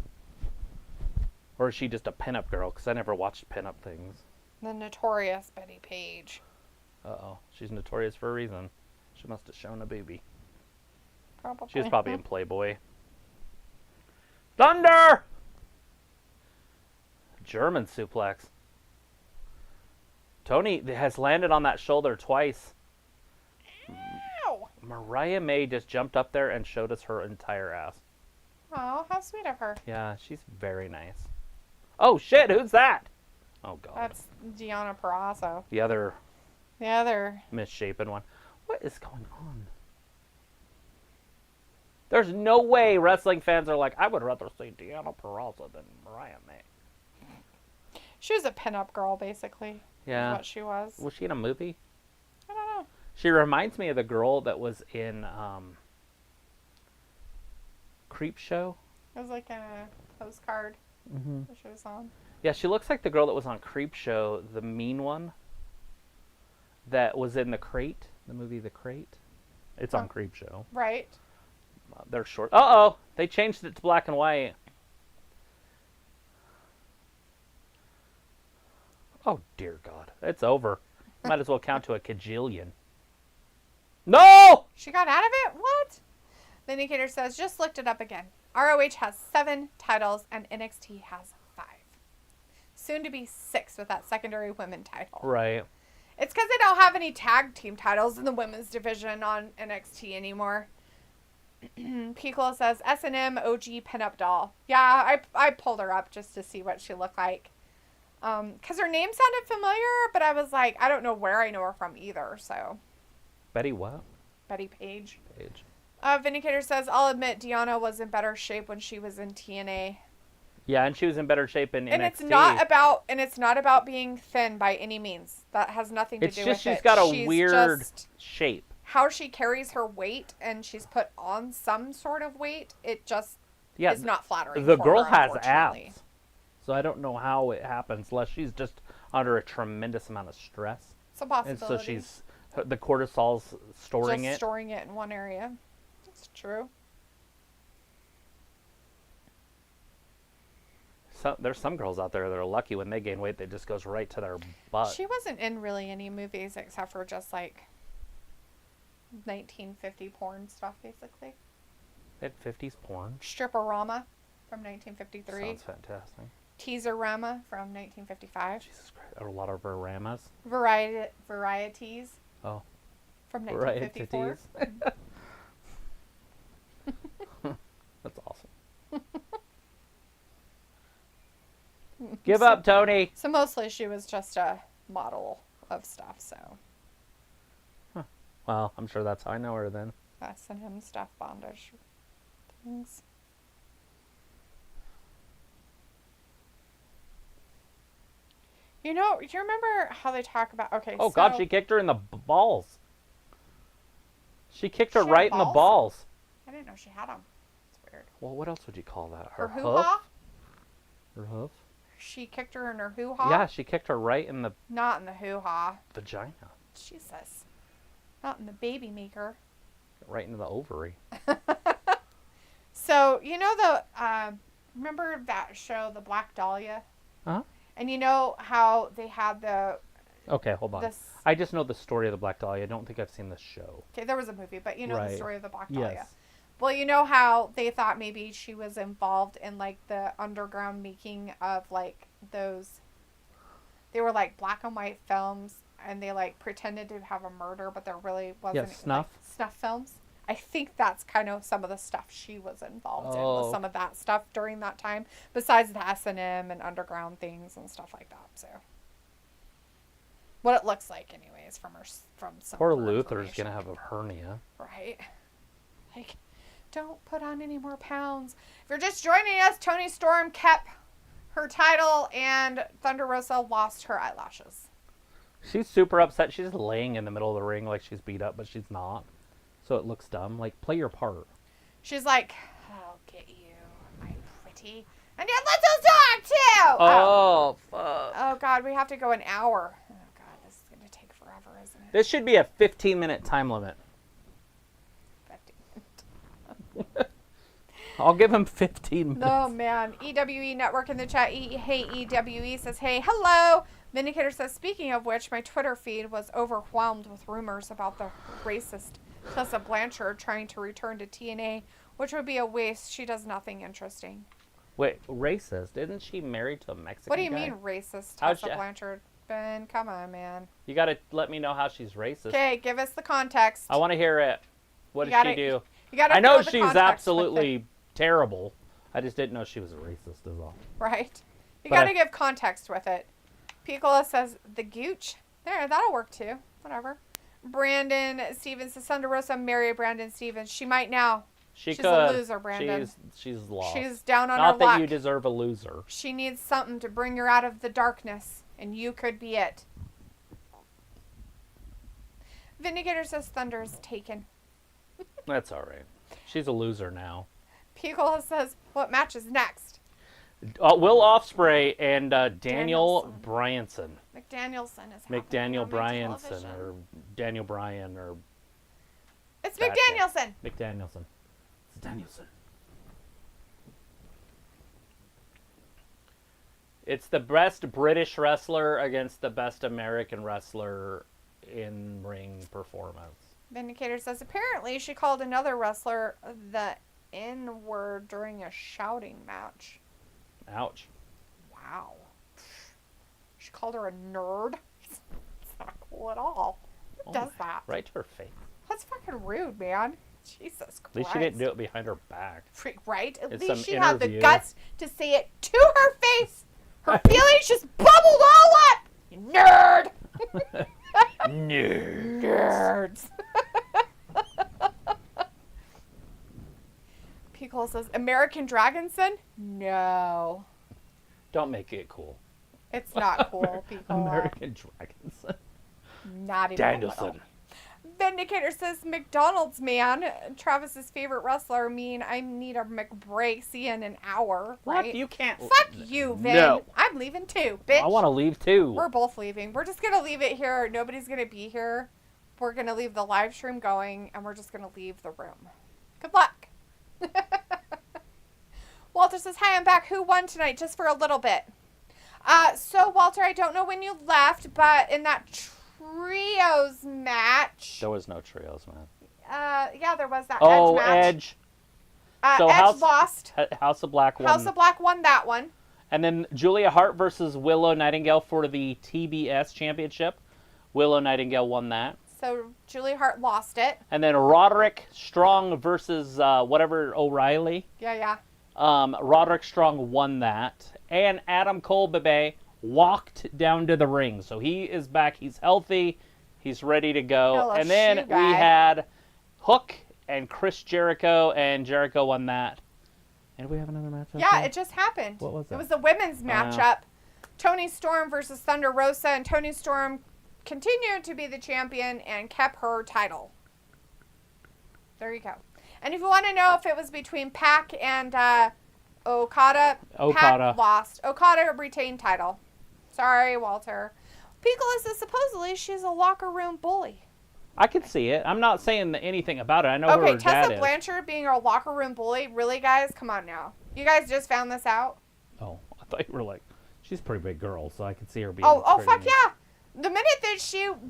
Or is she just a pinup girl? Because I never watched pinup things. The notorious Betty Page. Uh-oh. She's notorious for a reason. She must have shown a booby. Probably. She was probably in Playboy. Thunder! German suplex. Tony has landed on that shoulder twice. Ow! Mariah May just jumped up there and showed us her entire ass. Oh, how sweet of her. Yeah, she's very nice. Oh, shit, who's that? Oh, God. That's Deonna Purrazzo. The other The other. misshapen one. What is going on? There's no way wrestling fans are like, I would rather see Deonna Purrazzo than Mariah May. She was a pinup girl, basically. Yeah. Is what she was. Was she in a movie? I don't know. She reminds me of the girl that was in Creep Show. It was like a postcard that she was on. Yeah, she looks like the girl that was on Creep Show, the mean one. That was in The Crate, the movie The Crate. It's on Creep Show. Right. They're short. Uh-oh! They changed it to black and white. Oh, dear God. It's over. Might as well count to a kajillion. No! She got out of it? What? The indicator says, just looked it up again. ROH has 7 titles and NXT has 5. Soon to be 6 with that secondary women title. Right. It's because they don't have any tag team titles in the women's division on NXT anymore. Piccolo says, S&M OG pinup doll. Yeah, I pulled her up just to see what she looked like. Because her name sounded familiar, but I was like, I don't know where I know her from either, so. Betty what? Betty Page. Page. Vindicator says, I'll admit Deonna was in better shape when she was in TNA. Yeah, and she was in better shape in NXT. And it's not about being thin by any means. That has nothing to do with it. It's just she's got a weird shape. How she carries her weight and she's put on some sort of weight, it just is not flattering. The girl her, has abs. So I don't know how it happens unless she's just under a tremendous amount of stress. It's a possibility. And so the cortisol's storing just storing it in one area. That's true. So, there's some girls out there that are lucky when they gain weight, it just goes right to their butt. She wasn't in really any movies except for just like 1950 porn stuff, basically. They had 50s porn. Stripperama from 1953. Sounds fantastic. Teaserama from 1955. Jesus Christ. A lot of her ramas. Varieties. Oh. From 1954. That's awesome. Give up, Tony. So mostly she was just a model of stuff, so. Well, I'm sure that's how I know her then. S&M stuff, bondage things. You know, do you remember how they talk about... Okay, Oh, God, she kicked her in the balls. She kicked her right in the balls. I didn't know she had them. It's weird. Well, what else would you call that? Her hoo-ha? Her hoof? She kicked her in her hoo-ha? Yeah, she kicked her right in the... Not in the hoo-ha. Vagina. Jesus. Not in the baby maker. Right into the ovary. So, you know the... remember that show, The Black Dahlia? Uh-huh. And you know how they had the... Okay, hold on. I just know the story of the Black Dahlia. I don't think I've seen the show. Okay, there was a movie, but you know the story of the Black Dahlia. Yes. Well, you know how they thought maybe she was involved in, like, the underground making of, like, those... They were, like, black and white films, and they, like, pretended to have a murder, but there really wasn't... Yeah, snuff? Like, snuff films. I think that's kind of some of the stuff she was involved in, was some of that stuff during that time, besides the S&M and underground things and stuff like that, so... What it looks like, anyways, from some... Poor Luther's gonna have a hernia. Right? Like... Don't put on any more pounds. If you're just joining us, Toni Storm kept her title and Thunder Rosa lost her eyelashes. She's super upset. She's just laying in the middle of the ring like she's beat up, but she's not. So it looks dumb. Like, play your part. She's like, I'll get you, my T. And yet let's us talk too! Oh, fuck. Oh, God, we have to go an hour. Oh, God, this is going to take forever, isn't it? This should be a 15-minute time limit. 15. I'll give him 15 minutes. Oh, man. EWE Network in the chat. Hey, EWE says, hey, hello. Vindicator says, speaking of which, my Twitter feed was overwhelmed with rumors about the racist Tessa Blanchard trying to return to TNA, which would be a waste. She does nothing interesting. Wait, racist? Isn't she married to a Mexican What do you guy? mean racist, How's Tessa she- Blanchard? Ben, come on, man. You got to let me know how she's racist. Okay, give us the context. I want to hear it. What You did gotta- she do? You gotta I know fill the she's context with it, absolutely terrible. I just didn't know she was a racist is all. right? You But gotta I- give context with it. Piccola says, the gooch. There, that'll work too. Whatever. Brandon Stevens says, Thunder Rosa marry Brandon Stevens. She might now. She's She's a loser, Brandon. She's lost. She's down on Not her that luck. you deserve a loser. She needs something to bring her out of the darkness, and you could be it. Vindicator says Thunder is taken. That's all right. She's a loser now. Piccola says, what match is next? Will Osprey and Daniel Danielson. Bryanson. McDanielson is happening McDaniel on my Bryanson television. or Daniel Bryan or It's Gotcha. McDanielson. McDanielson. It's Danielson. It's the best British wrestler against the best American wrestler in ring performance. Vindicator says apparently she called another wrestler the N-word during a shouting match. Ouch. Wow. She called her a nerd. It's not cool at all. Who does that? Right to her face. That's fucking rude, man. Jesus Christ. At least she didn't do it behind her back. Right? At It's least some she had the interview. guts to say it to her face. Her feelings just bubbled all up. You nerd. Nerds. Nerds. Pickle says, American Dragonson? No. Don't make it cool. It's not cool, people. American Dragons. Not even a little. Danielson. Vindicator says, McDonald's man, Travis's favorite wrestler, I need a McBreak. See you in an hour, right? What? You can't. Fuck you, Vin. No. I'm leaving too, bitch. I want to leave too. We're both leaving. We're just going to leave it here. Nobody's going to be here. We're going to leave the live stream going, and we're just going to leave the room. Good luck. Walter says, hi, I'm back. Who won tonight? Just for a little bit. So, Walter, I don't know when you left, but in that trios match. There was no trios, man. Yeah, there was that Oh, Edge match. Edge. So Edge lost. House of Black won. House of Black won that one. And then Julia Hart versus Willow Nightingale for the TBS championship. Willow Nightingale won that. So, Julie Hart lost it. And then Roderick Strong versus whatever O'Reilly. Yeah. Roderick Strong won that. And Adam Cole Bebe walked down to the ring. So he is back. He's healthy. He's ready to go. Hello, and then shoe we guy. had Hook and Chris Jericho, and Jericho won that. And we have another match? Yeah, it just happened. What was It that? was the women's matchup. Toni Storm versus Thunder Rosa, and Toni Storm continued to be the champion and kept her title. There you go. And if you want to know if it was between Pac and Okada, Pac lost. Okada retained title. Sorry, Walter. Piccola says supposedly she's a locker room bully. I can see it. I'm not saying anything about it. I know who her Okay, dad Tessa is. Blanchard being a locker room bully? Really, guys? Come on now. You guys just found this out? Oh, I thought you were like, she's a pretty big girl, so I could see her being. Oh, pretty- fuck yeah. The minute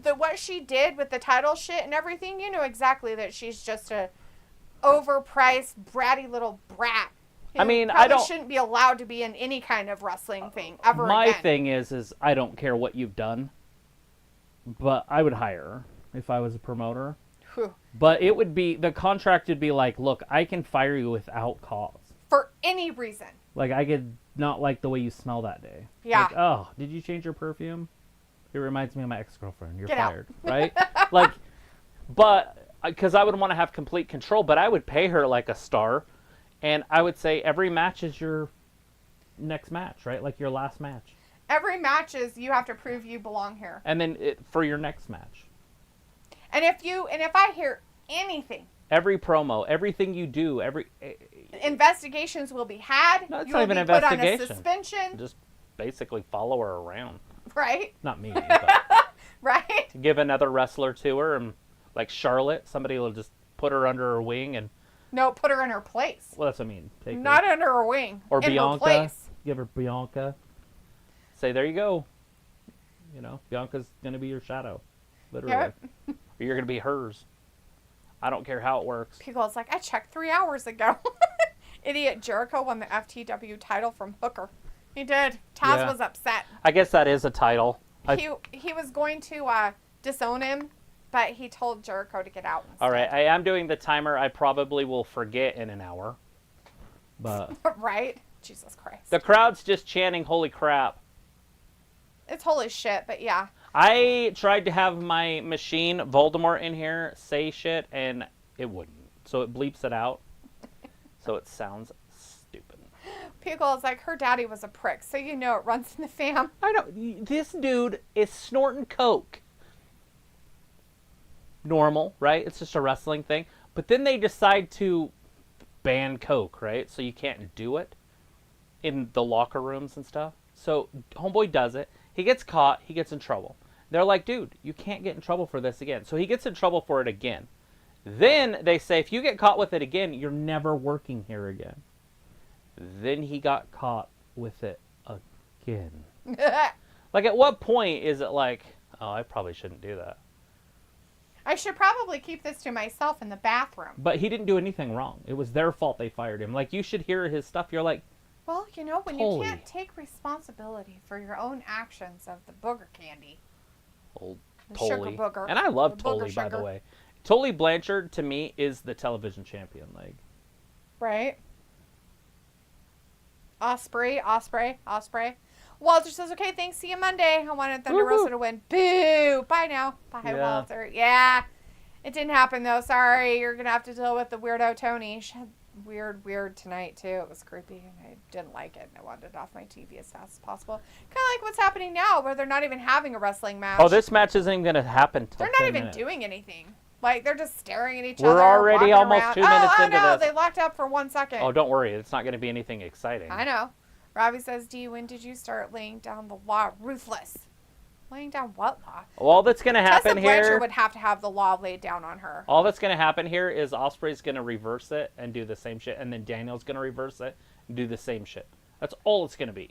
that what she did with the title shit and everything, you know exactly that she's just a overpriced, bratty little brat. who I mean, I probably don't- shouldn't be allowed to be in any kind of wrestling thing ever My again. thing is I don't care what you've done, but I would hire her if I was a promoter. Whew. But it would be, the contract would be like, look, I can fire you without cause. For any reason. Like, I could not like the way you smell that day. Yeah. Like, oh, did you change your perfume? It reminds me of my ex-girlfriend. You're Get out. fired, right? Like, but, because I would want to have complete control, but I would pay her like a star, and I would say every match is your next match, right? Like your last match. Every match is you have to prove you belong here. And then for your next match. And if I hear anything, Every promo, everything you do, Investigations will be had. No, it's you not will even be an put on a investigation. suspension. Just basically follow her around. Right? Not me, but Right? give another wrestler to her, and like Charlotte, somebody will just put her under her wing, and No, put her in her place. well, that's what I mean. Take Not her. under her wing. Or in Bianca. her place. Give her Bianca. Say, there you go. You know, Bianca's gonna be your shadow, literally. Yep. Or you're gonna be hers. I don't care how it works. People's like, I checked 3 hours ago. Idiot Jericho won the FTW title from Hooker. He did. Taz Yeah. was upset. I guess that is a title. He was going to disown him, but he told Jericho to get out. All right, I am doing the timer. I probably will forget in an hour. But Right? Jesus Christ. the crowd's just chanting, holy crap. It's holy shit, but yeah. I tried to have my machine, Voldemort, in here say shit, and it wouldn't. So it bleeps it out. So it sounds stupid. Pickle is like, her daddy was a prick, so you know it runs in the fam. I know. This dude is snorting coke. Normal, right? It's just a wrestling thing. But then they decide to ban coke, right? So you can't do it in the locker rooms and stuff. So homeboy does it. He gets caught. He gets in trouble. They're like, dude, you can't get in trouble for this again. So he gets in trouble for it again. Then they say, if you get caught with it again, you're never working here again. Then he got caught with it again. Like, at what point is it like, oh, I probably shouldn't do that? I should probably keep this to myself in the bathroom. But he didn't do anything wrong. It was their fault they fired him. Like, you should hear his stuff. You're like, Well, you know, when Totally. you can't take responsibility for your own actions of the booger candy. old The Tully. sugar booger. And I love The Tully, booger by the sugar. way. Tully Blanchard, to me, is the television champion. Like, Right? Osprey. Walter says, okay, thanks. See you Monday. I wanted Thunder Woo-hoo. Rosa to win. Boo. Bye now. Bye, Yeah. Walter. Yeah. It didn't happen, though. Sorry. You're going to have to deal with the weirdo Tony. She had weird tonight, too. It was creepy, and I didn't like it, and I wanted it off my TV as fast as possible. Kind of like what's happening now, where they're not even having a wrestling match. oh, this match isn't even going to happen till They're not 10 even minutes. doing anything. Like, they're just staring at each We're other. already walking almost around. 2 minutes oh, into no, this. they locked up for 1 second. Oh, don't worry. It's not going to be anything exciting. I know. Robbie says, Dee, when did you start laying down the law? Ruthless. Laying down what law? All that's going to happen Tessa Blanchard here... would have to have the law laid down on her. All that's going to happen here is Osprey's going to reverse it and do the same shit, and then Daniel's going to reverse it and do the same shit. That's all it's going to be.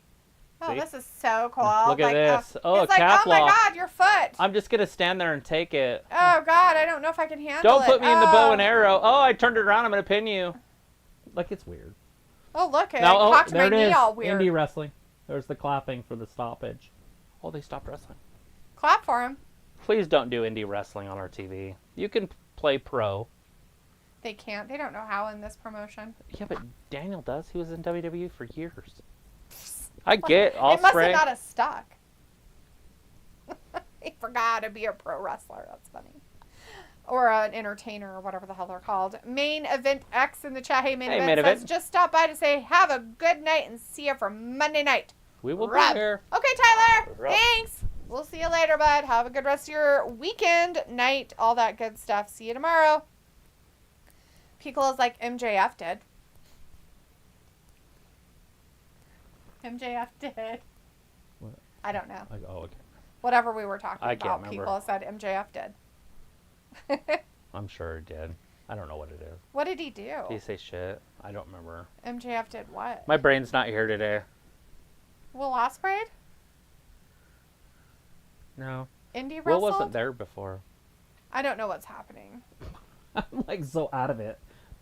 Oh, See? this is so cool. Look at Like, this. Oh, it's like, cap oh my lock. God, your foot. I'm just going to stand there and take it. Oh God, I don't know if I can handle Don't it. put me in the bow and Oh. arrow. Oh, I turned it around. I'm going to pin you. Like, it's weird. Oh, look, it Now, oh, cocked there my it knee is. all weird. Indie wrestling. There's the clapping for the stoppage. Oh, they stopped wrestling. Clap for him. Please don't do indie wrestling on our TV. You can play pro. They can't. They don't know how in this promotion. Yeah, but Daniel does. He was in WWE for years. I get It must Osprey. have not have stuck. He forgot to be a pro wrestler. That's funny. Or an entertainer or whatever the hell they're called. Main Event X in the chat. Hey, Main Hey, Event Main says, Event. just stop by to say have a good night and see you for Monday night. We will Rob. be here. Okay, Tyler. Rob. Thanks. We'll see you later, bud. Have a good rest of your weekend, night, all that good stuff. See you tomorrow. Pickle is like MJF did. MJF did. What? I don't know. Like, oh, okay. Whatever we were talking I can't about, remember. Pickle said MJF did. I'm sure it did. I don't know what it is. What did he do? Did he say shit? I don't remember. MJF did what? My brain's not here today. Will Osprey? No. Indie Will wrestled? wasn't there before. I don't know what's happening. I'm like so out of it.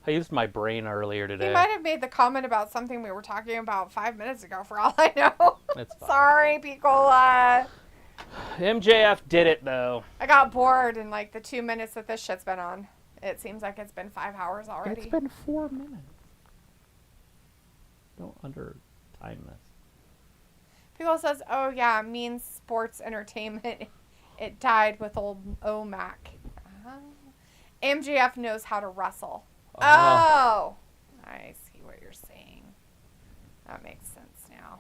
I used my brain earlier He today. might have made the comment about something we were talking about 5 minutes ago, for all I know. It's fine. Sorry, Pickle. MJF did it though. I got bored in like the 2 minutes that this shit's been on. It seems like it's been 5 hours already. It's been 4 minutes. Don't under time this. Pickle says, oh yeah, mean sports entertainment. It died with old OMAC. MJF knows how to wrestle. Oh, I see what you're saying. That makes sense now.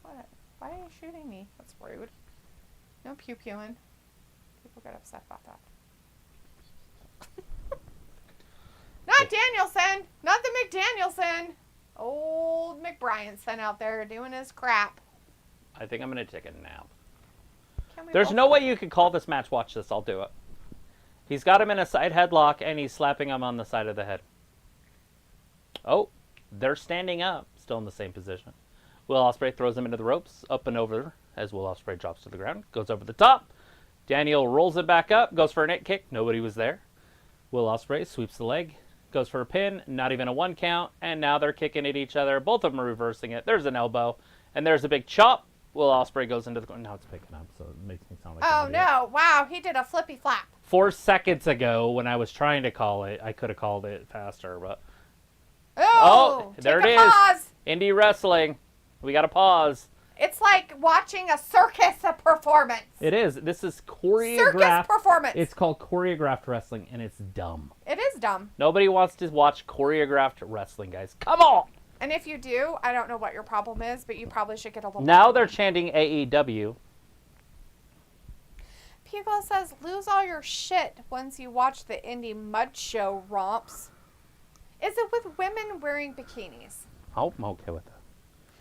What? Why are you shooting me? That's rude. No pew-pewing. People get upset about that. Not McDanielson. Not the McDanielson. Old McBrienson out there doing his crap. I think I'm going to take a nap. Can we There's both- no way you could call this match. Watch this. I'll do it. He's got him in a side headlock, and he's slapping him on the side of the head. Oh, they're standing up. Still in the same position. Will Osprey throws him into the ropes, up and over, as Will Osprey drops to the ground. Goes over the top. Daniel rolls it back up, goes for a neck kick. Nobody was there. Will Osprey sweeps the leg, goes for a pin, not even a 1 count, and now they're kicking at each other. Both of them are reversing it. There's an elbow, and there's a big chop. Will Osprey goes into the... Now it's picking up, so it makes me sound like... Oh, no. Wow, he did a flippy flap. 4 seconds ago, when I was trying to call it, I could have called it faster, but... Oh, there it take is. a pause. Indie wrestling. We got to pause. It's like watching a circus performance. It is. This is Circus choreographed. performance. It's called choreographed wrestling, and it's dumb. It is dumb. Nobody wants to watch choreographed wrestling, guys. Come on! And if you do, I don't know what your problem is, but you probably should get a little... Now they're chanting AEW. People says, lose all your shit once you watch the indie mud show romps. Is it with women wearing bikinis? Oh, I'm okay with that.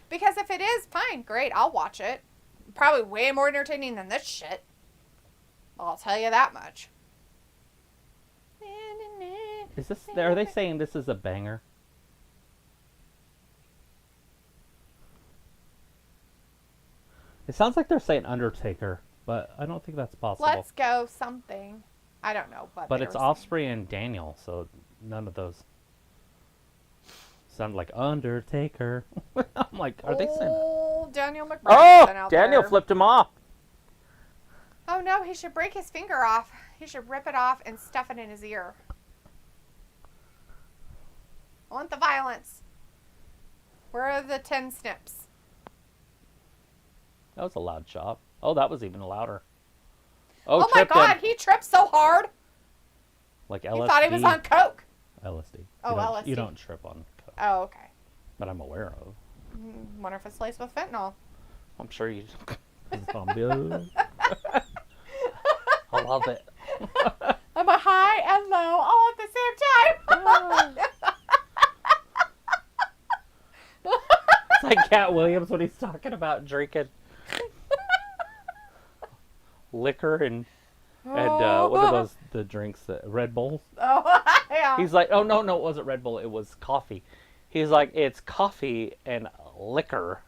Because if it is, fine, great, I'll watch it. Probably way more entertaining than this shit. I'll tell you that much. Is this? Are they saying this is a banger? It sounds like they're saying Undertaker, but I don't think that's possible. Let's go something. I don't know what. But they it's were saying. Osprey and Daniel, so none of those sound like Undertaker. I'm like, are they saying that? Oh, Daniel McBride. Oh, Daniel flipped him off. Oh no, he should break his finger off. He should rip it off and stuff it in his ear. I want the violence. Where are the 10 snips? That was a loud chop. Oh, that was even louder. Oh my tripped god, him. he tripped so hard. Like He LSD. thought he was on coke. LSD. Oh, You don't- LSD. You don't trip on coke, Oh, okay. but I'm aware of. Wonder if it's laced with fentanyl. I'm sure you. Zombie. I love it. I'm a high and low all at the same time. It's like Cat Williams when he's talking about drinking liquor and what are those the drinks that Red Bulls? Oh, yeah. He's like, oh no, it wasn't Red Bull, it was coffee. He's like, it's coffee and liquor,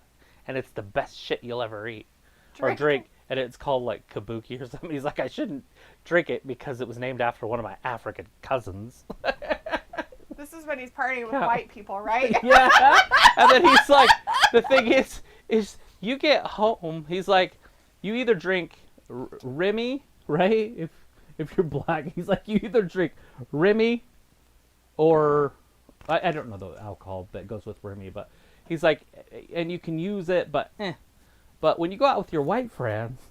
and it's the best shit you'll ever eat or drink, and it's called like kabuki or something. He's like, I shouldn't drink it because it was named after one of my African cousins. This is when he's partying with Yeah. white people, right? Yeah. And then he's like, the thing is you get home, he's like, you either drink Remy, right? If you're black, he's like, you either drink Remy or I don't know the alcohol that goes with Remy, but he's like, and you can use it, but But when you go out with your white friends,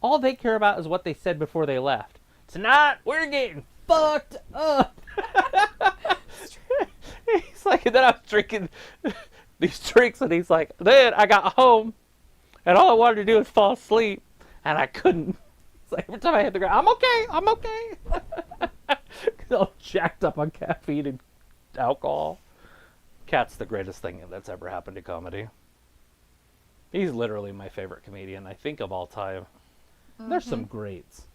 all they care about is what they said before they left. Tonight, we're getting fucked up. He's like, and then I was drinking these drinks, and he's like, then I got home, and all I wanted to do was fall asleep, and I couldn't. It's like every time I hit the ground, I'm okay. Because all jacked up on caffeine and alcohol. Cat's the greatest thing that's ever happened to comedy. He's literally my favorite comedian, I think, of all time. Mm-hmm. There's some greats.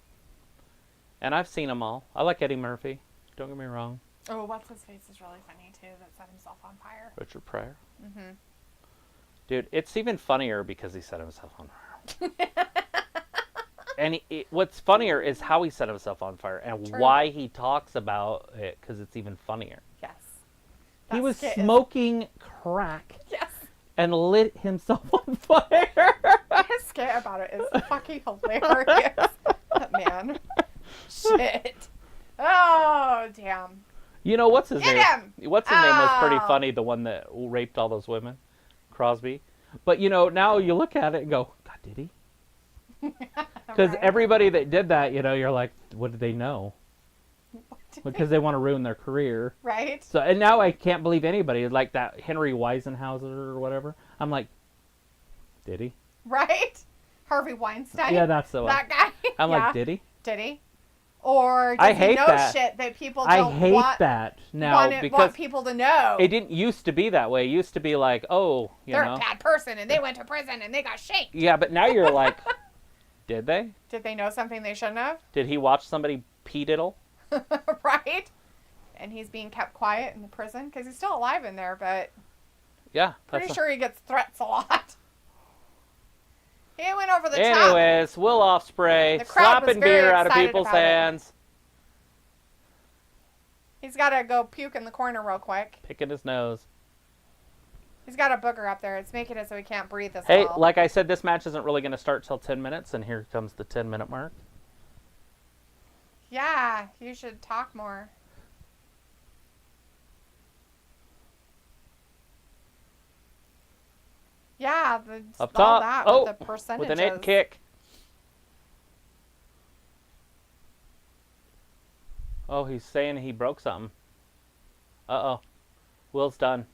And I've seen them all. I like Eddie Murphy. Don't get me wrong. Oh, what's his face is really funny, too, that set himself on fire. Richard Pryor. Mm-hmm. Dude, it's even funnier because he set himself on fire. And what's funnier is how he set himself on fire and True. why he talks about it, because it's even funnier. Yes. He was smoking crack. Yes. And lit himself on fire. His skit about it is fucking hilarious. Man. Shit. Oh, damn. You know, what's his name? Him! What's his name was pretty Oh. funny, the one that raped all those women. Crosby. But, you know, now you look at it and go, God, did he? Because Right. everybody that did that, you know, you're like, what did they know? Because they want to ruin their career. Right? So, and now I can't believe anybody, like that Henry Weisenhauser or whatever. I'm like, did he? Right? Harvey Weinstein? Yeah, that's the one. That guy? I'm Yeah. like, did he? Did he? Or does he know shit that people don't want that now want people to know? It didn't used to be that way. It used to be like, oh, they're a bad person and they went to prison and they got shanked. Yeah, but now you're like, did they? Did they know something they shouldn't have? Did he watch somebody pee diddle? Right? And he's being kept quiet in the prison because he's still alive in there, but yeah, pretty sure he gets threats a lot. He went over the top. Anyways, Will Osprey slapping beer out of people's hands. He's got to go puke in the corner real quick. Picking his nose. He's got a booger up there. It's making it so he can't breathe as well. Hey, well. like I said, this match isn't really going to start till 10 minutes, and here comes the 10-minute mark. Yeah, you should talk more. Yeah, up top. All that with the percentages. With an 8 kick. Oh, he's saying he broke something. Uh-oh. Will's done.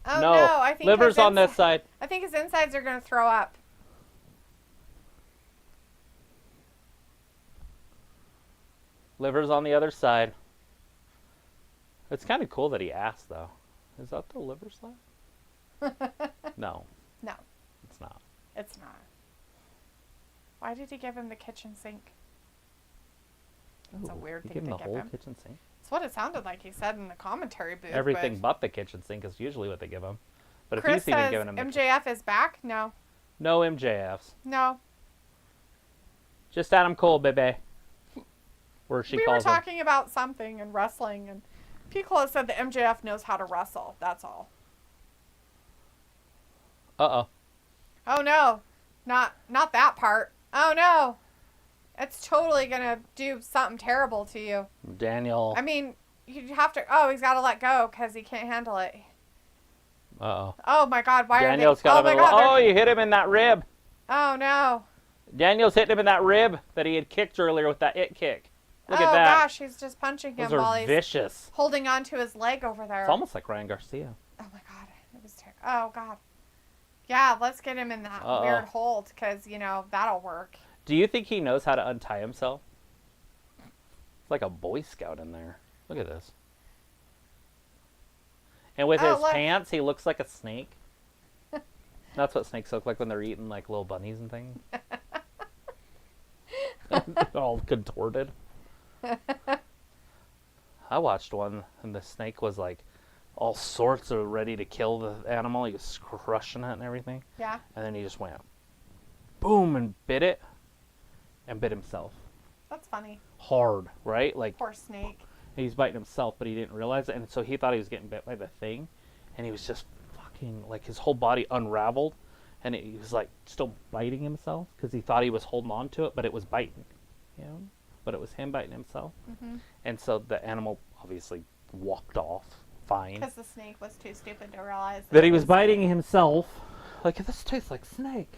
Oh, no. I think liver's on this side. I think his insides are going to throw up. Liver's on the other side. It's kind of cool that he asked, though. Is that the liver side? No. No. It's not. It's not. Why did he give him the kitchen sink? That's a weird thing to give him. The whole kitchen sink? That's what it sounded like he said in the commentary booth. Everything but the kitchen sink is usually what they give him. But Chris if you've even given him MJF is back? No. No MJFs. No. Just Adam Cole, baby. Where she calls him. We were talking about something in wrestling, and Piccolo said that MJF knows how to wrestle. That's all. Uh-oh. Oh, no. Not that part. Oh, no. It's totally going to do something terrible to you. Daniel. I mean, you have to... Oh, he's got to let go because he can't handle it. Uh-oh. Oh, my God. Why Daniel's are they... got him. Oh, you hit him in that rib. Oh, no. Daniel's hitting him in that rib that he had kicked earlier with that it kick. Look at that. Oh, gosh. He's just punching him while he's vicious. Holding on to his leg over there. It's almost like Ryan Garcia. Oh, my God. It was terrible. Oh, God. Yeah, let's get him in that weird hold because, that'll work. Do you think he knows how to untie himself? It's like a Boy Scout in there. Look at this. And with his pants, he looks like a snake. That's what snakes look like when they're eating like little bunnies and things. All contorted. I watched one, and the snake was like all sorts of ready to kill the animal. He was crushing it and everything. Yeah. And then he just went boom and bit it and bit himself. That's funny. Hard, right? Like poor snake. He's biting himself, but he didn't realize it. And so he thought he was getting bit by the thing. And he was just fucking, like his whole body unraveled. And he was like still biting himself because he thought he was holding on to it, but it was biting. But it was him biting himself. Mm-hmm. And so the animal obviously walked off fine. Because the snake was too stupid to realize that he was biting himself. Like, this tastes like snake.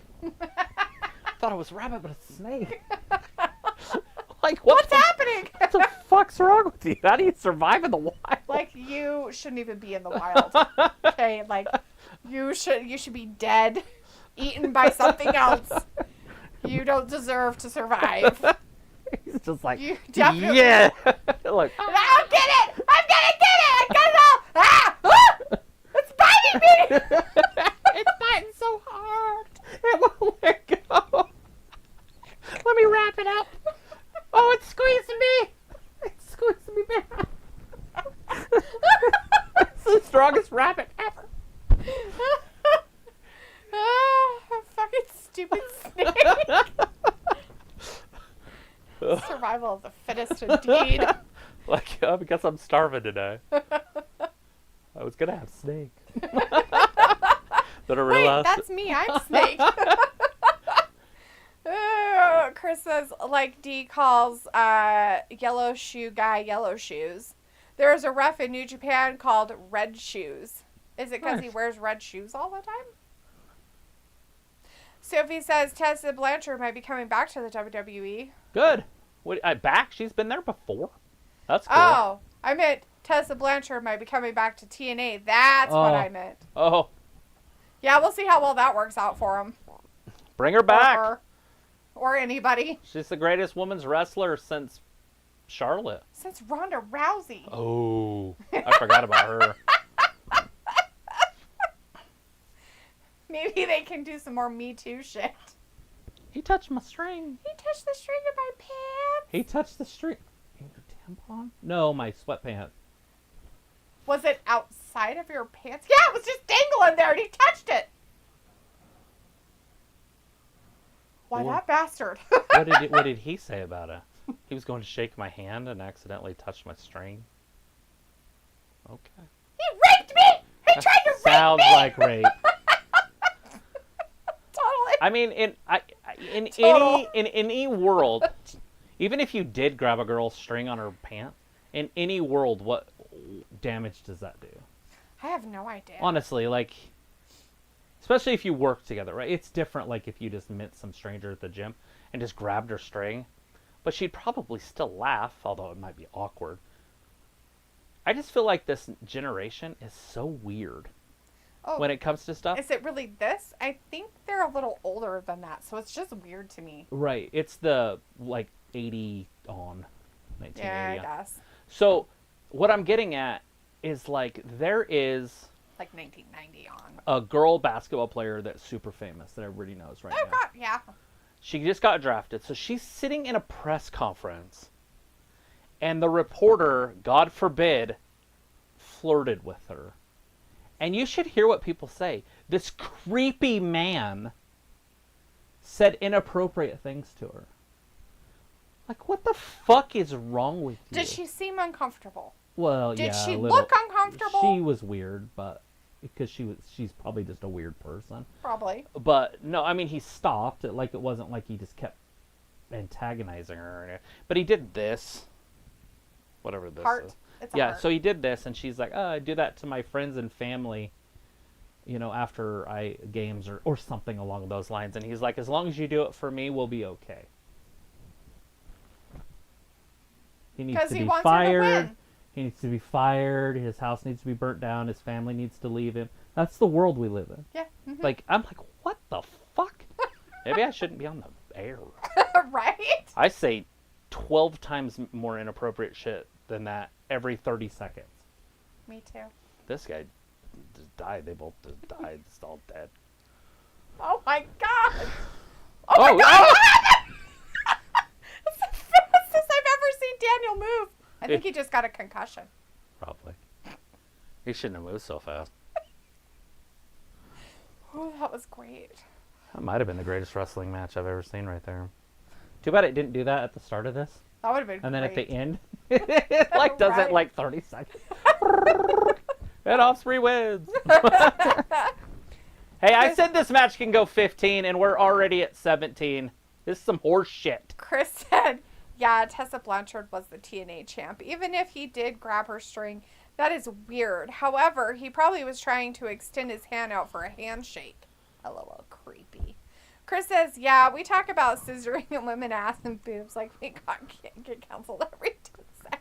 Thought it was rabbit, but it's snake. Like, what's happening? What the fuck's wrong with you? How do you survive in the wild? Like, you shouldn't even be in the wild. Okay, like, you should be dead, eaten by something else. You don't deserve to survive. He's just like, you definitely... yeah. Look. I'll get it! I'm gonna get it! I got it all! Ah! Ah! It's biting me! It's biting so hard. It won't let go. Let me wrap it up. Oh, it's squeezing me. It's squeezing me back. It's the strongest rabbit ever. Fucking stupid snake. Survival of the fittest, indeed. Like, because I'm starving today. I was gonna have snake. Then I realized. Wait, that's me. I'm snake. Chris says, like D calls yellow shoe guy yellow shoes. There is a ref in New Japan called Red Shoes. Is it because he wears red shoes all the time? Sophie says Tessa Blanchard might be coming back to the WWE. Good. Back? She's been there before? That's cool. Oh, I meant Tessa Blanchard might be coming back to TNA. That's what I meant. Oh. Yeah, we'll see how well that works out for him. Bring her back. or anybody. She's the greatest women's wrestler since Charlotte. Since Ronda Rousey. Oh, I forgot about her. Maybe they can do some more Me Too shit. He touched my string. He touched the string of my pants. He touched the string. Your tampon? No, my sweatpants. Was it outside of your pants? Yeah, it was just dangling there and he touched it. Why, that bastard. What did he say about it? He was going to shake my hand and accidentally touched my string. Okay. He raped me! He tried to rape me! Sounds like rape. Totally. I mean, in any world, even if you did grab a girl's string on her pants, in any world, what damage does that do? I have no idea. Honestly, like, especially if you work together, right? It's different, like, if you just met some stranger at the gym and just grabbed her string. But she'd probably still laugh, although it might be awkward. I just feel like this generation is so weird when it comes to stuff. Is it really this? I think they're a little older than that, so it's just weird to me. Right. It's the, like, 80 on. 1980 Yeah, I on. guess. So, what I'm getting at is, like, there is... Like 1990 on. A girl basketball player that's super famous that everybody knows right now. Oh, God, yeah. She just got drafted. So she's sitting in a press conference. And the reporter, God forbid, flirted with her. And you should hear what people say. This creepy man said inappropriate things to her. Like, what the fuck is wrong with you? Did she seem uncomfortable? Well, Did yeah, she a little. look uncomfortable? She was weird, but because she's probably just a weird person. Probably. But no, I mean, he stopped. It wasn't like he just kept antagonizing her or anything. But he did this. Whatever this Heart. is. It's a Yeah, heart. so he did this, and she's like, "Oh, I do that to my friends and family, after games or something along those lines." And he's like, "As long as you do it for me, we'll be okay." He needs to Because he be wants fired. her to win. He needs to be fired. His house needs to be burnt down. His family needs to leave him. That's the world we live in. Yeah. Mm-hmm. Like, I'm like, what the fuck? Maybe I shouldn't be on the air. Right? I say 12 times more inappropriate shit than that every 30 seconds. Me too. This guy just died. They both just died. It's all dead. Oh my God. Oh my God. Oh! That's the fastest I've ever seen Daniel move. I think he just got a concussion. Probably. He shouldn't have moved so fast. Oh, that was great. That might have been the greatest wrestling match I've ever seen right there. Too bad it didn't do that at the start of this. That would have been And then great. at the end, it like does Right. it like 30 seconds. And Osprey wins. Hey, I said this match can go 15, and we're already at 17. This is some horse shit. Chris said, yeah, Tessa Blanchard was the TNA champ. Even if he did grab her string, that is weird. However, he probably was trying to extend his hand out for a handshake. A little creepy. Chris says, yeah, we talk about scissoring a women's ass and boobs like we can't get canceled every 10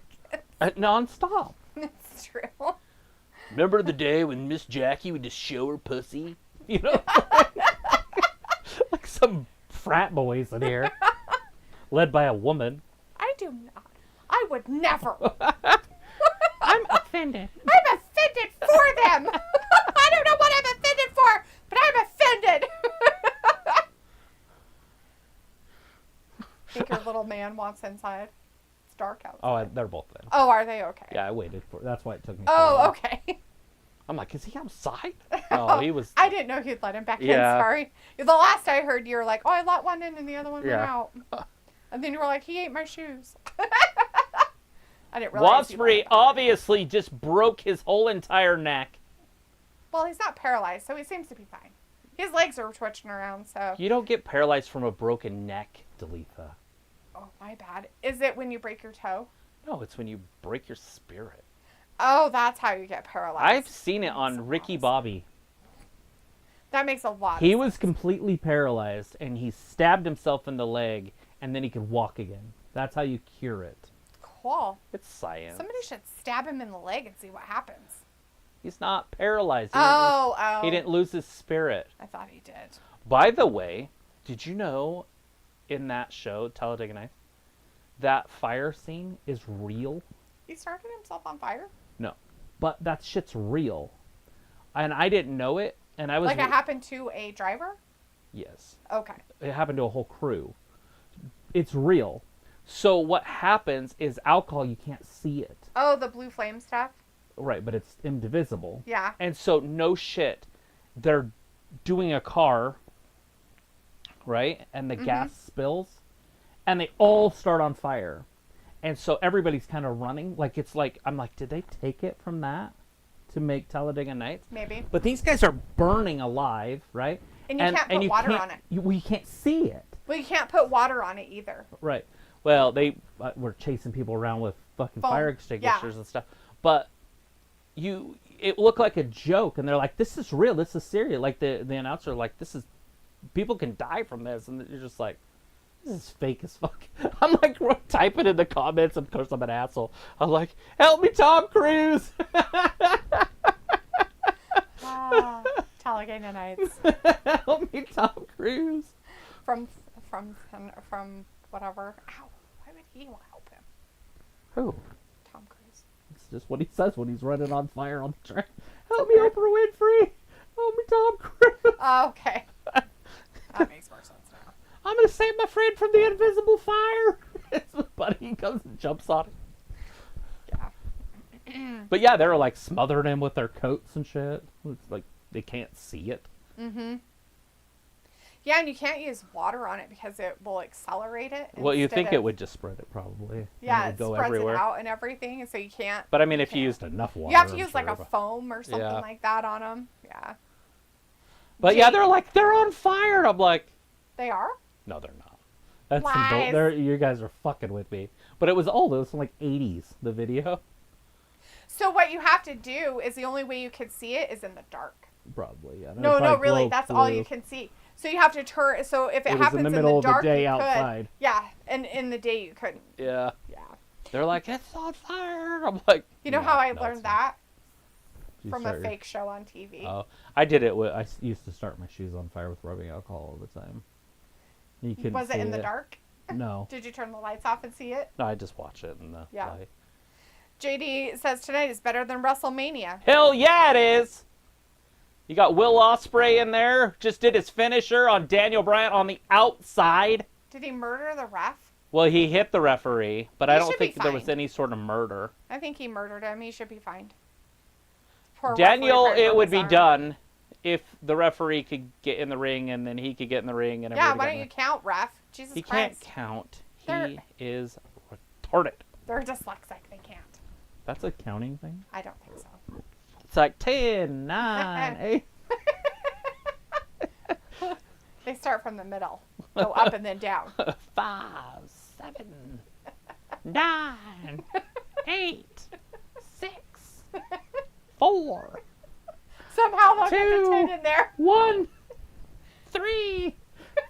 seconds. Non-stop. It's true. Remember the day when Miss Jackie would just show her pussy? Like some frat boys in here. Led by a woman. I do not. I would never. I'm offended. I'm offended for them. I don't know what I'm offended for, but I'm offended. I think your little man wants inside. It's dark outside. Oh, they're both in. Oh, are they okay? Yeah, I waited for. That's why it took me. Oh, so long. okay. I'm like, is he outside? No, he was. I didn't know he'd let him back in. Yeah. Sorry. The last I heard, you were like, "Oh, I let one in and the other one went Yeah. out," and then you were like, "He ate my shoes." I didn't realize. Osprey obviously just broke his whole entire neck. Well, he's not paralyzed, so he seems to be fine. His legs are twitching around, so. You don't get paralyzed from a broken neck, Dalitha. Oh, my bad. Is it when you break your toe? No, it's when you break your spirit. Oh, that's how you get paralyzed. I've seen it on Ricky Bobby. That makes a lot He of was sense. completely paralyzed, and he stabbed himself in the leg, and then he could walk again. That's how you cure it. Cool. It's science. Somebody should stab him in the leg and see what happens. He's not paralyzed. Oh. He didn't lose his spirit. I thought he did. By the way, did you know in that show, Talladega Nights, that fire scene is real. He started himself on fire? No, but that shit's real, and I didn't know it. And I was like it happened to a driver. Yes. Okay. It happened to a whole crew. It's real. So what happens is alcohol, you can't see it. Oh, the blue flame stuff? Right, but it's indivisible. Yeah. And so, no shit, they're doing a car, right? And the gas spills, and they all start on fire. And so everybody's kind of running. Like, it's like, I'm like, did they take it from that to make Talladega Nights? Maybe. But these guys are burning alive, right? And you can't put water on it. You can't see it. Well, you can't put water on it either. Right. Well, they were chasing people around with fucking fire extinguishers and stuff. But it looked like a joke, and they're like, this is real, this is serious. Like, the announcer, like, people can die from this. And you're just like, this is fake as fuck. I'm like, typing in the comments, of course I'm an asshole. I'm like, help me, Tom Cruise. Talladega Nights. Help me, Tom Cruise. From whatever. Ow. Why would he want to help him? Who? Tom Cruise. It's just what he says when he's running on fire on the train. Help me, Oprah Winfrey. Help me, Tom Cruise. Oh, okay. That makes more sense now. I'm going to save my friend from the invisible fire. Buddy comes and jumps on it. Yeah. But yeah, they were like smothering him with their coats and shit. It's like they can't see it. Mm-hmm. Yeah, and you can't use water on it because it will accelerate it. Well, you think it would just spread it probably. Yeah, it would it spreads it out and everything, and so you can't. But I mean, if you used enough water. You have to use like a foam or something like that on them. Yeah. But yeah, they're on fire. I'm like. They are? No, they're not. That's Lies. You guys are fucking with me. But it was old. It was from like 80s, the video. So what you have to do is the only way you can see it is in the dark. Probably, yeah. No, really. That's all you can see. So you have to turn. So if it happens in the middle of dark, the day you outside. could. Yeah, and in the day you couldn't. Yeah. Yeah. They're like, it's on fire. I'm like, you know how I learned that? From a fake fake show on TV. Oh, I did it. I used to start my shoes on fire with rubbing alcohol all the time. You couldn't Was it see in the dark? No. Did you turn the lights off and see it? No, I just watch it in the light. JD says tonight is better than WrestleMania. Hell yeah, it is. You got Will Osprey in there. Just did his finisher on Daniel Bryan on the outside. Did he murder the ref? Well, he hit the referee, but I don't think there was fined. any sort of murder. I think he murdered him. He should be fined. Poor Daniel, referee it would be arm. done if the referee could get in the ring and then he could get in the ring and yeah. Why don't you count, ref? Jesus He Christ. can't count. He is retarded. They're dyslexic. They can't. That's a counting thing? I don't think so. It's like 10, 9, 8. They start from the middle. Go up and then down. 5, 7, 9, 8, 6, 4. Somehow they'll get the 2, 10 in there. 1, 3,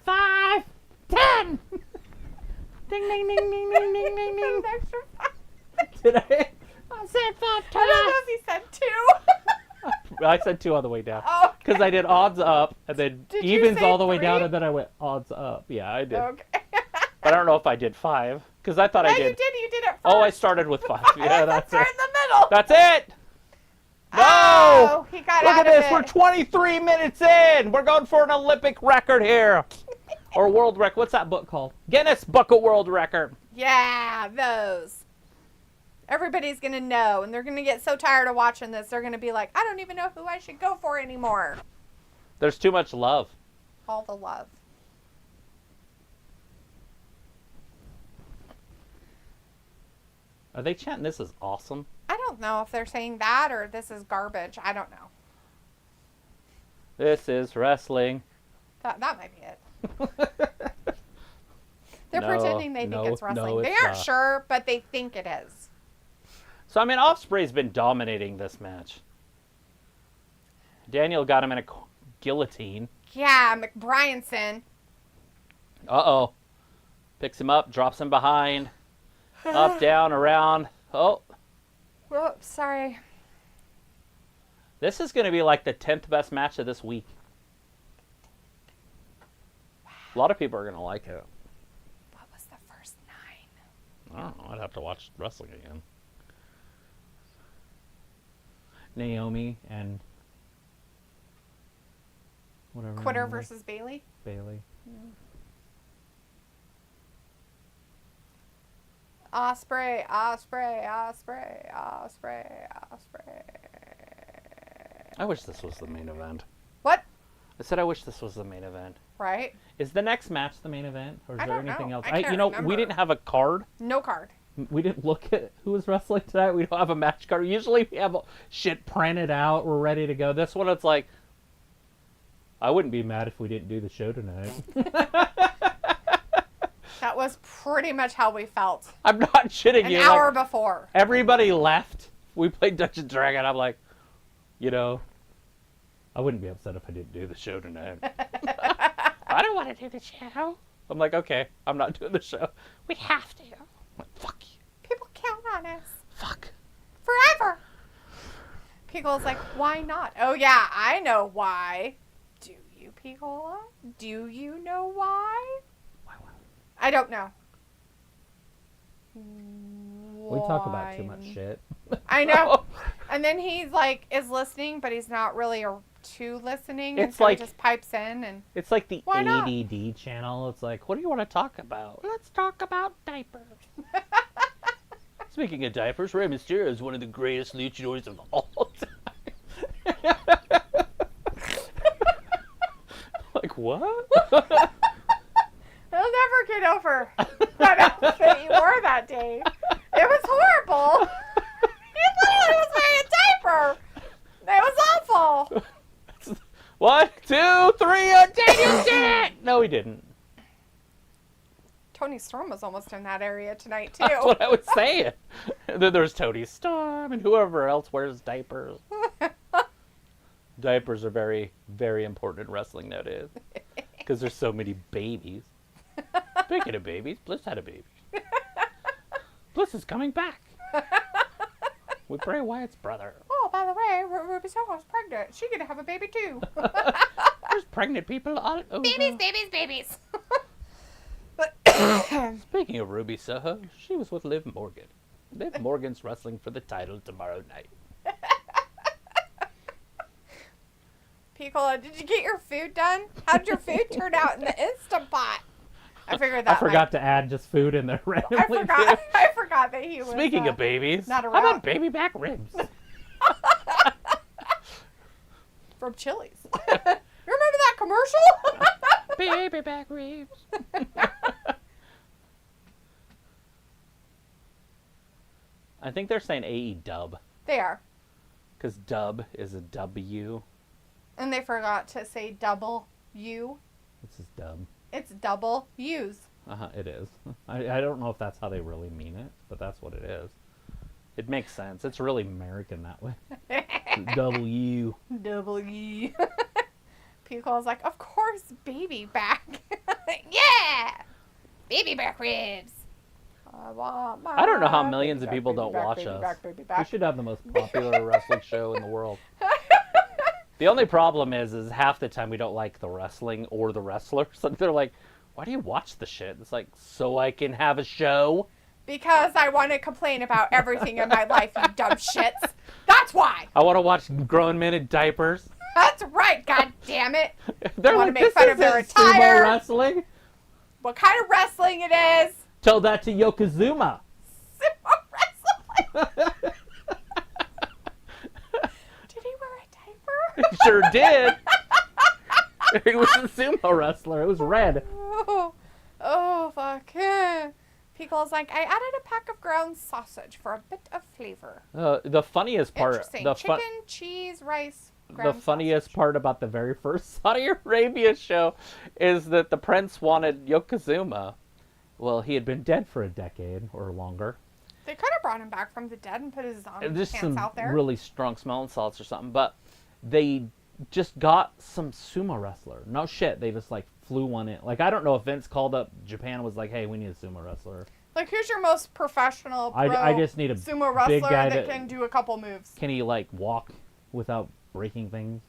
5, 10. Ding, ding, ding, ding, ding, ding, ding, ding. Extra 5. Did I? I said 5 times. I don't know if you said 2. I said 2 on the way down. Oh, Because I did odds up, and then Did you evens say all the way down, 3? and then I went odds up. Yeah, I did. Okay. But I don't know if I did 5, because I thought Yeah, I did. you did. You did it first. Oh, I started with 5. Yeah, that's They're it. in the middle. That's it. No! Oh, he got Look out at this. of We're it. 23 minutes in. We're going for an Olympic record here. Or world record. What's that book called? Guinness Book of World Record. Yeah, those. Everybody's going to know, and they're going to get so tired of watching this, they're going to be like, I don't even know who I should go for anymore. There's too much love. All the love. Are they chanting this is awesome? I don't know if they're saying that or this is garbage. I don't know. This is wrestling. That might be it. They're pretending they think it's wrestling. They aren't sure, but they think it is. So, I mean, Osprey's been dominating this match. Daniel got him in a guillotine. Yeah, McBrienson. Uh-oh. Picks him up, drops him behind. Up, down, around. Oh. Whoops, sorry. This is going to be like the 10th best match of this week. A lot of people are going to like it. I don't know. I'd have to watch wrestling again. Naomi and whatever. Quitter versus Bailey. Bailey. Osprey, Osprey, Osprey, Osprey, Osprey. I wish this was the main event. What? I said I wish this was the main event. Right? Is the next match the main event, or is I there don't anything know. else? I can't we remember. didn't have a card. No card. We didn't look at who was wrestling tonight. We don't have a match card. Usually we have shit printed out. We're ready to go. This one, it's like, I wouldn't be mad if we didn't do the show tonight. That was pretty much how we felt. I'm not shitting you. An hour before. Everybody left. We played Dungeons and Dragons. I'm like, I wouldn't be upset if I didn't do the show tonight. I don't want to do the show. I'm like, okay, I'm not doing the show. We have to. I'm like, fuck you. People count on us. Fuck. Forever. Pico's like, why not? Oh, yeah, I know why. Do you, Picola? Do you know why? Why? I don't know. We talk about too much shit. I know. And then he's like, is listening, but he's not really to listening. It's and so like, he just pipes in and it's like the why not? AEW channel. It's like, what do you want to talk about? Let's talk about diapers. Speaking of diapers, Rey Mysterio is one of the greatest luchadors of all time. Like, what? he'll never get over that outfit you wore that day. It was horrible. He literally was wearing a diaper. It was awful. 1, 2, 3, Danielson did it! No, he didn't. Tony Storm was almost in that area tonight, too. That's what I was saying. And then there's Tony Storm and whoever else wears diapers. Diapers are very, very important in wrestling nowadays. Because there's so many babies. Speaking of babies, Bliss had a baby. Bliss is coming back. With Bray Wyatt's brother. Oh, by the way, Ruby Soho's pregnant. She's going to have a baby, too. There's pregnant people all over. Babies. Speaking of Ruby Soho, she was with Liv Morgan. Liv Morgan's wrestling for the title tomorrow night. Piccola, did you get your food done? How did your food turn out in the Instant Pot? I figured that. I forgot to add just food in there randomly. I forgot that he was. Speaking of babies, not how around. about baby back ribs? From Chili's. Remember that commercial? Baby back ribs. I think they're saying AEW. They are. Because dub is a W. And they forgot to say double U. This is dub. It's double U's. It is. I don't know if that's how they really mean it, but that's what it is. It makes sense. It's really American that way. W. Double U. Pico's like, of course, baby back. Yeah! Baby back ribs. I don't know how millions of people don't watch us. We should have the most popular wrestling show in the world. The only problem is half the time we don't like the wrestling or the wrestlers. And they're like, why do you watch the shit? It's like, so I can have a show? Because I want to complain about everything in my life, you dumb shits. That's why. I want to watch grown men in diapers. That's right, god damn it. They're I want like, to make fun of their sumo attire. wrestling? What kind of wrestling it is. Tell that to Yokozuna. Sumo wrestling. Did he wear a diaper? He sure did. He was a sumo wrestler. It was red. Oh fuck. Pico's like, I added a pack of ground sausage for a bit of flavor. The funniest part. Interesting. Chicken, cheese, rice. The funniest part about the very first Saudi Arabia show is that the prince wanted Yokozuna. Well, he had been dead for a decade or longer. They could have brought him back from the dead and put his zombie Just pants some out there. really strong smelling salts or something. But they just got some sumo wrestler. No shit. They just like flew one in. Like, I don't know if Vince called up Japan and was like, hey, we need a sumo wrestler. Like, who's your most professional pro I just need a sumo wrestler big guy that can do a couple moves? Can he like walk without breaking things?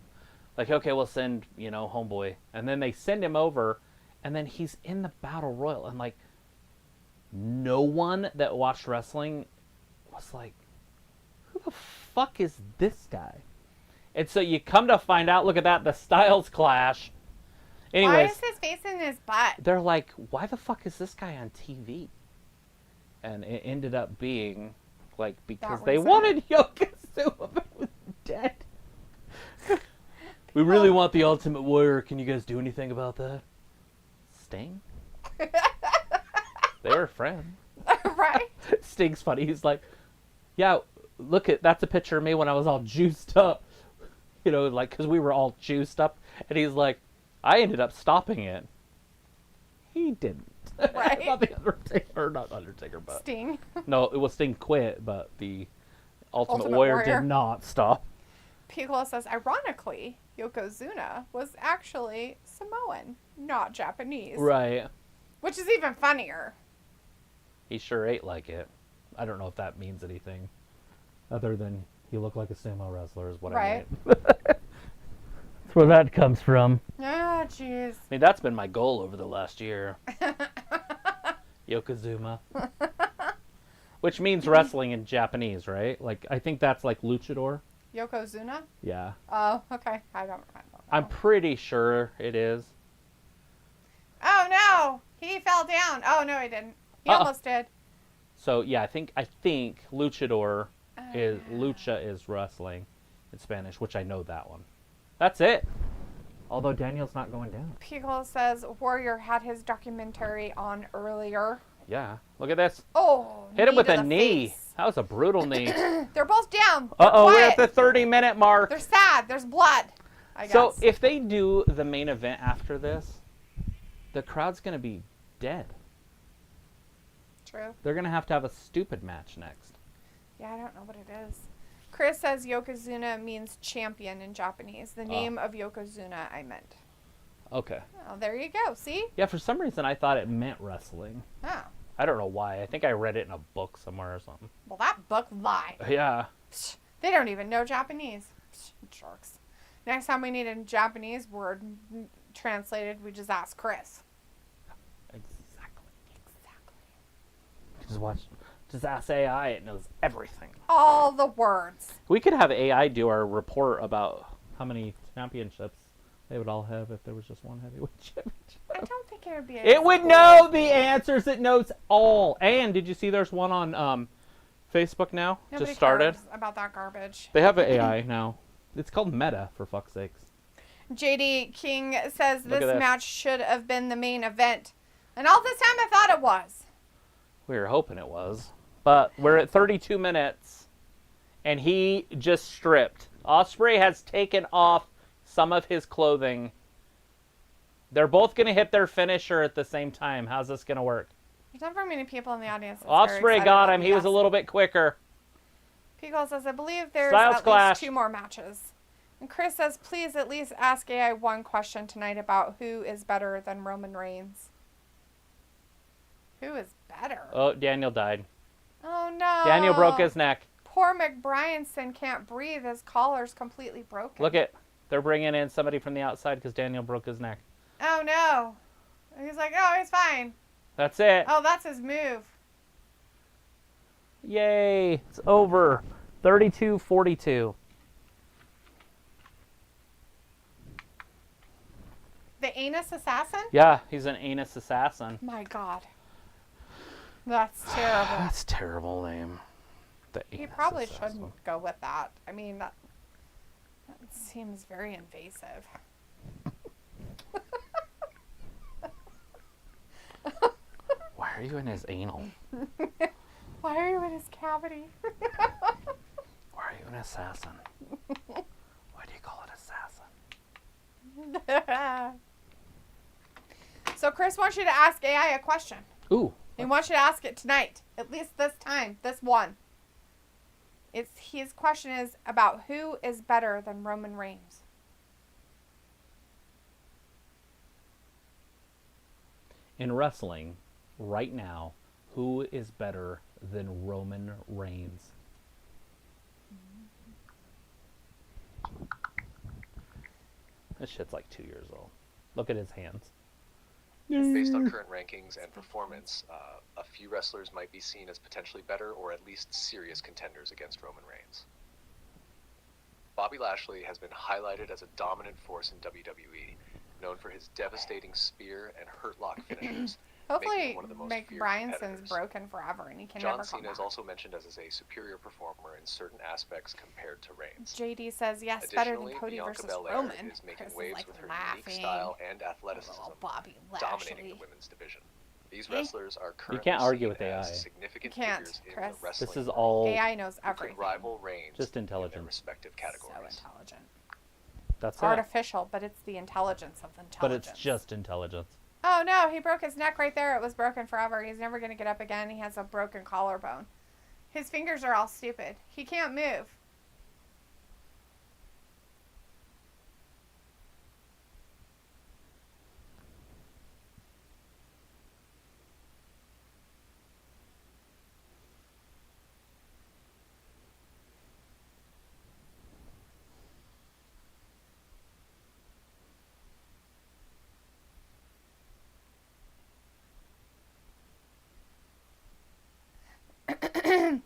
Like, okay, we'll send, homeboy. And then they send him over, and then he's in the battle royal. And like, no one that watched wrestling was like, who the fuck is this guy? And so you come to find out, look at that, the styles clash. Anyways, why is his face in his butt? they're like, why the fuck is this guy on TV? And it ended up being like because they wanted Yokozuna, but he was dead. We really want the Ultimate Warrior. Can you guys do anything about that? Sting? They were friends. Right? Sting's funny. He's like, yeah, that's a picture of me when I was all juiced up. You know, like, because we were all juiced up. And he's like, I ended up stopping it. He didn't. Right? Not the Undertaker, not Undertaker, but Sting. no, it was Sting quit, but the Ultimate Warrior did not stop. Piccolo says, ironically, Yokozuna was actually Samoan, not Japanese. Right. Which is even funnier. He sure ate like it. I don't know if that means anything other than he looked like a sumo wrestler is what I mean. That's where that comes from. Ah, jeez. I mean, that's been my goal over the last year. Yokozuna. Which means wrestling in Japanese, right? Like, I think that's like luchador. Yokozuna? Yeah. Oh, okay. I don't know. I'm pretty sure it is. Oh, no! He fell down. Oh, no, he didn't. He almost did. So, yeah, I think luchador is, lucha is wrestling in Spanish, which I know that one. That's it. Although Daniel's not going down. Piccolo says Warrior had his documentary on earlier. Yeah. Look at this. Oh, hit him with a to the knee. face. That was a brutal knee. They're both down. Uh-oh, we're Quiet. at the 30-minute mark. They're sad. There's blood, I guess. So if they do the main event after this, the crowd's going to be dead. True. They're going to have a stupid match next. Yeah, I don't know what it is. Chris says Yokozuna means champion in Japanese. The name of Yokozuna I meant. Okay. Oh, there you go. See? Yeah, for some reason I thought it meant wrestling. Oh. I don't know why. I think I read it in a book somewhere or something. Well, that book lie. Yeah. They don't even know Japanese. Jerks. Next time we need a Japanese word translated, we just ask Chris. Exactly. Just ask AI. It knows everything. All the words. We could have AI do our report about how many championships they would all have if there was just one heavyweight championship. I don't think it would be. It would know the answers. It knows all. And did you see there's one on Facebook now? Nobody just started. cares about that garbage. They have an AI now. It's called Meta, for fuck's sakes. JD King says Look at this this. match should have been the main event. And all this time I thought it was. We were hoping it was. But we're at 32 minutes, and he just stripped. Osprey has taken off some of his clothing. They're both going to hit their finisher at the same time. How's this going to work? There's not very many people in the audience. Osprey got him. He was a little bit quicker. Pico says, I believe there's Styles at clash. least 2 more matches. And Chris says, please at least ask AI one question tonight about who is better than Roman Reigns. Who is better? Oh, Daniel died. Oh, no. Daniel broke his neck. Poor McBrienson can't breathe. His collar's completely broken. Look at, they're bringing in somebody from the outside because Daniel broke his neck. Oh, no. He's like, oh, he's fine. That's it. Oh, that's his move. Yay. It's over. 32-42. The anus assassin? Yeah, he's an anus assassin. My God. That's terrible. That's a terrible name. The He anus probably assassin. shouldn't go with that. I mean, that seems very invasive. Why are you in his anal? Why are you in his cavity? Why are you an assassin? Why do you call it assassin? So Chris wants you to ask AI a question. Ooh. He wants you to ask it tonight. At least this time. This one. His question is about who is better than Roman Reigns. In wrestling, right now, who is better than Roman Reigns? This shit's like 2 years old. Look at his hands. Based on current rankings and performance, a few wrestlers might be seen as potentially better or at least serious contenders against Roman Reigns. Bobby Lashley has been highlighted as a dominant force in WWE, known for his devastating spear and hurt lock finishes. Hopefully, one of the most Mick feared Bryanson's competitors. broken forever and he can John never come Cena is back. also mentioned as a superior performer in certain aspects compared to Reigns. JD says yes, better than Additionally, Cody Bianca versus Belair Roman. is making Chris waves is like with her laughing. unique style and athleticism, Little Bobby dominating Lashley. the women's division. These wrestlers are You currently can't argue seen with as AI. significant You can't, figures in Chris. the wrestling This is world all AI knows who everything. could rival Reigns just in their intelligence. respective So categories. intelligent. That's It's it. artificial, but it's the intelligence of But intelligence. it's just intelligence. Oh no, he broke his neck right there. It was broken forever. He's never going to get up again. He has a broken collarbone. His fingers are all stupid. He can't move.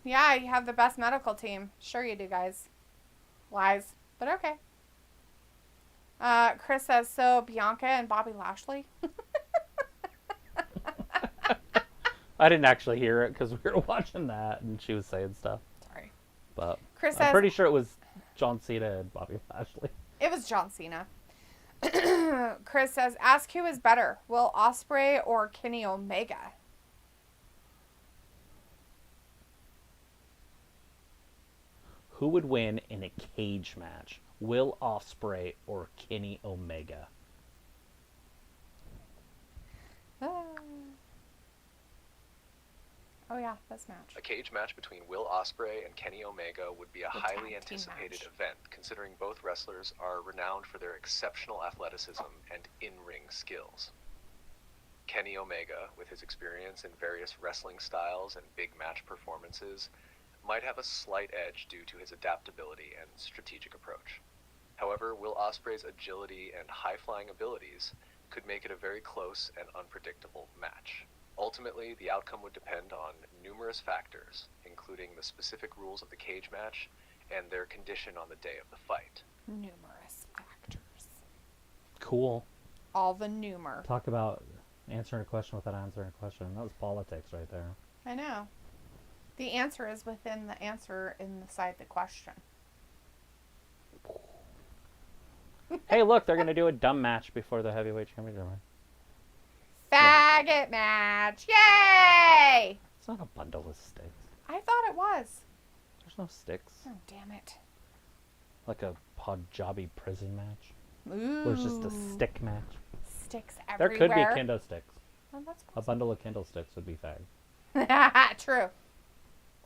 Yeah, you have the best medical team. Sure you do, guys. Lies. But okay. Chris says, so Bianca and Bobby Lashley? I didn't actually hear it because we were watching that and she was saying stuff. Sorry. But Chris I'm says, pretty sure it was John Cena and Bobby Lashley. it was John Cena. Chris says, ask who is better, Will Osprey or Kenny Omega? Who would win in a cage match? Will Osprey or Kenny Omega? Oh yeah, this match. A cage match between Will Osprey and Kenny Omega would be a The highly tag team anticipated match. event, considering both wrestlers are renowned for their exceptional athleticism and in-ring skills. Kenny Omega, with his experience in various wrestling styles and big match performances, might have a slight edge due to his adaptability and strategic approach. However, Will Ospreay's agility and high-flying abilities could make it a very close and unpredictable match. Ultimately, the outcome would depend on numerous factors, including the specific rules of the cage match and their condition on the day of the fight. Numerous factors. Cool. All the numer. Talk about answering a question without answering a question. That was politics right there. I know. The answer is within the answer inside the question. Hey, look, they're going to do a dumb match before the heavyweight championship. Faggot match! Yay! It's not a bundle of sticks. I thought it was. There's no sticks. Oh, damn it. Like a Punjabi prison match. Ooh. Or it's just a stick match. Sticks There everywhere. could be kendo sticks. Oh, that's A bundle of kendo sticks would be fag. possible. True.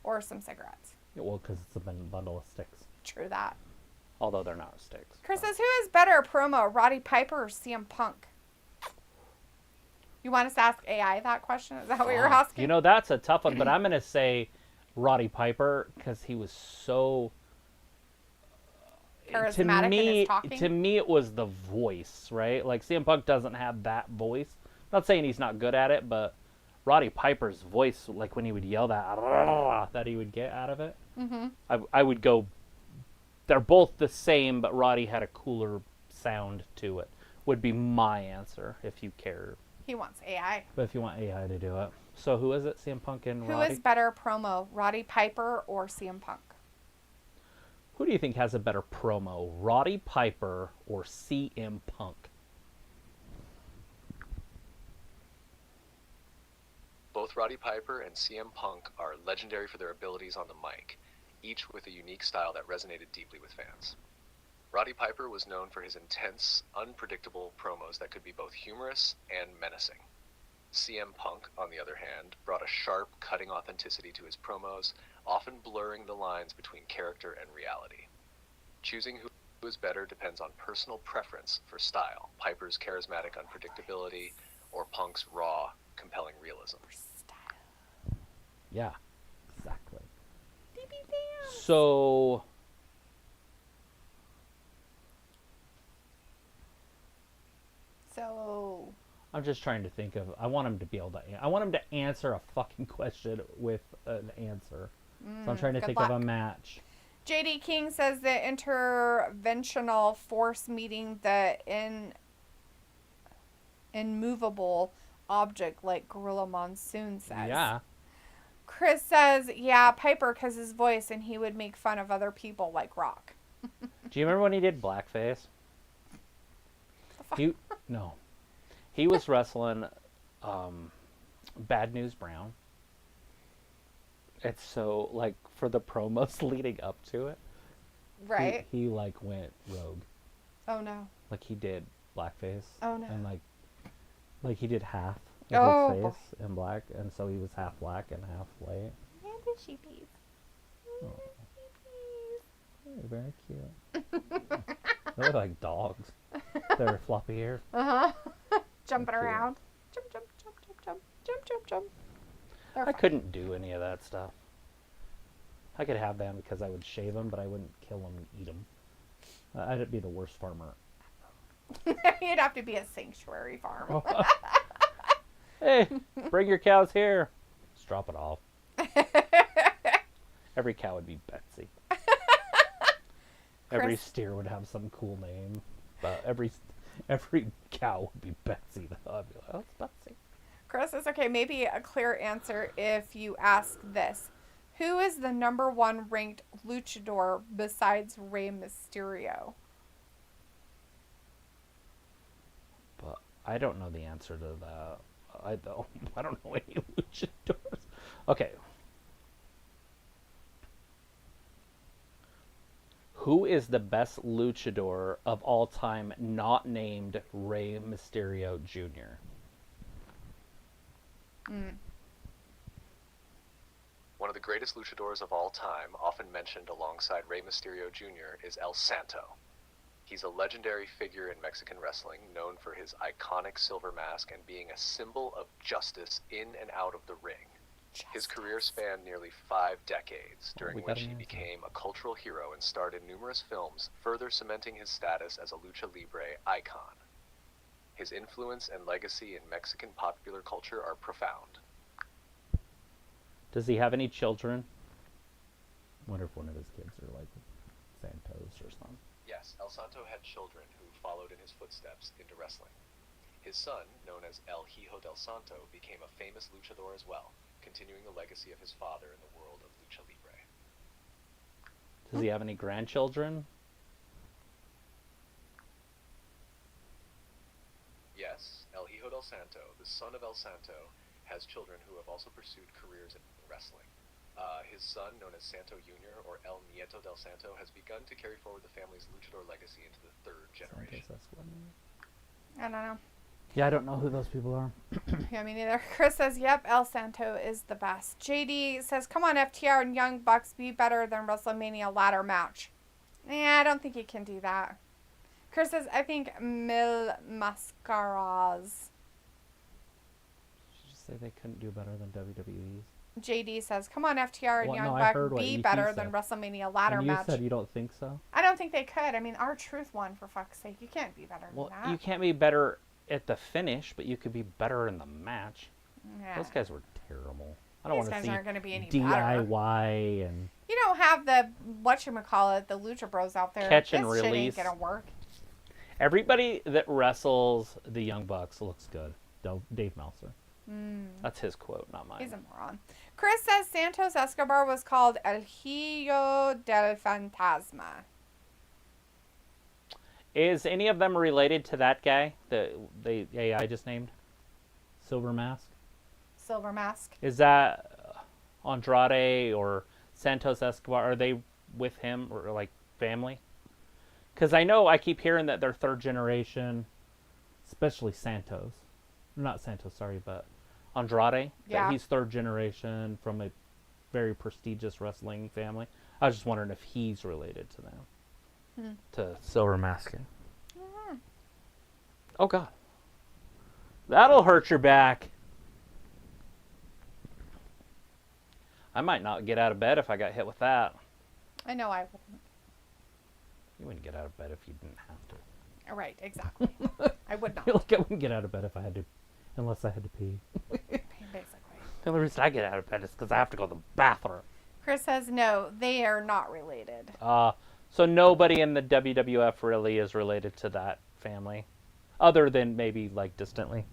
Or some cigarettes. Yeah, well, because it's a bundle of sticks. True that. Although they're not sticks. Chris but- says, who is better promo, Roddy Piper or CM Punk? You want us to ask AI that question? Is that what you're Fuck. asking? You know, that's a tough one, but I'm going to say Roddy Piper because he was so... Charismatic in his talking? To me, it was the voice, right? Like, CM Punk doesn't have that voice. I'm not saying he's not good at it, but Roddy Piper's voice, like when he would yell that he would get out of it, I would go... They're both the same, but Roddy had a cooler sound to it. Would be my answer if you care. He wants AI. But if you want AI to do it. So who is it? CM Punk and Who Roddy? is better promo, Roddy Piper or CM Punk? Who do you think has a better promo, Roddy Piper or CM Punk? Both Roddy Piper and CM Punk are legendary for their abilities on the mic, each with a unique style that resonated deeply with fans. Roddy Piper was known for his intense, unpredictable promos that could be both humorous and menacing. CM Punk, on the other hand, brought a sharp, cutting authenticity to his promos, often blurring the lines between character and reality. Choosing who is better depends on personal preference for style, Piper's charismatic unpredictability, or Punk's raw, compelling realism. Yeah, exactly. So, So, I'm just trying to think of. I want him to be able to. I want him to answer a fucking question with an answer. So I'm trying to good think luck. of a match. JD King says the interventional force meeting the immovable object, like Gorilla Monsoon says. Yeah. Chris says, yeah, Piper, because his voice, and he would make fun of other people like Rock. Do you remember when he did blackface? No. He was wrestling Bad News Brown. It's so, like, for the promos leading up to it. Right. He like, went rogue. Oh, no. Like, he did blackface. Oh, no. And, like he did half Oh, of his boy. face in black, and so he was half black and half white. Yeah, the sheepies. Oh. Very cute. They look like dogs. They're floppy ears. Uh-huh. Jumping Cute. around. Jump, jump, jump, jump, jump, jump, jump, jump. They're I fun. couldn't do any of that stuff. I could have them because I would shave them, but I wouldn't kill them and eat them. I'd be the worst farmer. You'd have to be a sanctuary farm. Hey, bring your cows here. Just drop it off. Every cow would be Betsy. Every Chris- steer would have some cool name, but every cow would be Betsy. I'd be like, oh, it's Betsy. Chris says, okay, maybe a clear answer if you ask this. Who is the number 1 ranked luchador besides Rey Mysterio? But I don't know the answer to that. I don't know any luchadors. Okay. Who is the best luchador of all time not named Rey Mysterio Jr.? One of the greatest luchadors of all time, often mentioned alongside Rey Mysterio Jr., is El Santo. He's a legendary figure in Mexican wrestling, known for his iconic silver mask and being a symbol of justice in and out of the ring. His career spanned nearly 5 decades, during we got which an he answer. became a cultural hero and starred in numerous films, further cementing his status as a lucha libre icon. His influence and legacy in Mexican popular culture are profound. Does he have any children? Wonder if one of his kids are like Santos or something. Yes, El Santo had children who followed in his footsteps into wrestling. His son, known as El Hijo del Santo, became a famous luchador as well, continuing the legacy of his father in the world of lucha libre. Does he have any grandchildren? Yes, El Hijo del Santo, the son of El Santo, has children who have also pursued careers in wrestling. His son, known as Santo Jr., or El Nieto del Santo, has begun to carry forward the family's luchador legacy into the 3rd generation. I don't know. Yeah, I don't know who those people are. Yeah, me neither. Chris says, yep, El Santo is the best. JD says, come on, FTR and Young Bucks, be better than WrestleMania ladder match. Yeah, I don't think you can do that. Chris says, I think Mil Mascaras. Did you just say they couldn't do better than WWE's? JD says, come on, FTR and Well, Young no, I Bucks, heard what be he better said. than WrestleMania ladder And you match. said you don't think so? I don't think they could. I mean, R-Truth won, for fuck's sake. You can't be better Well, than that. you can't be better at the finish, but you could be better in the match. Yeah. Those guys were terrible. I don't These want to guys see aren't going to be any DIY better. and You don't have the, whatchamacallit, the Lucha Bros out there. Catch and this shit ain't release. going to work. everybody that wrestles the Young Bucks looks good. Dave Meltzer. That's his quote, not mine. He's a moron. Chris says Santos Escobar was called El Hijo del Fantasma. Is any of them related to that guy, the AI just named? Silver Mask? Silver Mask. Is that Andrade or Santos Escobar? Are they with him or like family? Because I know I keep hearing that they're 3rd generation, especially Santos. Not Santos, sorry, but Andrade. Yeah. That he's 3rd generation from a very prestigious wrestling family. I was just wondering if he's related to them. To Silver Mask. Oh, God. That'll hurt your back. I might not get out of bed if I got hit with that. I know I wouldn't. You wouldn't get out of bed if you didn't have to. Right, exactly. I would not. Like I wouldn't get out of bed if I had to Unless I had to pee. Basically. The only reason I get out of bed is because I have to go to the bathroom. Chris says no, they are not related. So nobody in the WWF really is related to that family, other than maybe like distantly.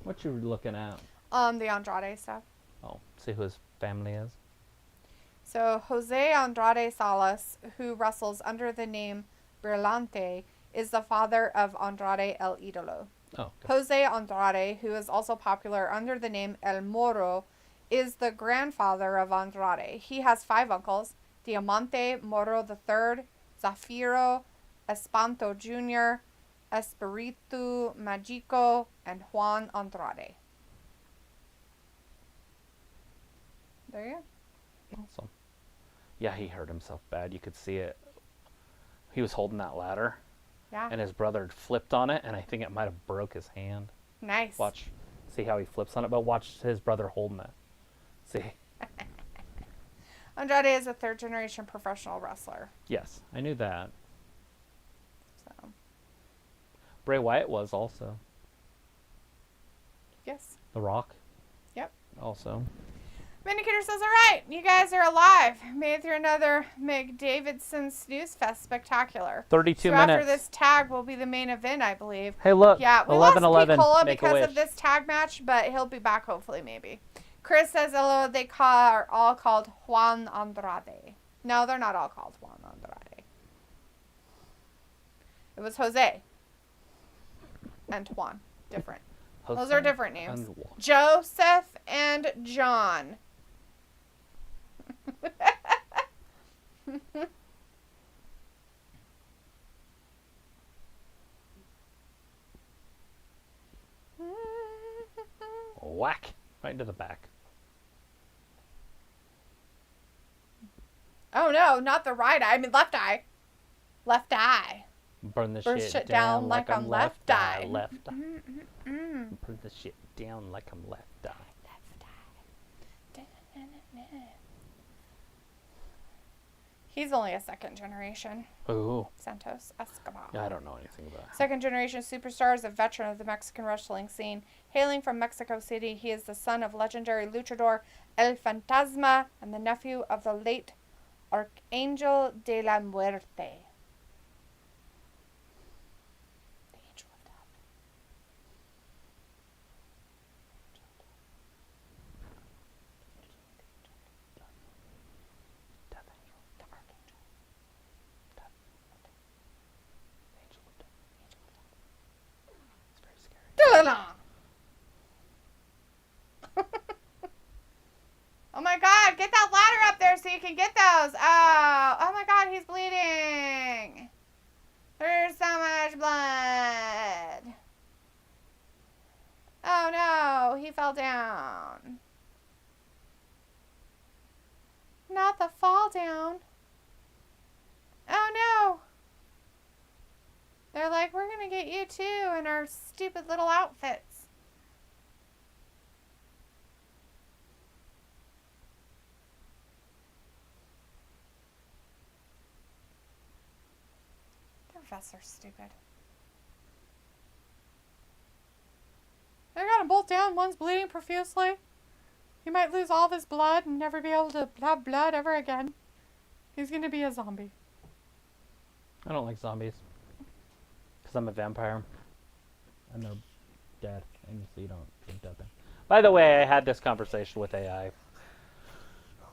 What you looking at? The Andrade stuff. Oh, see who his family is. So Jose Andrade Salas, who wrestles under the name Berlante, is the father of Andrade El Idolo. Oh. Okay. Jose Andrade, who is also popular under the name El Moro, is the grandfather of Andrade. He has 5 uncles: Diamante Moro III, Zafiro, Espanto Jr., Espiritu Magico, and Juan Andrade. There you go. Awesome. Yeah, he hurt himself bad. You could see it. He was holding that ladder. Yeah. And his brother had flipped on it, and I think it might have broke his hand. Nice. Watch. See how he flips on it? But watch his brother holding it. See? Andrade is a 3rd-generation professional wrestler. Yes, I knew that. So, Bray Wyatt was also. yes. The Rock. Yep. Also. Vindicator says, all right, you guys are alive. Made it through another McDavidson Snooze Fest spectacular. 32 so minutes. after this tag will be the main event, I believe. Hey, look. Yeah, we 11, lost 11. Picola Make a because of wish. this tag match, but he'll be back hopefully, maybe. Chris says, hello, are all called Juan Andrade. No, they're not all called Juan Andrade. It was Jose and Juan. Different. Jose Those are different names. and Juan. Joseph and John. Whack. Right into the back. Oh no, not the right eye. I mean left eye. Left eye. Burn the Burn shit shit down down like like I'm I'm left left eye. eye. Left eye. Burn the shit down like I'm left eye. He's only a 2nd generation. Ooh. Santos Escobar. Yeah, I don't know anything about him. 2nd generation superstar is a veteran of the Mexican wrestling scene. Hailing from Mexico City, he is the son of legendary luchador El Fantasma and the nephew of the late Archangel de la Muerte. The Angel of Death. Death Angel. The Archangel. Death. Angel of Death. It's very scary. Oh my god, get that ladder up there so you can get those. Oh my god, he's bleeding. There's so much blood. Oh no, he fell down. Not the fall down. Oh no. They're like, we're gonna get you too in our stupid little outfits. Their vests are stupid. They got him both down. One's bleeding profusely. He might lose all of his blood and never be able to have blood ever again. He's gonna be a zombie. I don't like zombies. Because I'm a vampire. And they're dead. And so you don't think that thing. By the way, I had this conversation with AI.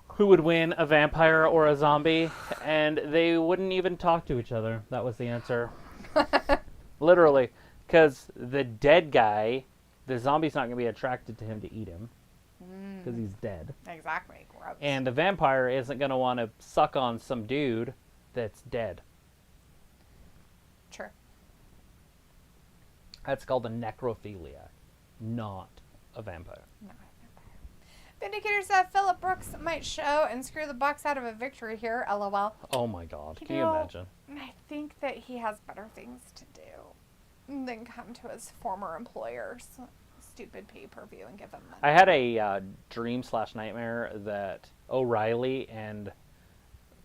Who would win, a vampire or a zombie? And they wouldn't even talk to each other. That was the answer. Literally. Because the dead guy, the zombie's not going to be attracted to him to eat him. Because he's dead. Exactly. Gross. And the vampire isn't going to want to suck on some dude that's dead. True. That's called a necrophiliac, not a vampire. No, Vindicator said Phillip Brooks might show and screw the Bucks out of a victory here. LOL. Oh my God! You Can you know, imagine? I think that he has better things to do than come to his former employers. stupid pay-per-view and give them money. I had a dream/nightmare that O'Reilly and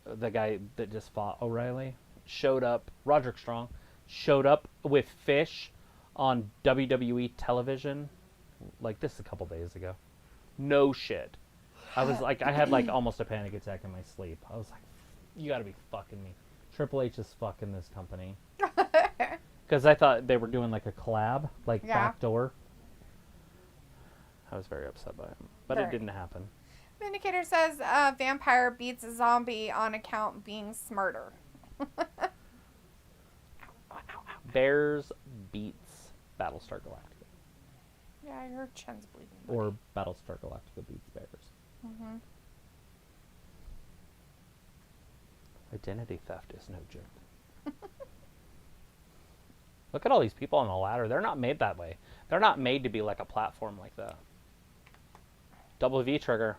the guy that just fought O'Reilly showed up, Roderick Strong, showed up with Fish on WWE television, like this a couple days ago. No shit. I was like, I had like almost a panic attack in my sleep. I was like, you gotta be fucking me. Triple H is fucking this company. Because I thought they were doing like a collab, like backdoor. I was very upset by him, but it didn't happen. Vindicator says vampire beats a zombie on account being smarter. Bears beats Battlestar Galactica. Yeah, your chin's bleeding. Or Battlestar Galactica beats Bears. Mm-hmm. Identity theft is no joke. Look at all these people on the ladder. They're not made that way. They're not made to be like a platform like that. Double V trigger.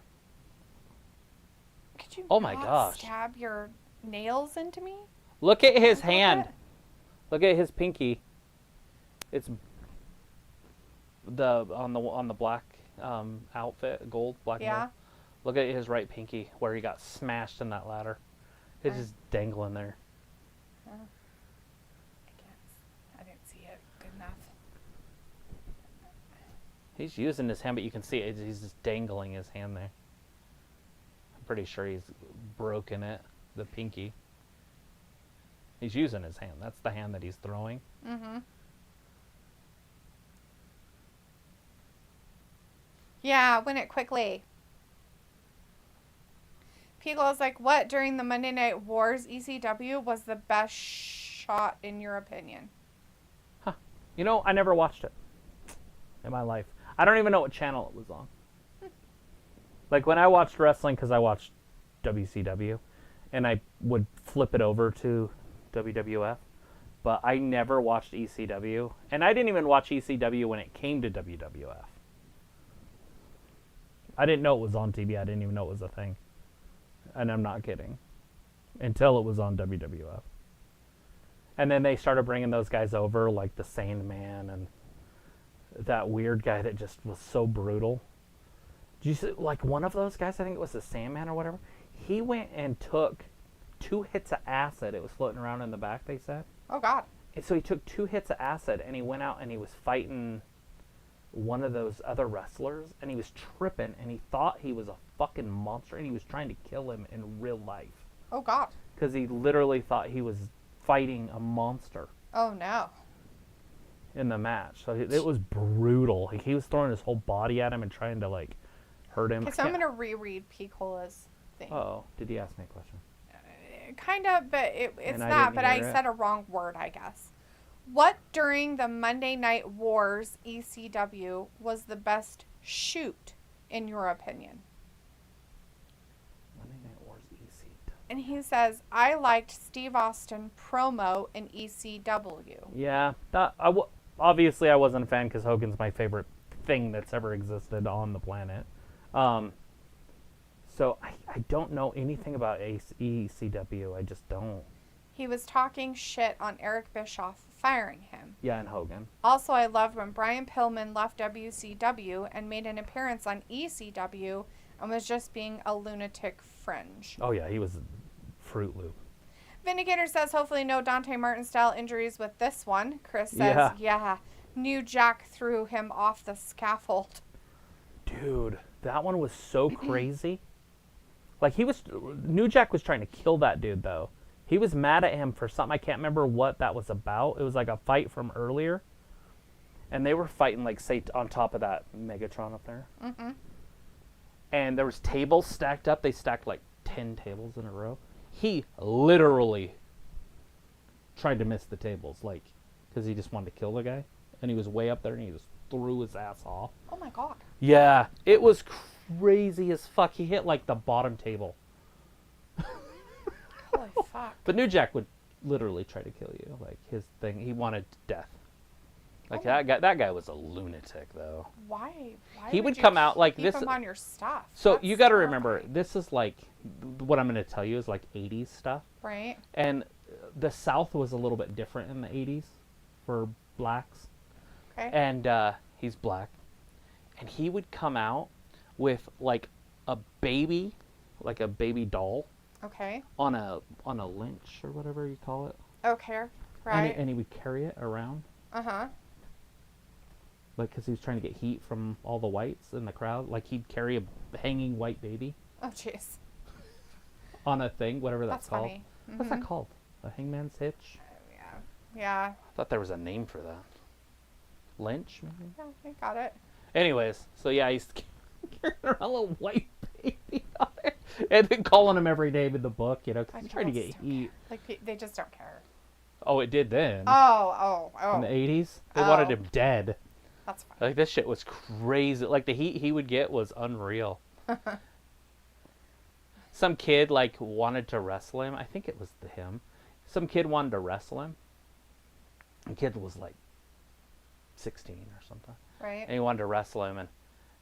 Could you oh my gosh. Stab your nails into me? Look at his hand. Look at his pinky. It's on the black outfit, gold, black and gold. Look at his right pinky where he got smashed in that ladder. It's just dangling there. I didn't see it good enough. He's using his hand, but you can see it. He's just dangling his hand there. I'm pretty sure he's broken it, the pinky. He's using his hand. That's the hand that he's throwing. Mm-hmm. Yeah, win it quickly. Pico's like, what during the Monday Night Wars ECW was the best shot in your opinion? Huh. You know, I never watched it in my life. I don't even know what channel it was on. Like when I watched wrestling, because I watched WCW, and I would flip it over to WWF, but I never watched ECW, and I didn't even watch ECW when it came to WWF. I didn't know it was on TV. I didn't even know it was a thing. And I'm not kidding. Until it was on WWF. And then they started bringing those guys over, like the Sandman and that weird guy that just was so brutal. Did you see, like one of those guys, I think it was the Sandman or whatever, he went and took 2 hits of acid. It was floating around in the back, they said. Oh, God. And so he took 2 hits of acid, and he went out and he was fighting one of those other wrestlers, and he was tripping, and he thought he was a fucking monster, and he was trying to kill him in real life. Oh, God. Because he literally thought he was fighting a monster. Oh, no. In the match. So it was brutal. Like, he was throwing his whole body at him and trying to, like, hurt him. Okay, so I'm going to reread Picola's thing. Oh, did he ask me a question? Kind of, but it's not, but I said a wrong word, I guess. What during the Monday Night Wars ECW was the best shoot, in your opinion? Monday Night Wars ECW. And he says, I liked Steve Austin promo in ECW. Yeah, obviously I wasn't a fan because Hogan's my favorite thing that's ever existed on the planet. So I don't know anything about ECW. I just don't. He was talking shit on Eric Bischoff firing him. Yeah, and Hogan. Also, I loved when Brian Pillman left WCW and made an appearance on ECW and was just being a lunatic fringe. Oh, yeah, he was Fruit Loop. Vindicator says, hopefully no Dante Martin-style injuries with this one. Chris says, yeah. New Jack threw him off the scaffold. Dude, that one was so crazy. Like, New Jack was trying to kill that dude, though. He was mad at him for something. I can't remember what that was about. It was like a fight from earlier. And they were fighting, like, say, on top of that Megatron up there. Mm-hmm. And there was tables stacked up. They stacked, like, 10 tables in a row. He literally tried to miss the tables, like, because he just wanted to kill the guy. And he was way up there, and he just threw his ass off. Oh, my God. Yeah, it was crazy as fuck. He hit, like, the bottom table. Holy fuck. But New Jack would literally try to kill you. Like, his thing, he wanted death. Like, that guy was a lunatic, though. Why he would come out like keep this. Him on your stuff? So That's you got to remember, this is like, what I'm going to tell you is like 80s stuff. Right. And the South was a little bit different in the 80s for blacks. Okay. And he's black. and he would come out with like a baby doll Okay. on a lynch or whatever you call it. Okay. Right. And he would carry it around. Uh-huh. Like, because he was trying to get heat from all the whites in the crowd. Like, he'd carry a hanging white baby Oh, jeez. on a thing, whatever that's called. Funny. What's that called? A hangman's hitch? Yeah. Yeah. I thought there was a name for that. Lynch, maybe? Yeah, I got it. Anyways, so yeah, he's carrying around a little white baby on it. And then calling him every day with the book, you know, because he's trying to get heat. Like, they just don't care. Oh, it did then. Oh. In the 80s? They wanted him dead. That's fine. Like, this shit was crazy. Like, the heat he would get was unreal. Some kid, like, wanted to wrestle him. I think it was him. Some kid wanted to wrestle him. The kid was, like, 16 or something. Right. And he wanted to wrestle him,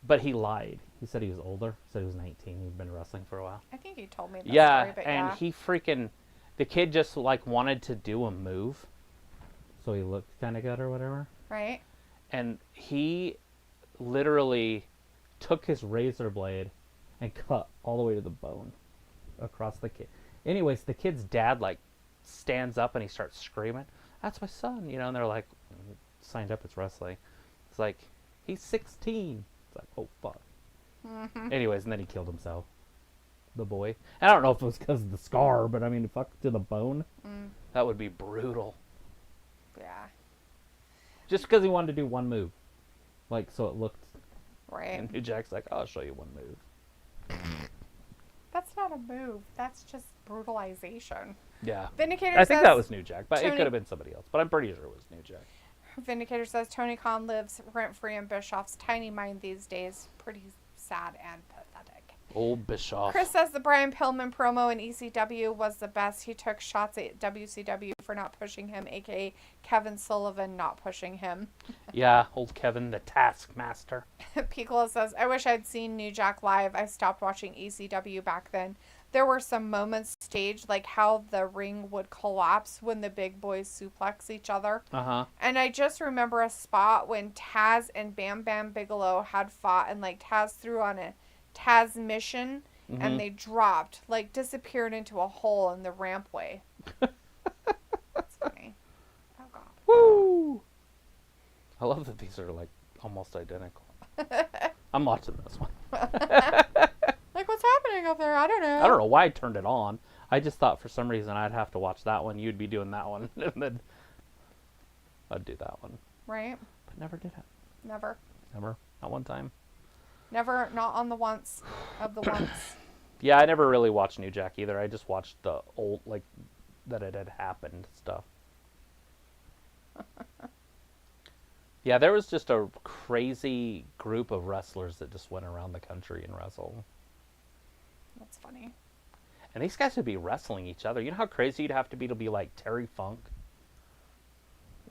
but he lied. He said he was older. He said he was 19. He'd been wrestling for a while. I think you told me that Yeah, story, but and he freaking... The kid just, like, wanted to do a move. So he looked kind of good or whatever. Right. And he literally took his razor blade and cut all the way to the bone across the kid. Anyways, the kid's dad, like, stands up and he starts screaming, "That's my son," you know, and they're like, "Signed up, it's wrestling." It's like, he's 16. It's like, oh, fuck. Mm-hmm. Anyways, and then he killed himself. The boy. I don't know if it was because of the scar, but I mean, fuck, to the bone. That would be brutal. Yeah. Just because he wanted to do one move. Like, so it looked... Right. And New Jack's like, I'll show you one move. That's not a move. That's just brutalization. Yeah. Vindicator I think says, that was New Jack, but it Tony- could have been somebody else. But I'm pretty sure it was New Jack. Vindicator says Tony Khan lives rent-free in Bischoff's tiny mind these days. Pretty sad and pathetic. Old Bischoff. Chris says the Brian Pillman promo in ECW was the best. He took shots at WCW for not pushing him, aka Kevin Sullivan not pushing him. Yeah, old Kevin, the Taskmaster. Piccolo says, I wish I'd seen New Jack live. I stopped watching ECW back then. There were some moments staged, like how the ring would collapse when the big boys suplex each other. Uh-huh. And I just remember a spot when Taz and Bam Bam Bigelow had fought, and like Taz threw on a Taz mission, and they dropped, like disappeared into a hole in the rampway. That's funny. Oh, God. Woo! I love that these are, like, almost identical. I'm watching this one. Like, what's happening up there? I don't know. I don't know why I turned it on. I just thought for some reason I'd have to watch that one. You'd be doing that one. And then I'd do that one. Right? But never did it. Never. Never. Not one time. Never, not on the once of the once. Yeah, I never really watched New Jack either. I just watched the old, like, that it had happened stuff. Yeah, there was just a crazy group of wrestlers that just went around the country and wrestled. That's funny. And these guys would be wrestling each other. You know how crazy you'd have to be like Terry Funk?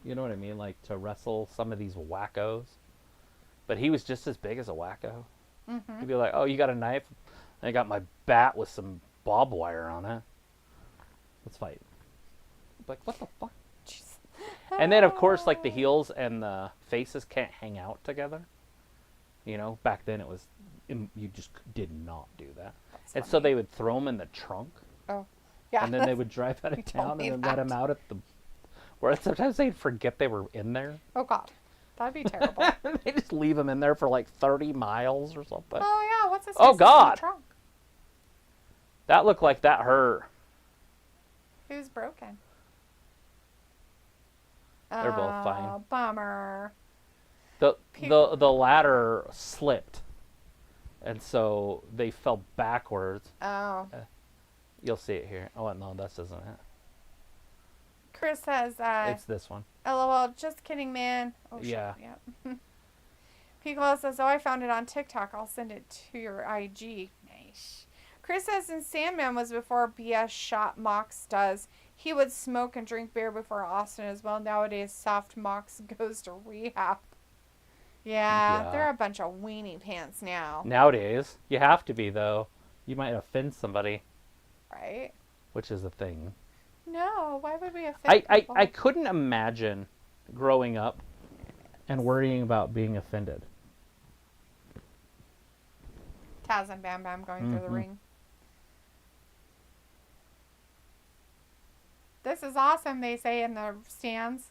You know what I mean? Like, to wrestle some of these wackos. But he was just as big as a wacko. Mm-hmm. He'd be like, oh, you got a knife? I got my bat with some barbed wire on it. Let's fight. Like, what the fuck? Jeez. And then, of course, like, the heels and the faces can't hang out together. You know, back then it was, you just did not do that. That's And so funny. they would throw him in the trunk. Oh, yeah. And then they would drive out You of told town me and then let that. him out at the... Where sometimes they'd forget they were in there. Oh, God. That'd be terrible. They just leave him in there for like 30 miles or something. Oh, yeah. What's this? Oh, in the God. trunk? That looked like that hurt. It was broken. They're both fine. Oh, bummer. The ladder slipped. And so they fell backwards. Oh. You'll see it here. Oh, no, this isn't it. Chris says, It's this one. LOL, just kidding, man. Oh, shit. Yeah. Yeah. Piccolo says, oh, I found it on TikTok. I'll send it to your IG. Nice. Chris says, and Sandman was before BS shot Mox does. He would smoke and drink beer before Austin as well. Nowadays, soft Mox goes to rehab. Yeah, they're a bunch of weenie pants now. Nowadays, you have to be, though. You might offend somebody, Right? which is a thing. No, why would we offend people? I couldn't imagine growing up and worrying about being offended. Taz and Bam Bam going through the ring. This is awesome, they say in the stands.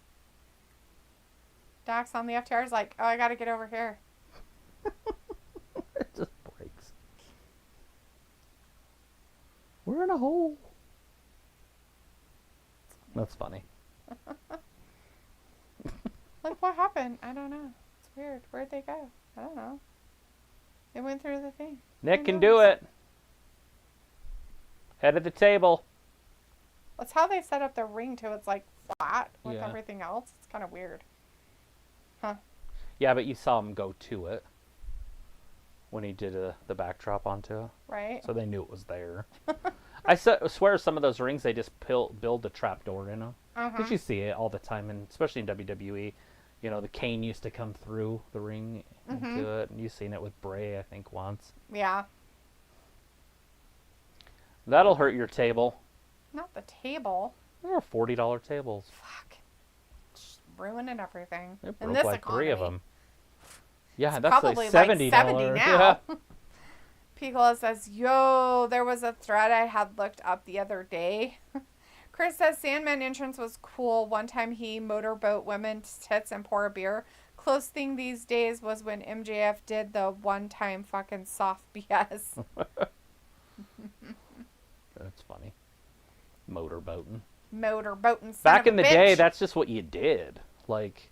Dax on the FTR is like, oh, I gotta get over here. It just breaks. We're in a hole. That's funny. Like, what happened? I don't know. It's weird. Where'd they go? I don't know. They went through the thing. Nick can do it. Head of the table. That's how they set up the ring, too. It's like flat with Yeah. everything else. It's kind of weird. Huh. Yeah, but you saw him go to it when he did the backdrop onto it. Right? So they knew it was there. I swear some of those rings, they just build a trap door in them. Because you see it all the time, and especially in WWE. You know, the cane used to come through the ring into it. And you've seen it with Bray, I think, once. Yeah. That'll hurt your table. Not the table. There are $40 tables. Fuck. Just ruining everything. They In broke this like economy. 3 of them. Yeah, It's that's probably like $70. like 70 now. Yeah. Piccolo says, yo, there was a thread I had looked up the other day. Chris says, Sandman entrance was cool. One time he motorboat women's tits and pour a beer. Close thing these days was when MJF did the one-time fucking soft BS. That's funny. Motorboating. Motorboating son Back of a in the bitch. day, that's just what you did. Like,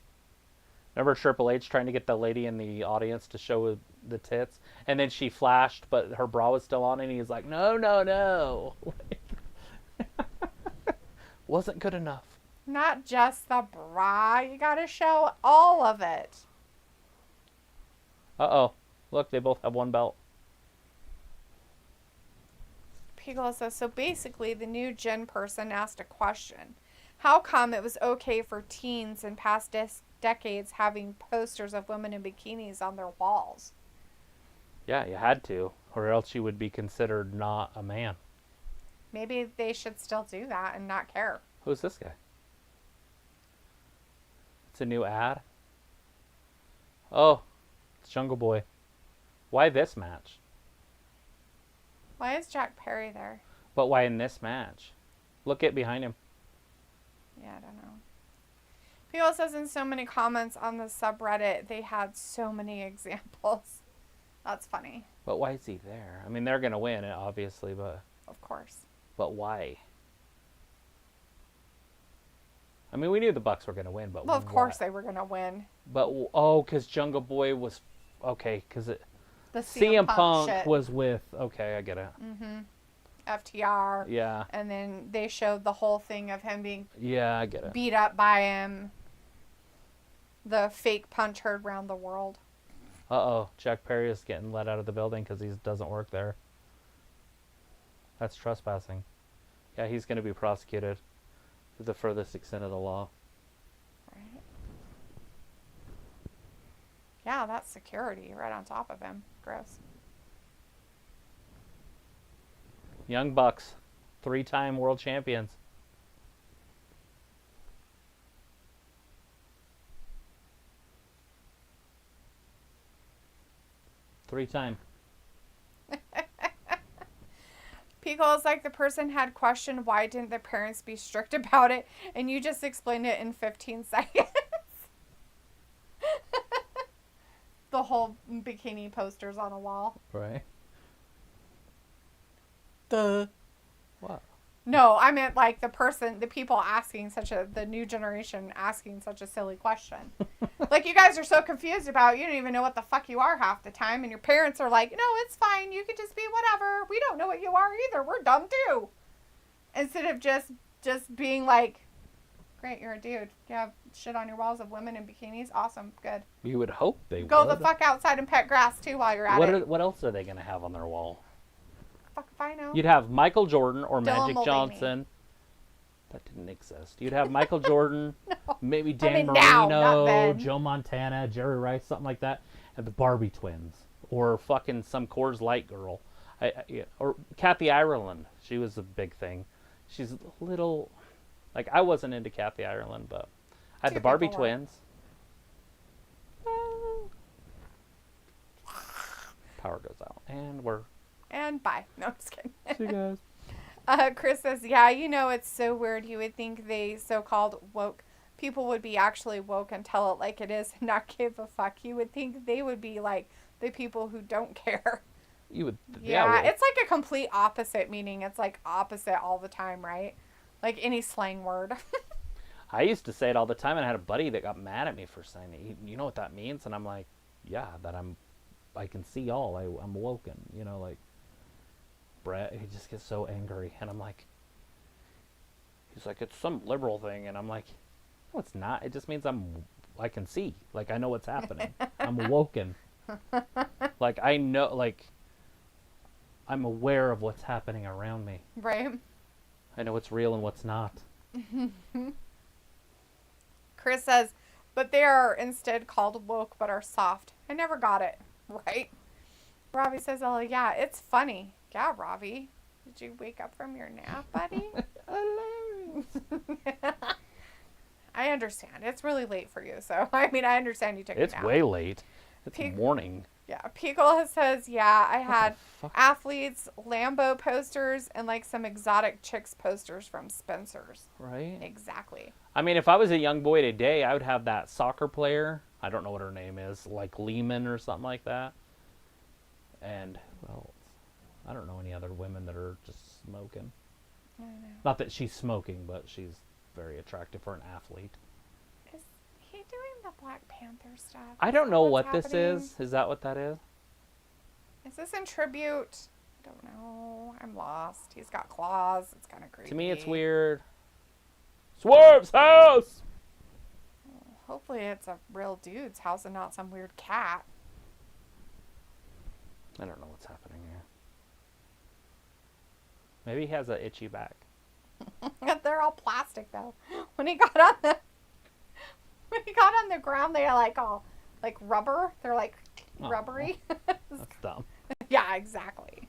remember Triple H trying to get the lady in the audience to show the tits? And then she flashed, but her bra was still on, and he's like, no, no, no. Wasn't good enough. Not just the bra. You gotta show all of it. Uh-oh. Look, they both have one belt. Piccolo says, so basically the new gen person asked a question. How come it was okay for teens in past decades having posters of women in bikinis on their walls? Yeah, you had to, or else you would be considered not a man. Maybe they should still do that and not care. Who's this guy? It's a new ad. Oh, it's Jungle Boy. Why this match? Why is Jack Perry there? But why in this match? Look at behind him. Yeah, I don't know. People says in so many comments on the subreddit, they had so many examples. That's funny. But why is he there? I mean, they're going to win it, obviously, but Of course. why? I mean, we knew the Bucks were going to win, but Well, of course why? they were going to win. But, because Jungle Boy was... Okay, because The CM Punk shit. was with... Okay, I get it. FTR. Yeah. And then they showed the whole thing of him being Yeah, I get it. beat up by him. The fake punch heard around the world. Uh-oh. Jack Perry is getting let out of the building because he doesn't work there. That's trespassing. Yeah, he's going to be prosecuted to the furthest extent of the law. Right. Yeah, that's security right on top of him. Gross. Young Bucks, 3-time world champions. Three-time. Pico is like the person had questioned why didn't the parents be strict about it, and you just explained it in 15 seconds. The whole bikini posters on a wall. Right. Duh. What? No, I meant like the people asking the new generation asking such a silly question. Like, you guys are so confused about, you don't even know what the fuck you are half the time, and your parents are like, no, it's fine, you could just be whatever. We don't know what you are either. We're dumb too. Instead of just being like, great, you're a dude. You have shit on your walls of women in bikinis. Awesome, good. You would hope they would. Go the fuck outside and pet grass too while you're at it. What else are they going to have on their wall? Fuck if I know. You'd have Michael Jordan or Dylan Magic Mulvaney. Johnson. That didn't exist. You'd have Michael Jordan, maybe Dan now, not Marino, then. Joe Montana, Jerry Rice, something like that, and the Barbie twins, or fucking some Coors Light girl, or Kathy Ireland. She was a big thing. She's a little, like, I wasn't into Kathy Ireland, but I had the Barbie people were. twins. power goes out. And bye. No, I'm just kidding. See you guys. Chris says, yeah, it's so weird. You would think they so-called woke people would be actually woke and tell it like it is and not give a fuck. You would think they would be like the people who don't care. You would. Yeah, it's like a complete opposite, meaning it's like opposite all the time, right? Like any slang word. I used to say it all the time, and I had a buddy that got mad at me for saying it. You know what that means? And I'm like, yeah, that I can see all. I'm woken. Like, Brett, he just gets so angry, and I'm like, he's like, it's some liberal thing, and I'm like, no, it's not. It just means I can see. Like, I know what's happening. I'm woken. Like, I know, like, I'm aware of what's happening around me. Right. I know what's real and what's not. Chris says, but they are instead called woke but are soft. I never got it. Right? Ravi says, oh, yeah, it's funny. Yeah, Ravi. Did you wake up from your nap, buddy? I understand. It's really late for you. So, I understand you took a nap. It's way late. It's morning. Yeah. Pickle says, yeah, I had athletes, Lambo posters, and like some exotic chicks posters from Spencer's. Right? Exactly. If I was a young boy today, I would have that soccer player. I don't know what her name is. Like Lehman or something like that. And, well, I don't know any other women that are just smoking. I know. Not that she's smoking, but she's very attractive for an athlete. Is he doing the Black Panther stuff? I don't know what happening? This is. Is that what that is? Is this in tribute? I don't know. I'm lost. He's got claws. It's kind of creepy. To me, it's weird. Swerve's house! Hopefully it's a real dude's house and not some weird cat. I don't know what's happening here. Maybe he has an itchy back. They're all plastic though. When he got on the ground, they are like all like rubber. They're like rubbery. That's dumb. Yeah, exactly.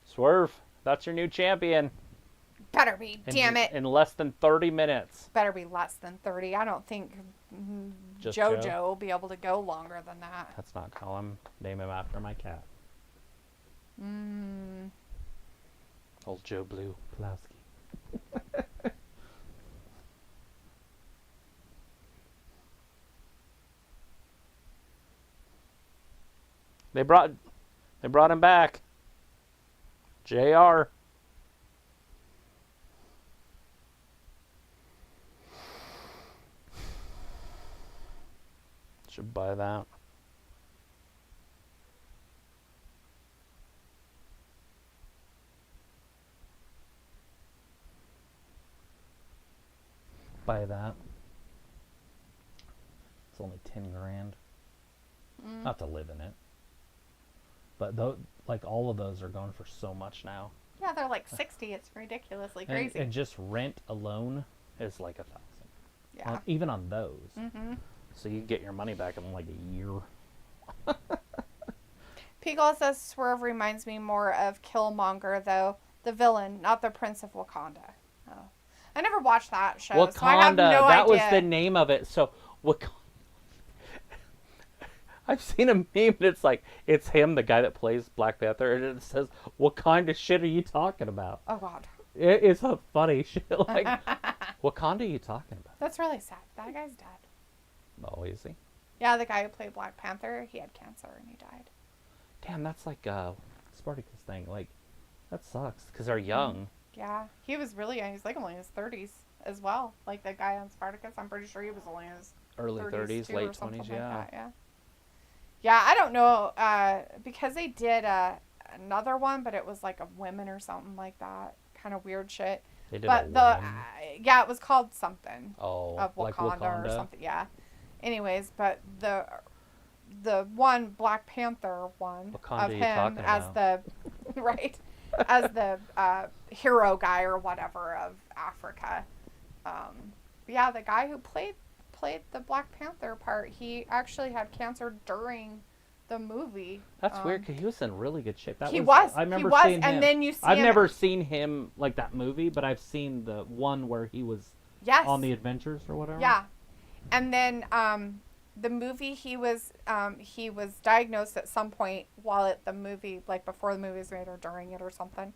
Swerve, that's your new champion. Better be, damn it. In less than 30 minutes. Better be less than 30. I don't think Just JoJo Joe? will be able to go longer than that. That's not call him. Name him after my cat. Old Joe Blue Pulowski. They brought him back. JR. Should buy that. Buy that. It's only 10 grand. Not to live in it. But like all of those are going for so much now. Yeah, they're like 60. It's ridiculously crazy. And just rent alone is like $1,000. Yeah. Even on those. So you get your money back in like a year. Pickle says Swerve reminds me more of Killmonger, though. The villain, not the Prince of Wakanda. Oh. I never watched that show, Wakanda, so I have no that idea. was the name of it. So Wakanda. I've seen a meme and it's like, it's him, the guy that plays Black Panther, and it says, what kind of shit are you talking about? Oh, God. It's a funny shit. Like, what kind are you talking about? That's really sad. That guy's dead. Oh, is he? Yeah, the guy who played Black Panther, he had cancer and he died. Damn, that's like Spartacus thing. Like, that sucks, because they're young. Yeah, he was really young. He's like only in his 30s as well. Like the guy on Spartacus, I'm pretty sure he was only in his Early 30s, late 20s, like yeah. that, yeah. Yeah, I don't know, because they did another one, but it was like of women or something like that. Kind of weird shit. They did But yeah, it was called something. Oh, of like Wakanda or something, yeah. Anyways, but the one Black Panther one Wakanda of you him talking as about? the right as the hero guy or whatever of Africa. Yeah, the guy who played the Black Panther part, he actually had cancer during the movie. That's weird because he was in really good shape. He was. I remember He was, seeing him. and then you see I've him. never seen him like that movie, but I've seen the one where he was Yes. on the Adventures or whatever. Yeah, and then the movie he was diagnosed at some point while the movie, like before the movie was made or during it or something,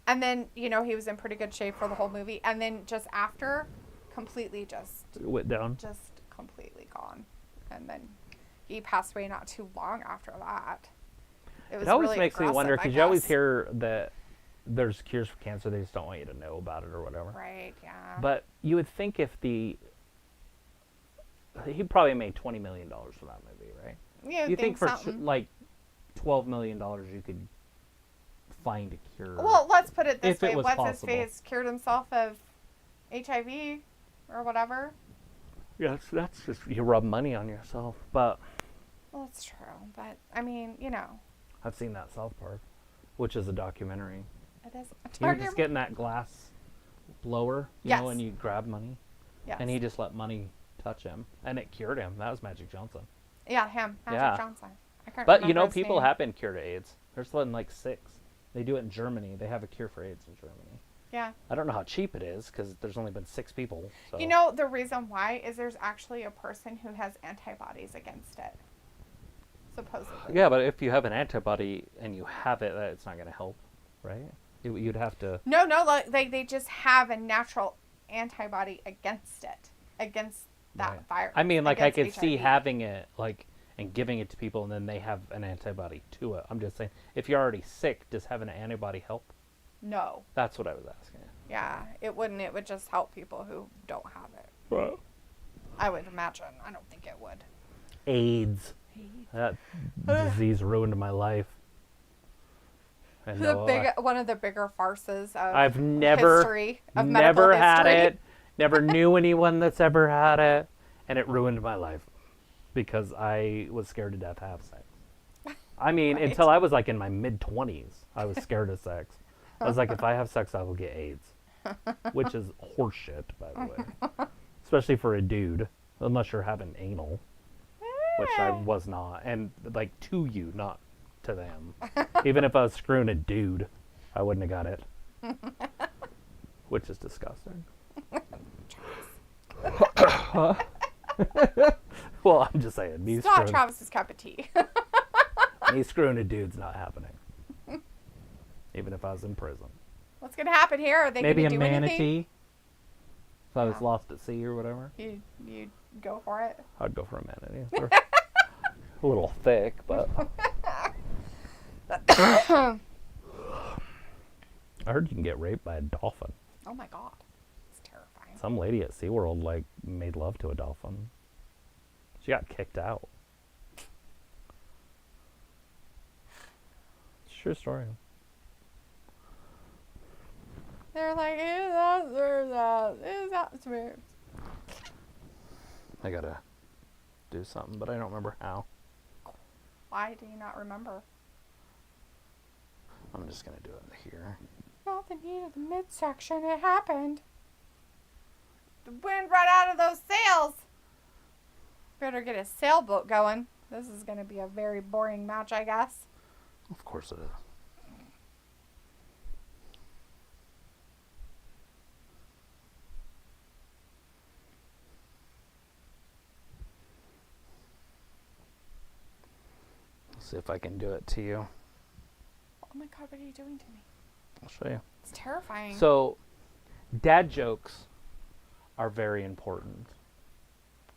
and then he was in pretty good shape for the whole movie, and then just after, completely It went down. just completely gone, and then he passed away not too long after that. It always really makes me wonder aggressive, because you always guess. hear that there's cures for cancer, they just don't want you to know about it or whatever. Right, yeah. But you would think if he probably made $20 million for that movie, right? Yeah, You think for something. like $12 million you could find a cure? Well, let's put it this if it way. was What's possible. his face cured himself of HIV or whatever? Yeah, that's just you rub money on yourself. But Well, that's true. But, I mean, I've seen that South Park, which is a documentary. it is. He was just getting that glass blower, you Yes. know, and you grab money. Yes. And he just let money touch him, and it cured him. That was Magic Johnson. Yeah, him. Magic Yeah. Johnson. I can't But remember his people name. have been cured of AIDS. There's one like 6. They do it in Germany. They have a cure for AIDS in Germany. Yeah. I don't know how cheap it is because there's only been 6 people. So. The reason why is there's actually a person who has antibodies against it. Supposedly. Yeah, but if you have an antibody and you have it, it's not going to help, right? You'd have to. No, like they just have a natural antibody against it. Against that Right. virus. I mean, like I could against see HIV. having it, like, and giving it to people, and then they have an antibody to it. I'm just saying, if you're already sick, does having an antibody help? No. That's what I was asking. Yeah, it wouldn't. It would just help people who don't have it. Right. I would imagine. I don't think it would. AIDS. That disease ruined my life. And One of the bigger farces of I've never, history, of never medical had history. it. Never knew anyone that's ever had it, and it ruined my life because I was scared to death to have sex. I mean, Right. until I was like in my mid-20s, I was scared of sex. I was like, if I have sex, I will get AIDS, which is horseshit, by the way, especially for a dude, unless you're having anal, which I was not, and like to you, not to them. Even if I was screwing a dude, I wouldn't have got it, which is disgusting. Well, I'm just saying, me It's not screwing, Travis's cup of tea. me screwing a dude's not happening. Even if I was in prison. What's gonna happen here? Are they Maybe a gonna do manatee. anything? If I was Yeah. lost at sea or whatever, You go for it. I'd go for a manatee. They're a little thick, but I heard you can get raped by a dolphin. Oh my god, it's terrifying. Some lady at SeaWorld like made love to a dolphin. She got kicked out. It's a true story. They're like, is that weird? I gotta do something, but I don't remember how. Why do you not remember? I'm just gonna do it here. Not the need of the midsection. It happened. The wind right out of those sails. Better get a sailboat going. This is going to be a very boring match, I guess. Of course it is. Let's see if I can do it to you. Oh my god, what are you doing to me? I'll show you. It's terrifying. So, dad jokes are very important.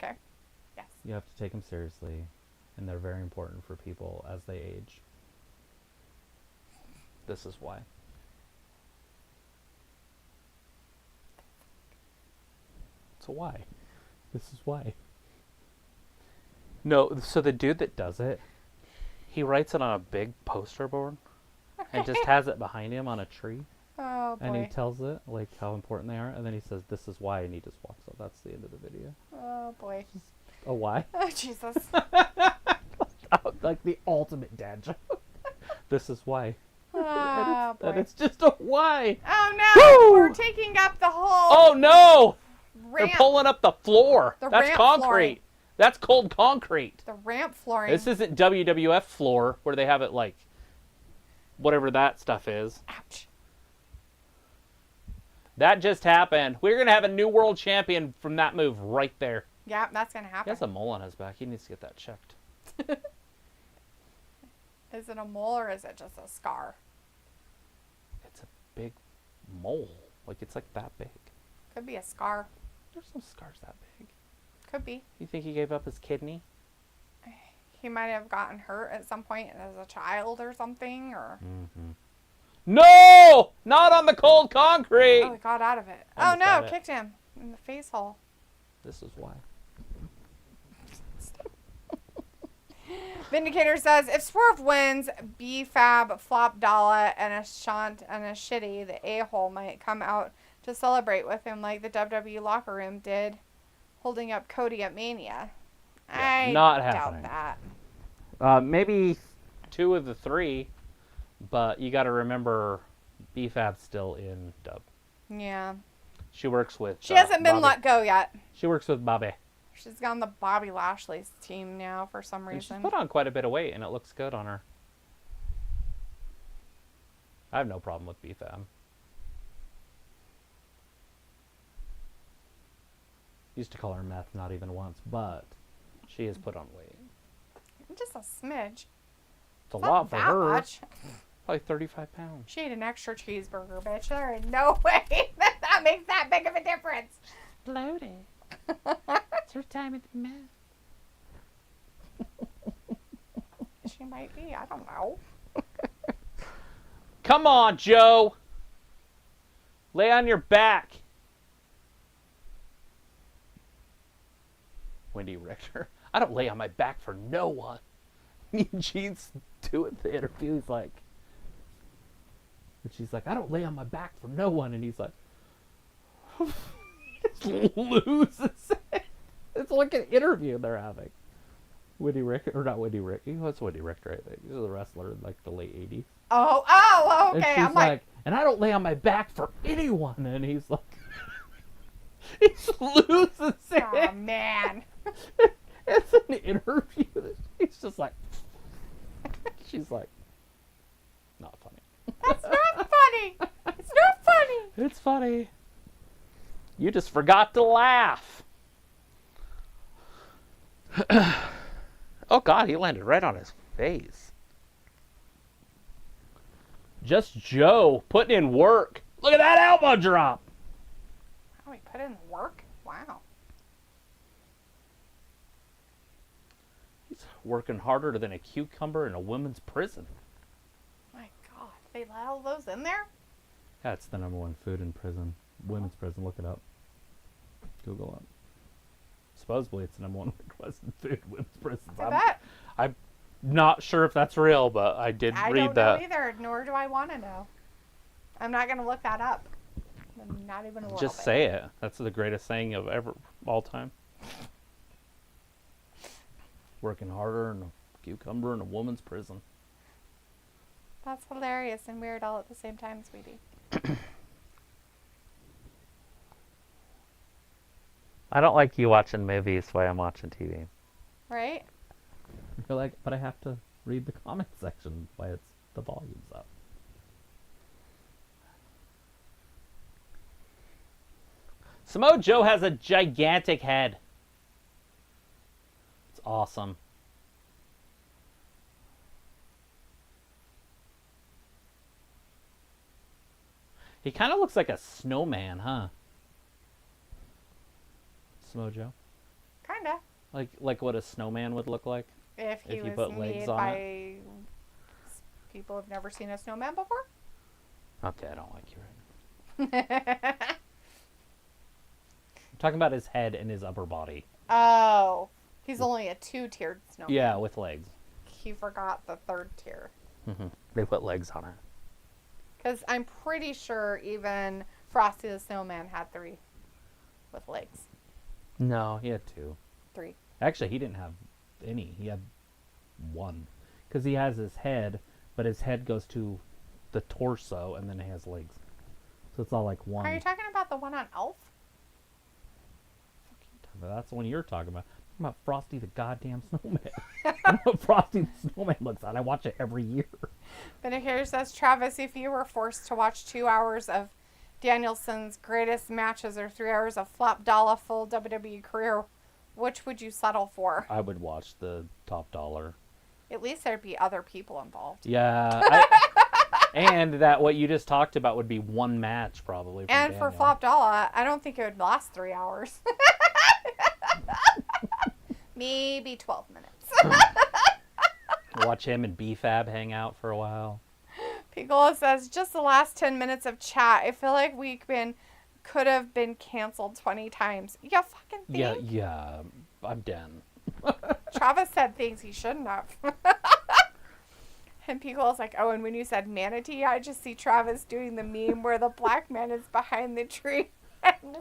Okay. Yes. You have to take them seriously, and they're very important for people as they age. This is why. So why? This is why. No, so the dude that does it, he writes it on a big poster board and just has it behind him on a tree. Oh boy. And he tells it, like, how important they are. And then he says, this is why, and he just walks up. That's the end of the video. Oh boy. A why? Oh Jesus. Like the ultimate dad joke. This is why. Oh And boy. it's just a why. Oh no! Woo! We're taking up the whole Oh, no! ramp. They're pulling up the floor. The That's ramp concrete. flooring. That's cold concrete. The ramp flooring. This isn't WWF floor where they have it like whatever that stuff is. Ouch. That just happened. We're going to have a new world champion from that move right there. Yeah, that's going to He happen. has a mole on his back. He needs to get that checked. Is it a mole or is it just a scar? It's a big mole. Like, it's like that big. Could be a scar. There's no scars that big. Could be. You think he gave up his kidney? He might have gotten hurt at some point as a child or something, or... Mm-hmm. No! Not on the cold concrete! Oh, he got out of it. Almost Oh, no, got it. kicked him in the face hole. This is why. Vindicator says, if Swerve wins, B-Fab, Flop Dalla, and a Shant and a Shitty, the a-hole might come out to celebrate with him like the WWE locker room did, holding up Cody at Mania. Yeah, I not doubt happening. that. Maybe 2 of the 3, but you got to remember B-Fab's still in dub. Yeah. She works with She hasn't been Bobby. let go yet. She works with Bobby. She's on the Bobby Lashley's team now for some And she's reason. put on quite a bit of weight, and it looks good on her. I have no problem with B-Fab. Used to call her meth, not even once, but she has put on weight. Just a smidge. It's a Not lot for that her. much. Probably 35 pounds. She ate an extra cheeseburger, bitch. There is no way that makes that big of a difference. Bloated. It's her time at the meth. She might be. I don't know. Come on, Joe. Lay on your back. Wendy Richter. I don't lay on my back for no one. Me and Gene's doing the interview. He's like, and she's like, I don't lay on my back for no one. And he's like, he just loses it. It's like an interview they're having. Wendy Richter, or not Wendy Richter. What's Wendy Richter? I think he's a wrestler in like the late 80s. Oh, And okay. she's I'm like, and I don't lay on my back for anyone. And he's like, he loses it. oh, man. It's an interview. He's just like, she's like, not funny. That's not funny. It's not funny. It's funny. You just forgot to laugh. Oh, God, he landed right on his face. Just Joe putting in work. Look at that elbow drop. Oh, he put in the work? Wow. He's working harder than a cucumber in a women's prison. My God. They let all those in there? Yeah, it's the #1 food in prison. Women's prison. Look it up. Google it. Supposedly it's the #1 requested food in women's prisons. I bet. I'm not sure if that's real, but I did I read don't that. know either, nor do I want to know. I'm not going to look that up. I'm not even a little Just bit. say it. That's the greatest saying of all time. Working harder in a cucumber in a woman's prison. That's hilarious and weird all at the same time, sweetie. I don't like you watching movies while I'm watching TV. Right? You're like, but I have to read the comment section while the volume's up. Samoa Joe has a gigantic head. It's awesome. He kind of looks like a snowman, huh? Samoa Joe? Kinda. Like what a snowman would look like? If he If you was put legs made on by people who've never seen a snowman before. Okay, I don't like you right now. I'm talking about his head and his upper body. Oh. He's only a 2-tiered snowman. Yeah, with legs. He forgot the 3rd tier. They put legs on it. Because I'm pretty sure even Frosty the Snowman had 3 with legs. No, he had 2. 3. Actually, he didn't have any. He had 1. Because he has his head, but his head goes to the torso, and then he has legs. So it's all like one. Are you talking about the one on Elf? That's the one you're talking about. talking about Frosty the goddamn Snowman. I know what Frosty the Snowman looks like. I watch it every year. Vindicator says, Travis, if you were forced to watch 2 hours of Danielson's greatest matches or 3 hours of Flop Dollar full WWE career, which would you settle for? I would watch the Top Dollar. At least there'd be other people involved. Yeah. And that what you just talked about would be one match probably. And for Flop Dollar, I don't think it would last 3 hours. Maybe 12 minutes. Watch him and B-Fab hang out for a while. Piccolo says, just the last 10 minutes of chat. I feel like could have been canceled 20 times. You fucking think? Yeah. I'm done. Travis said things he shouldn't have. And Piccolo's like, oh, and when you said manatee, I just see Travis doing the meme where the black man is behind the tree and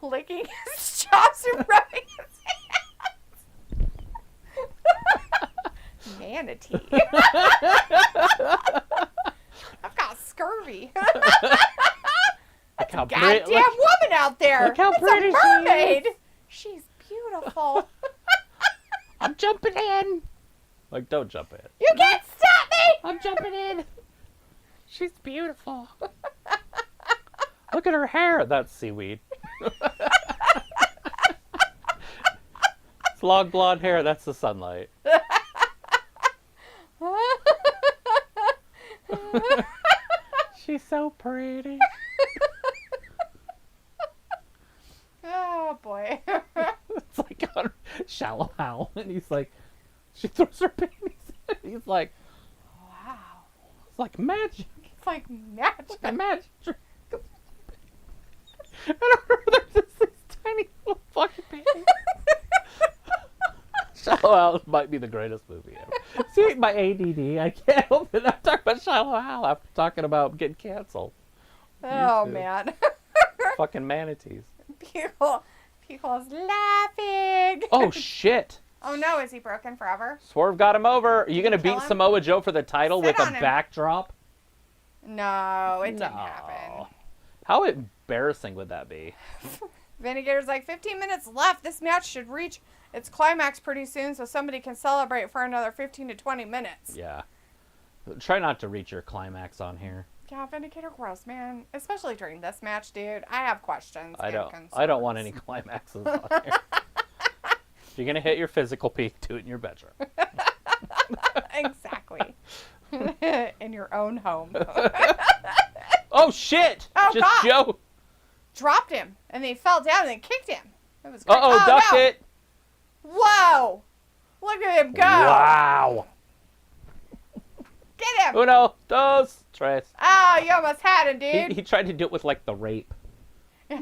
licking his chops and rubbing his hands. Manatee. I've got scurvy. Look how Goddamn woman out there. Look how it's pretty a mermaid. she is. She's beautiful. I'm jumping in. Like, don't jump in. You can't stop me. I'm jumping in. She's beautiful. Look at her hair. That's seaweed. It's long blonde hair. That's the sunlight. She's so pretty. Oh, boy. It's like on Shallow Hal. And he's like, she throws her panties in. He's like, Wow. it's like magic. It's like magic. A magic trick. And I remember there's just these tiny little fucking panties. Shallow Hal might be the greatest movie ever. See, my ADD, I can't help it. I'm talking about Shallow Hal after talking about getting canceled. Oh, too. man. Fucking manatees. People's laughing. Oh, shit. Oh, no. Is he broken forever? Swerve got him over. Are you going to kill beat him? Samoa Joe for the title Sit with a on him. backdrop? No, it didn't happen. How embarrassing would that be? Vindicator's like, 15 minutes left. This match should reach its climax pretty soon so somebody can celebrate for another 15 to 20 minutes. Yeah. Try not to reach your climax on here. Yeah, Vindicator gross, man. Especially during this match, dude. I have questions. I and don't want concerns. any climaxes on here. If you're going to hit your physical peak, do it in your bedroom. Exactly. In your own home. Oh, shit! Oh, Just God. Joe. Dropped him, and then he fell down, and then kicked him. It was great. Uh-oh, ducked no. it. Whoa! Look at him go! Wow. Get him! Uno, dos, tres. Oh, you almost had him, dude. He tried to do it with, like, the rape.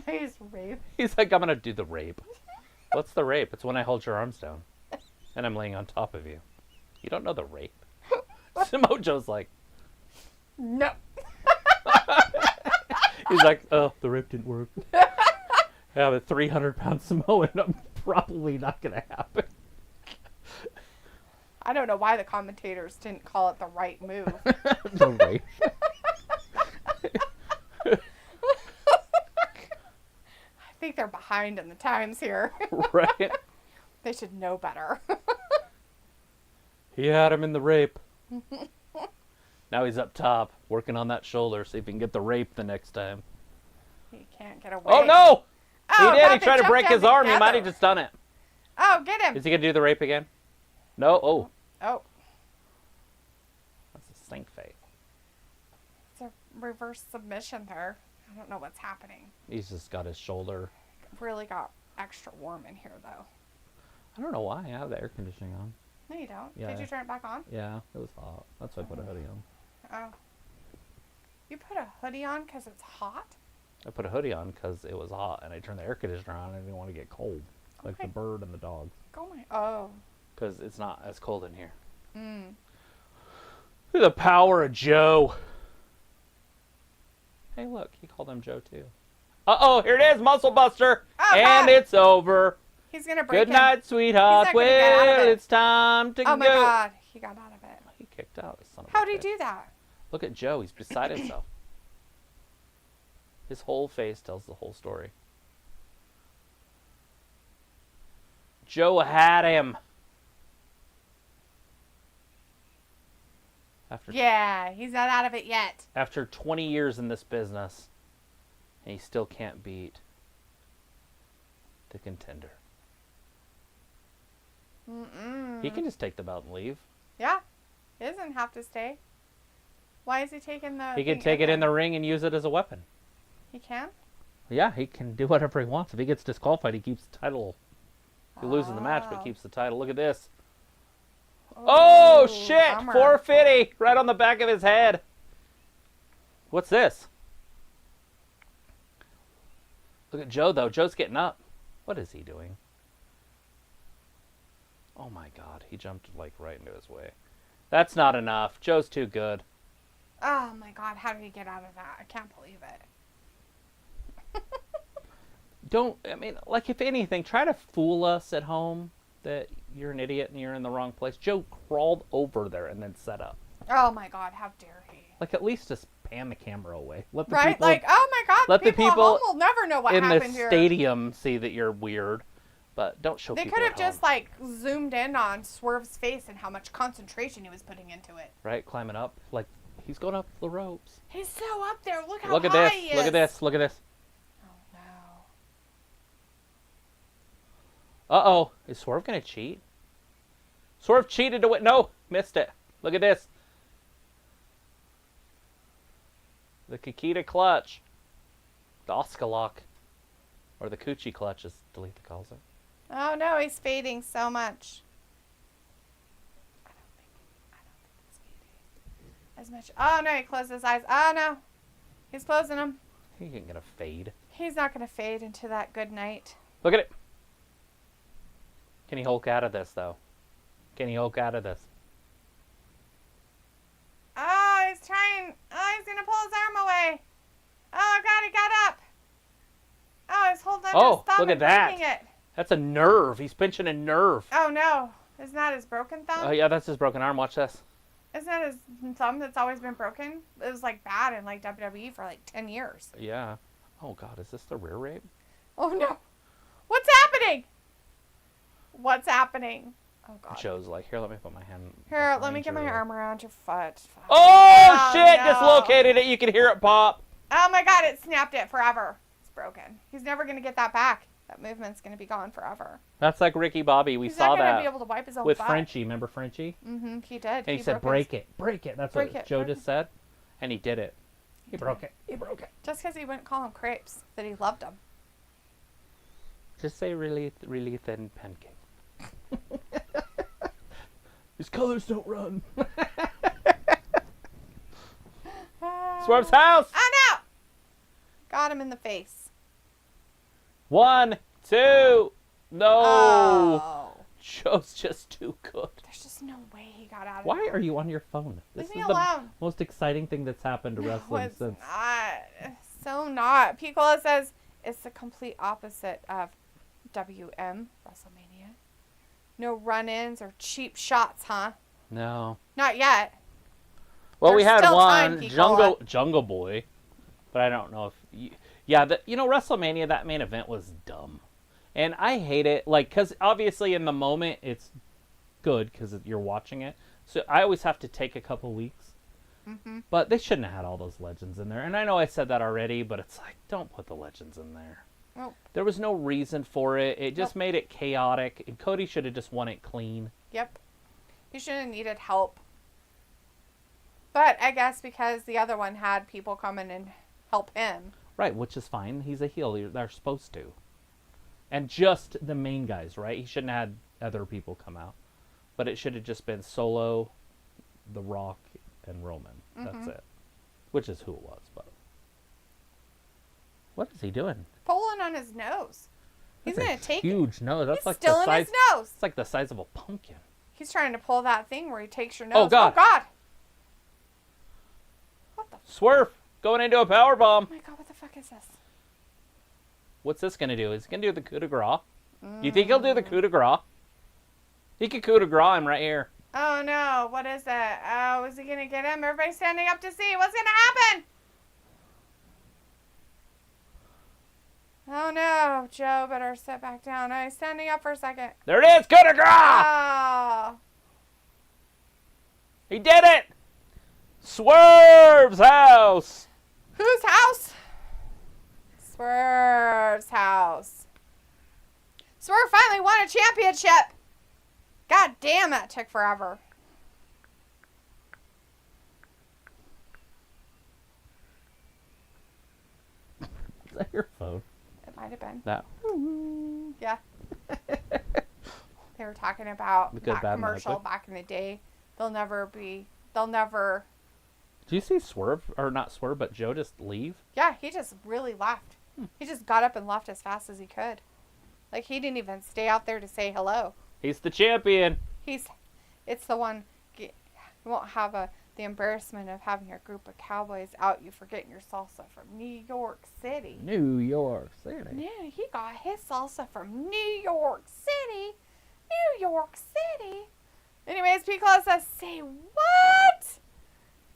He's raped. He's like, I'm going to do the rape. What's the rape? It's when I hold your arms down. And I'm laying on top of you. You don't know the rape. Samoa Joe's like... No. He's like, oh, the rape didn't work. I have a 300-pound Samoan. I'm probably not going to happen. I don't know why the commentators didn't call it the right move. The rape. I think they're behind in the times here. Right? They should know better. He had him in the rape. Now he's up top, working on that shoulder, see if he can get the rape the next time. He can't get away. Oh, no! Oh, He did! God, He they tried to jumped break down his arm. He together. might have just done it. Oh, get him! Is he going to do the rape again? No? Oh. Oh, That's a stink face. it's a reverse submission there. I don't know what's happening. He's just got his shoulder. Really got extra warm in here, though. I don't know why. I have the air conditioning on. No, you don't. Yeah. Did you turn it back on? Yeah, it was hot. That's why I put a hoodie on. Oh. You put a hoodie on because it's hot? I put a hoodie on because it was hot, and I turned the air conditioner on, and I didn't want to get cold. Like Okay. the bird and the dog. Go my. Oh. Because it's not as cold in here. Mm. Look at the power of Joe. Hey, look. He called him Joe, too. Uh-oh, here it is, Muscle Buster. Oh, and God. it's over. He's going to break Good him. night, sweetheart. He's not gonna get out of Well, it. it's time to go. Oh, my God. He got out of it. He kicked out. Son of a How did he bitch. do that? Look at Joe. He's beside himself. His whole face tells the whole story. Joe had him. Yeah, he's not out of it yet. After 20 years in this business, and he still can't beat the Contender. He can just take the belt and leave. Yeah, he doesn't have to stay. Why is he taking the... He can take it in the ring and use it as a weapon. He can? Yeah, he can do whatever he wants. If he gets disqualified, he keeps the title. He loses the match, but keeps the title. Look at this. Oh, shit! Bummer. 450 right on the back of his head. What's this? Look at Joe, though. Joe's getting up. What is he doing? Oh, my God. He jumped, like, right into his way. That's not enough. Joe's too good. Oh, my God. How did he get out of that? I can't believe it. I mean, like, if anything, try to fool us at home that you're an idiot and you're in the wrong place. Joe crawled over there and then set up. Oh, my God. How dare he? Like, at least just pan the camera away. Let the right? people, Like, oh, my God. let the people at people home will never know what in the happened here. stadium see that you're weird. But don't show They people could have at just, home. like, zoomed in on Swerve's face and how much concentration he was putting into it. Right? Climbing up. Like, he's going up the ropes. He's so up there. Look how Look at high this. he is. Look at this. Look at this. Oh, no. Uh-oh. Is Swerve going to cheat? Swerve cheated to win. No. Missed it. Look at this. The Kikita clutch. The Oskalok. Or the Coochie clutch, as Delita calls it. Oh, no. He's fading so much. I don't think it's fading as much. Oh, no. He closed his eyes. Oh, no. He's closing them. He ain't going to fade. He's not going to fade into that good night. Look at it. Can he Hulk out of this, though? Can he Hulk out of this? Oh, he's trying. Oh, he's going to pull his arm away. Oh, God, he got up. Oh, he's holding on to his thumb look at and that. breaking it. That's a nerve. He's pinching a nerve. Oh, no. Isn't that his broken thumb? Oh, yeah, that's his broken arm. Watch this. Isn't that his thumb that's always been broken? It was, like, bad in, like, WWE for, like, 10 years. Yeah. Oh, God, is this the rear rape? Oh, no. What's happening? What's happening? Oh, God. Joe's like, here, let me put my hand. Here, let behind me get my your- arm around your foot. Oh, shit! no. Dislocated it. You can hear it pop. Oh, my God, it snapped it forever. It's broken. He's never going to get that back. That movement's going to be gone forever. That's like Ricky Bobby. We He's saw not going to that be able to wipe his own with butt. Frenchie. Remember Frenchie? Mm-hmm, he did. And he said, break it. Break it. That's Break what it, Joe break just said. And he did it. He broke it. He broke it. Just because he wouldn't call him crepes, that he loved them. Just say really, really thin pancake. His colors don't run. Swerve's house. Oh, no! Got him in the face. 1, 2. No. Oh. Joe's just too good. There's just no way he got out of Why that. are you on your phone? This Leave me is the alone. most exciting thing that's happened to No, wrestling it's since. not. So not. Picola says it's the complete opposite of WM, WrestleMania. No run-ins or cheap shots, huh? No. Not yet. Well, we There's had still one time, Picola. Jungle Boy, but I don't know if. WrestleMania, that main event was dumb, and I hate it. Like, because obviously in the moment it's good because you're watching it. So I always have to take a couple weeks. Mm-hmm. But they shouldn't have had all those legends in there. And I know I said that already, but it's like, don't put the legends in there. Nope. There was no reason for it. It just Nope. made it chaotic. And Cody should have just won it clean. Yep. He should have needed help. But I guess because the other one had people come in and help him. Right, which is fine. He's a heel. They're supposed to. And just the main guys, right? He shouldn't have had other people come out. But it should have just been Solo, The Rock, and Roman. That's it. Which is who it was, but. What is he doing? Pulling on his nose. He's That's a going to take it. huge nose. That's He's like still the in size. his nose. It's like the size of a pumpkin. He's trying to pull that thing where he takes your nose. Oh, God. Oh, God. What the Swerve going into a power bomb. Oh, my God. What the fuck is this? What's this going to do? Is he going to do the coup de grace? Do you think he'll do the coup de grace? He could coup de grace him right here. Oh, no. What is it? Oh, is he going to get him? Everybody's standing up to see. What's going to happen? Oh no, Joe better sit back down. Oh, he's standing up for a second. There it is, coup de grace! Oh. He did it! Swerve's house! Whose house? Swerve's house. Swerve finally won a championship. God damn, that took forever. Is that your phone? It might have been. No. Yeah. They were talking about The good, that bad, and commercial ugly. back in the day. They'll never. Do you see Swerve, or not Swerve, but Joe just leave? Yeah, he just really left. He just got up and left as fast as he could. Like, he didn't even stay out there to say hello. He's the champion. It's the one, you won't have the embarrassment of having a group of cowboys out you forgetting your salsa from New York City. New York City. Yeah, he got his salsa from New York City. New York City. Anyways, Piccolo says, say what?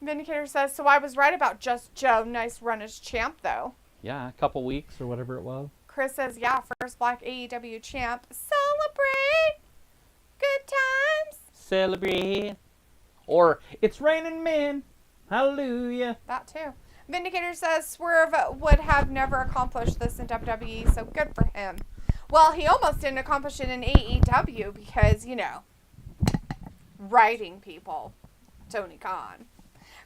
Vindicator says, so I was right about Just Joe. Nice run as champ, though. Yeah, a couple weeks or whatever it was. Chris says, yeah, first black AEW champ. Celebrate. Good times. Celebrate. Or, it's raining men. Hallelujah. That too. Vindicator says Swerve would have never accomplished this in WWE, so good for him. Well, he almost didn't accomplish it in AEW because, writing people. Tony Khan.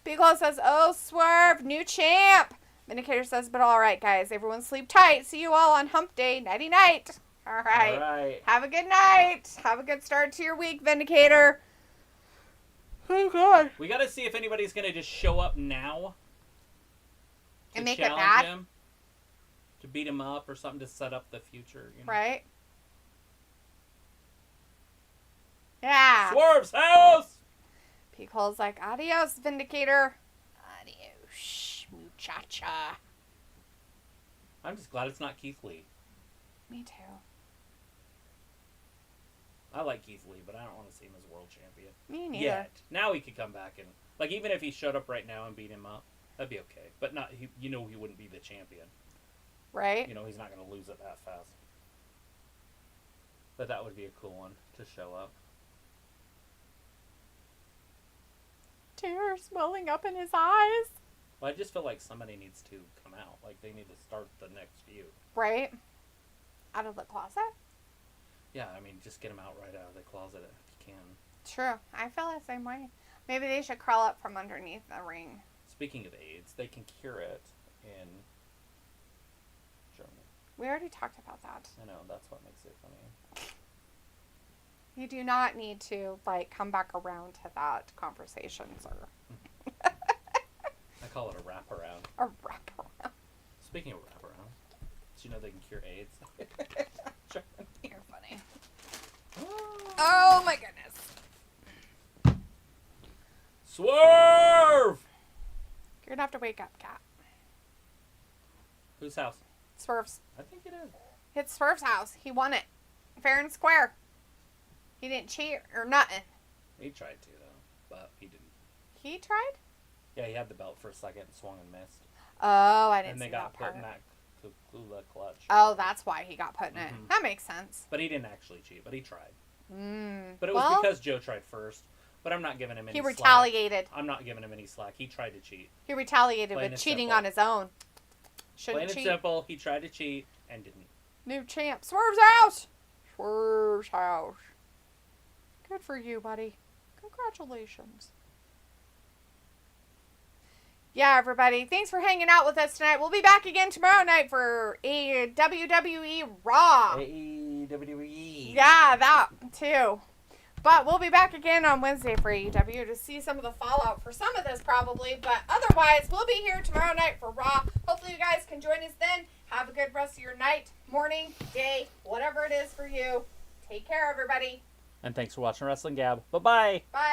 Piccolo says, oh, Swerve, new champ. Vindicator says, but all right, guys, everyone sleep tight. See you all on hump day. Nighty-night. All right. All right. Have a good night. Have a good start to your week, Vindicator. Oh, God. We got to see if anybody's going to just show up now. And make it challenge bad? him, to beat him up or something to set up the future. Right? Yeah. Swerve's house! Piccolo's like, adios, Vindicator. Adios, muchacha. I'm just glad it's not Keith Lee. Me too. I like Keith Lee, but I don't want to see him as world champion. Me neither. Yet. Now he could come back and, even if he showed up right now and beat him up, that'd be okay. But not, he wouldn't be the champion. Right? He's not going to lose it that fast. But that would be a cool one to show up. Tears welling up in his eyes. Well, I just feel like somebody needs to come out. Like, they need to start the next feud. Right? Out of the closet? Yeah, just get him out right out of the closet if you can. True. I feel the same way. Maybe they should crawl up from underneath the ring. Speaking of AIDS, they can cure it in Germany. We already talked about that. I know, that's what makes it funny. You do not need to, come back around to that conversation, sir. I call it a wraparound. A wraparound. Speaking of wraparound, did you know they can cure AIDS? You're funny. Oh my goodness. Swerve! You're gonna have to wake up, Cat. Whose house? Swerve's. I think it is. It's Swerve's house. He won it. Fair and square. He didn't cheat or nothing. He tried to, though, but he didn't. He tried? Yeah, he had the belt for a second, swung and missed. Oh, I didn't And see they got that put part. in that Kula clutch. Oh, that's why he got put in it. Mhm. That makes sense. But he didn't actually cheat, but he tried. Mm. But it was because Joe tried first. But I'm not giving him any he slack. retaliated. I'm not giving him any slack. He tried to cheat. He retaliated Plain with and cheating simple. on his own. Shouldn't Plain and cheat. simple, he tried to cheat and didn't. New champ. Swerve's house. Swerve's house. Good for you, buddy. Congratulations. Yeah, everybody. Thanks for hanging out with us tonight. We'll be back again tomorrow night for a WWE Raw. AEW. Yeah, that too. But we'll be back again on Wednesday for AEW to see some of the fallout for some of this probably. But otherwise, we'll be here tomorrow night for Raw. Hopefully you guys can join us then. Have a good rest of your night, morning, day, whatever it is for you. Take care, everybody. And thanks for watching Wrestling Gab. Bye-bye. Bye.